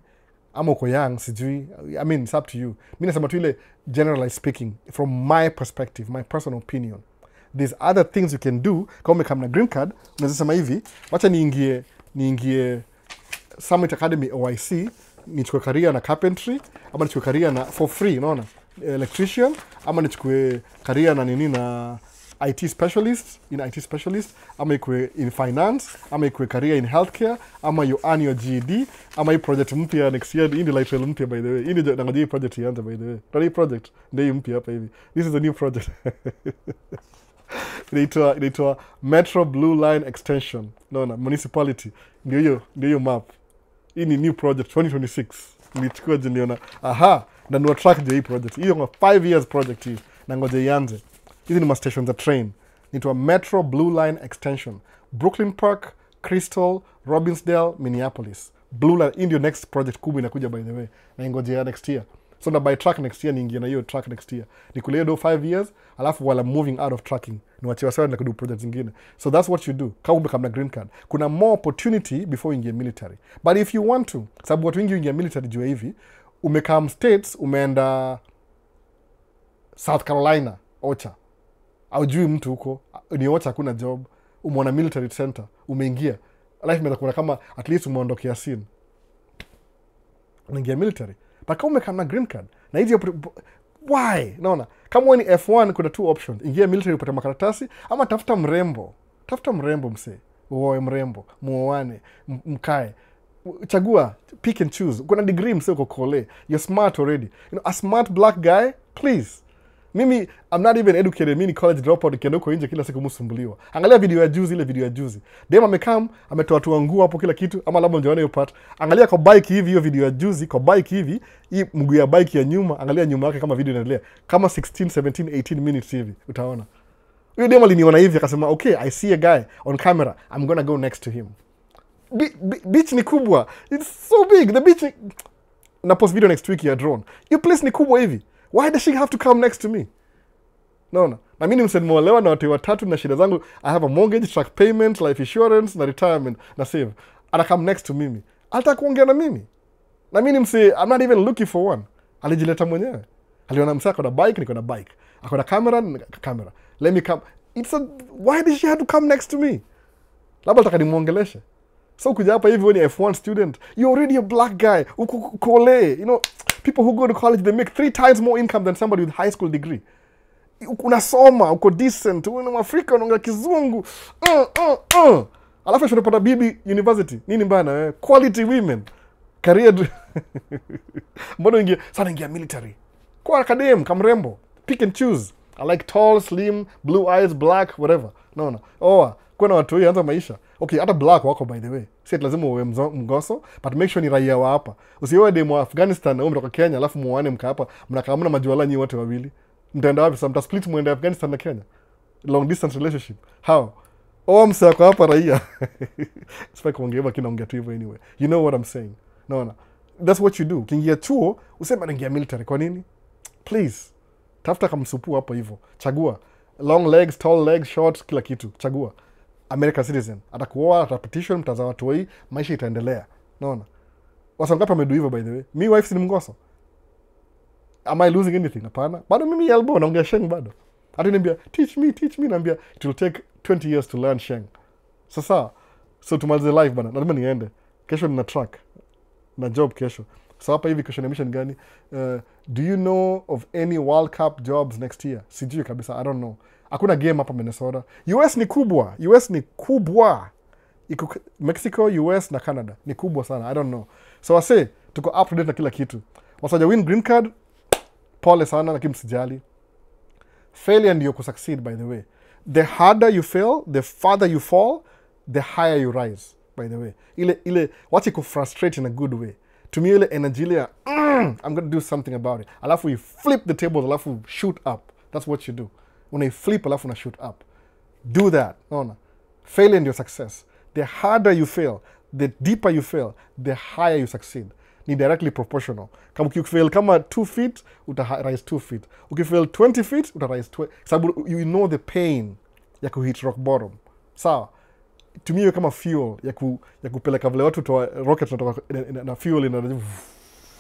Ama uko young, sijui. I mean, it's up to you. Mimi nasema tu ile generalized speaking from my perspective, my personal opinion. There's other things you can do. Kama umekam na green card, unaweza sema hivi, wacha niingie Summit Academy OIC, nichukue career na carpentry, ama nichukue career na for free, unaona? Electrician, ama nichukue career na nini na IT specialist, ama ikue in finance, ama ikue career in healthcare, ama you earn your GED, ama hii project mpya next year, hii light rail mpya by the way. Hii ndio hii project ianze by the way. Tuna hii project ndio mpya hapa hivi. This is a new project. Inaitwa Metro Blue Line Extension. Naona municipality. Ndio hiyo map. Hii ni new project 2026. Nilichukua jiniona. Aha, na nua track ndio hii project. Hiyo 5 years project hii. Na ngoja ianze. Hizi ni stations za train. Inaitwa Metro Blue Line Extension. Brooklyn Park, Crystal, Robbinsdale, Minneapolis. Blue Line, hii ndio next project kubwa inakuja by the way. Na ngoja next year. So na by track next year niingie na hiyo track next year. Nikulie do 5 years, alafu while I'm moving out of tracking, niwachiwa sawa na kudu projects zingine. So that's what you do. Kama umekam na green card. Kuna more opportunity before you ingie military. But if you want to, sababu watu wengi ingia military juu hivi, umekam states, umeenda South Carolina, Ocha. Haujui mtu huko, ni Ocha hakuna job, umeona military center, umeingia. Life imeanza kuona kama at least umeondokea scene. Unaingia military. But kama umekam na green card, na hizi why? Naona, kama wewe ni F1 kuna 2 options. Ingia military upate makaratasi, ama tafuta mrembo. Tafuta mrembo msee. Uoe mrembo, muoane, mkae. Chagua, pick and choose. Kuna degree msee uko kole. You're smart already. You know, a smart black guy, please. Mimi, I'm not even educated. Mimi ni college dropout, nikienda huko nje kila siku msumbuliwa. Angalia video ya juzi, Dem amekam, ametoa tu nguo hapo kila kitu, ama labda ndio part. Angalia kwa bike hivi hiyo video ya juzi, kwa bike hivi, hii mguu ya bike ya nyuma, angalia nyuma yake kama video inaendelea. Kama 16, 17, 18 minutes hivi, utaona. Huyo dem aliniona hivi akasema, "Okay, I see a guy on camera. I'm gonna go next to him." Beach ni kubwa. It's so big. The beach na post video next week ya drone. Your place ni kubwa hivi. Why does she have to come next to me? Naona. Na mimi nimesema na watu watatu na shida zangu. I have a mortgage, track payment, life insurance, na retirement, na save. Ana come next to mimi. Hata kuongea na mimi. Na mimi I'm not even looking for one. Alijileta mwenyewe. Aliona msako na bike, niko na bike. Akona camera, Let me come. Why did she have to come next to me? Labda nataka nimuongeleshe. So kuja hapa hivi when you're F1 student, you're already a black guy. Ukole, you know, people who go to college, they make 3 times more income than somebody with high school degree. Unasoma, uko decent, una Afrika, unaongea kizungu. Alafu unapata bibi university. Nini bana? Quality women. Career. Mbona ingia military. Kwa academy, kamrembo. Pick and choose. I like tall, slim, blue eyes, black, whatever. No. Kuna watu hii anza maisha. Okay, hata black wako by the way. Si lazima uwe mgoso, but make sure ni raia wa hapa. Usiwe demo Afghanistan na umetoka Kenya alafu muone mka hapa, mnakaa mna majuala nyinyi wote wawili. Mtaenda wapi? Mta split muende Afghanistan na Kenya. Long distance relationship. How? Msa kwa hapa raia. Sifai kuongea kinaongea tu hivyo anyway. You know what I'm saying? No. That's what you do. Ukiingia chuo, useme naingia military. Kwa nini? Please. Tafuta kamsupu hapo hivyo. Chagua. Long legs, tall legs, short, kila kitu. Chagua. American citizen. Atakuoa, atapetition, mtazaa watu wei, maisha itaendelea. Naona. Wasa ngapi wamedu hivyo by the way? Mi wife si ni mgoso. Am I losing anything? Hapana. Bado mimi elbow naongea Sheng bado. Hata niambia teach me naambia it will take 20 years to learn Sheng. Sasa tumalize live bana. Lazima niende. Kesho nina track. Na job kesho. So hapa hivi question mission gani? Do you know of any World Cup jobs next year? Sijui kabisa. I don't know. Hakuna game hapa Minnesota. US ni kubwa. Iko Mexico, US na Canada. Ni kubwa sana. I don't know. So I say tuko up to date na kila kitu. Wasaja win green card. Pole sana lakini msijali. Failure ndio kusucceed by the way. The harder you fail, the farther you fall, the higher you rise by the way. Ile wacha kufrustrate in a good way. To me ile energy ile I'm going to do something about it. Alafu you flip the tables, alafu shoot up. That's what you do. When you flip, alafu na shoot up. Do that. No. Failure in your success. The harder you fail, the deeper you fail, the higher you succeed. Ni directly proportional. Kama ukifail kama 2 feet, utarise 2 feet. Ukifail 20 feet, utarise 20. Sababu you know the pain ya kuhit rock bottom. Sawa. Tumie kama fuel ya kupeleka vile watu toa rocket na fuel ina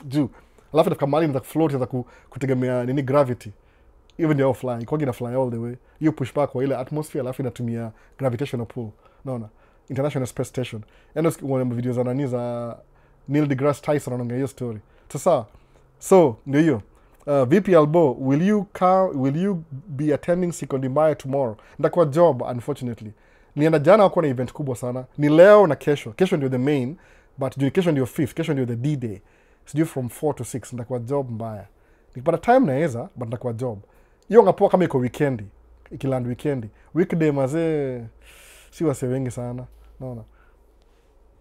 juu. Alafu nafika mahali inataka float inataka kutegemea nini gravity. Even the flying, kwa gina fly all the way. You push back kwa ile atmosphere alafu inatumia gravitational pull. Naona. International Space Station. Endo one videos za nani za Neil deGrasse Tyson anaongea hiyo story. Sasa so ndio hiyo. VP Albo, will you be attending Sikondi Maya tomorrow? Ndakuwa job unfortunately. Nienda jana wako na event kubwa sana. Ni leo na kesho. Kesho ndio the main, but kesho ndio 5th, kesho ndio the D-Day. Sijui from 4 to 6 ndakuwa job mbaya. Nikipata time naweza, but ndakuwa job. Hiyo ngapoa kama iko weekendi. Ikiland weekendi. Weekday mazee si wase wengi sana. Naona.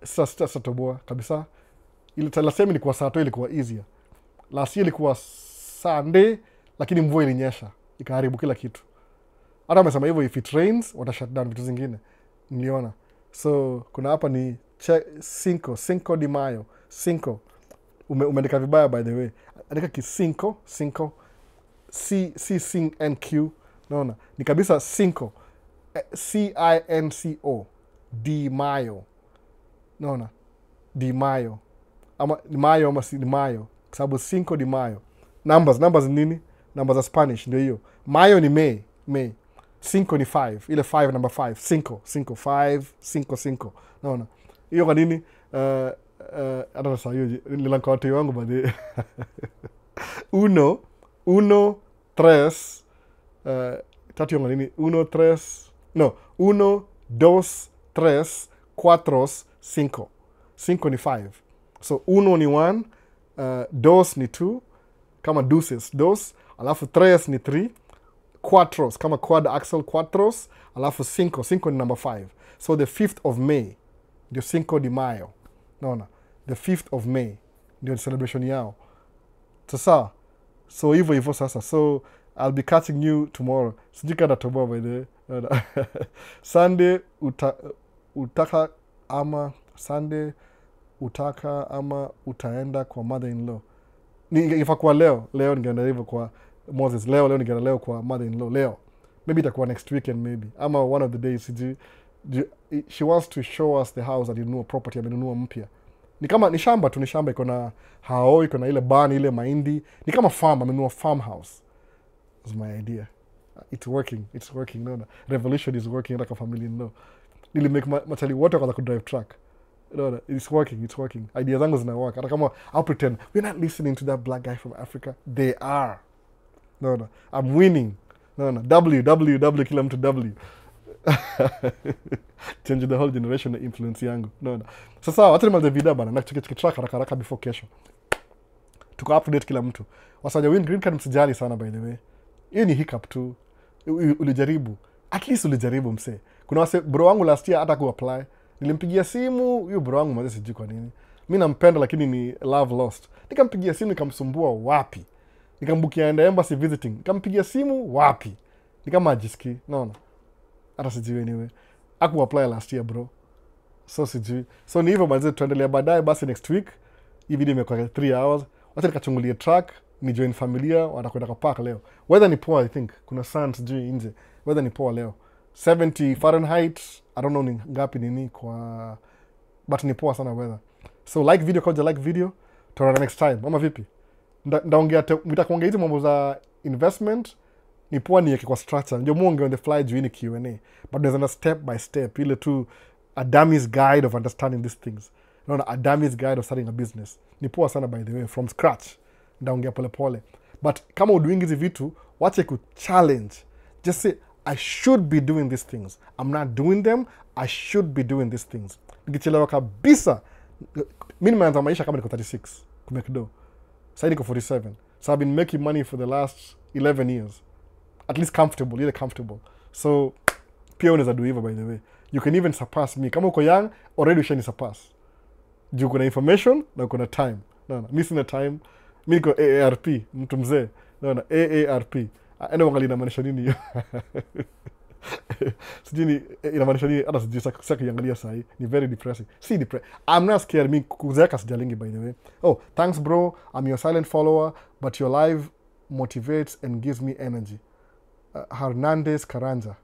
Sasa toboa kabisa. Ile last time ilikuwa saa 2 ilikuwa easier. Last year ilikuwa Sunday lakini mvua ilinyesha. Ikaharibu kila kitu. Hata wamesema hivyo if it rains, wata shut down vitu zingine. Niliona. So kuna hapa ni Cinco de Mayo. Cinco. Umeandika vibaya by the way. Andika Cinco. C-C-N-Q. Naona. Ni kabisa Cinco. C-I-N-C-O. Di Mayo. Naona. Di Mayo. Ama Mayo ama si Di Mayo. Kwa sababu Cinco de Mayo. Numbers nini? Numbers za Spanish ndio hiyo. Mayo ni May. Cinco ni 5. Ile 5 number 5. Cinco. Naona. Hiyo kwa nini? Hata sasa hiyo nilanka watu wangu baadaye. Uno, tres, tatu yung nini? 1, 2, 3, 4, 5. 5 ni 5. So, 1 ni 1, 2 ni 2, kama deuces, 2, alafu 3 ni 3, 4, kama quad axle, 4, alafu 5 ni number 5. So, the 5th of May, ndio Cinco de Mayo. Naona, the 5th of May, ndio celebration yao. Sasa, so hivyo sasa. So, I'll be catching you tomorrow. Sijui kada toboa by the way. Sunday utaka ama utaenda kwa mother-in-law. Ningefa kwa leo ningeenda hivyo kwa Moses. Leo ningeenda leo kwa mother-in-law. Leo. Maybe itakuwa next weekend maybe. Ama one of the days sijui. She wants to show us the house that alinunua property amenunua mpya. Ni kama ni shamba iko na hao, iko na ile barn ile mahindi. Ni kama farm, amenunua farmhouse. That's my idea. It's working. No. Revolution is working like a family no. Nili make machali wote kwa kudrive truck. No, it's working. Ideas zangu zina work. Hata kama I'll pretend we're not listening to that black guy from Africa. They are. No. I'm winning. No. W kila mtu W. Change the whole generation na influence yangu. No. Sasa wacha nimalize video bana. Na cheki track haraka before kesho. Tuko update kila mtu. Wasaja win green card msijali sana by the way. Hiyo ni hiccup tu. Ulijaribu. At least ulijaribu mse. Kuna wase bro wangu last year hata ku-apply. Nilimpigia simu, huyo bro wangu mwanzo sijui kwa nini. Mimi nampenda lakini ni love lost. Nikampigia simu nikamsumbua wapi? Nikambukia enda embassy visiting. Nikampigia simu wapi? Nikama ajiski. Naona. Hata sijui anyway. Aku-apply last year bro. So sijui. So ni hivyo manze tuendelea baadaye basi next week. Hii video imekuwa 3 hours. Wacha nikachungulie track, ni join familia, wanakwenda kwa park leo. Weather ni poa I think. Kuna sun sijui nje. Weather ni poa leo. 70 Fahrenheit. I don't know ni ngapi nini kwa but ni poa sana weather. So like video kwa like video. Tuona next time. Mama vipi? Ndaongea mtakuongea hizo mambo za investment. Ni poa niweke kwa structure. Ndio muongee on the fly juu ni Q&A. But there's a step by step ile tu a dummy's guide of understanding these things. No, a dummy's guide of starting a business. Ni poa sana by the way from scratch. Ndaongea pole pole. But kama udoing hizi vitu, wache ku challenge. Just say I should be doing these things. I'm not doing them. I should be doing these things. Nikichelewa kabisa. Mimi nimeanza maisha kama niko 36. Kumekdo. Sasa niko 47. So I've been making money for the last 11 years. At least comfortable. So pia unaweza do hivyo by the way. You can even surpass me. Kama uko young, already ushani surpass. Juu kuna information na kuna time. No. Mimi sina time. Mimi niko AARP, mtu mzee. No. AARP. Ene wangali inamaanisha nini hiyo? Sijui inamaanisha nini hata sijui sasa kiangalia saa hii. Ni very depressing. I'm not scared. Mimi kuzeeka sijalingi by the way. Oh, thanks bro. I'm your silent follower, but your live motivates and gives me energy. Hernandez Karanja.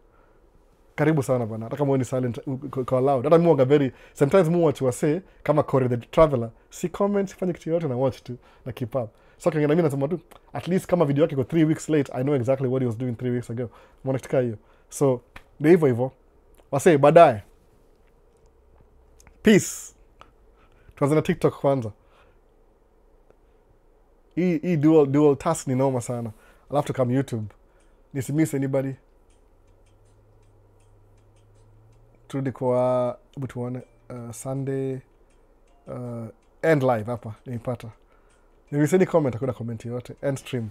Karibu sana bana. Hata kama wewe ni silent kwa loud. Hata mimi very sometimes mimi watch wase kama Corey the Traveler. Si comment, sifanye kitu yote na watch tu na keep up. So kingine mimi nasema tu at least kama video yake iko 3 weeks late, I know exactly what he was doing 3 weeks ago. Mwanataka hiyo. So ndio hivyo. Wase baadaye. Peace. Tuanze na TikTok kwanza. Hii dual task ni noma sana. I'll have to come YouTube. Nisimiss anybody. Turudi kwa tuone Sunday end live hapa nimepata. Niliseni comment hakuna comment yote end stream.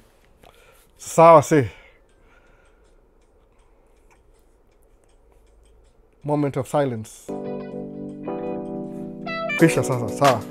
Sawa se. Moment of silence. Pisha sasa sawa.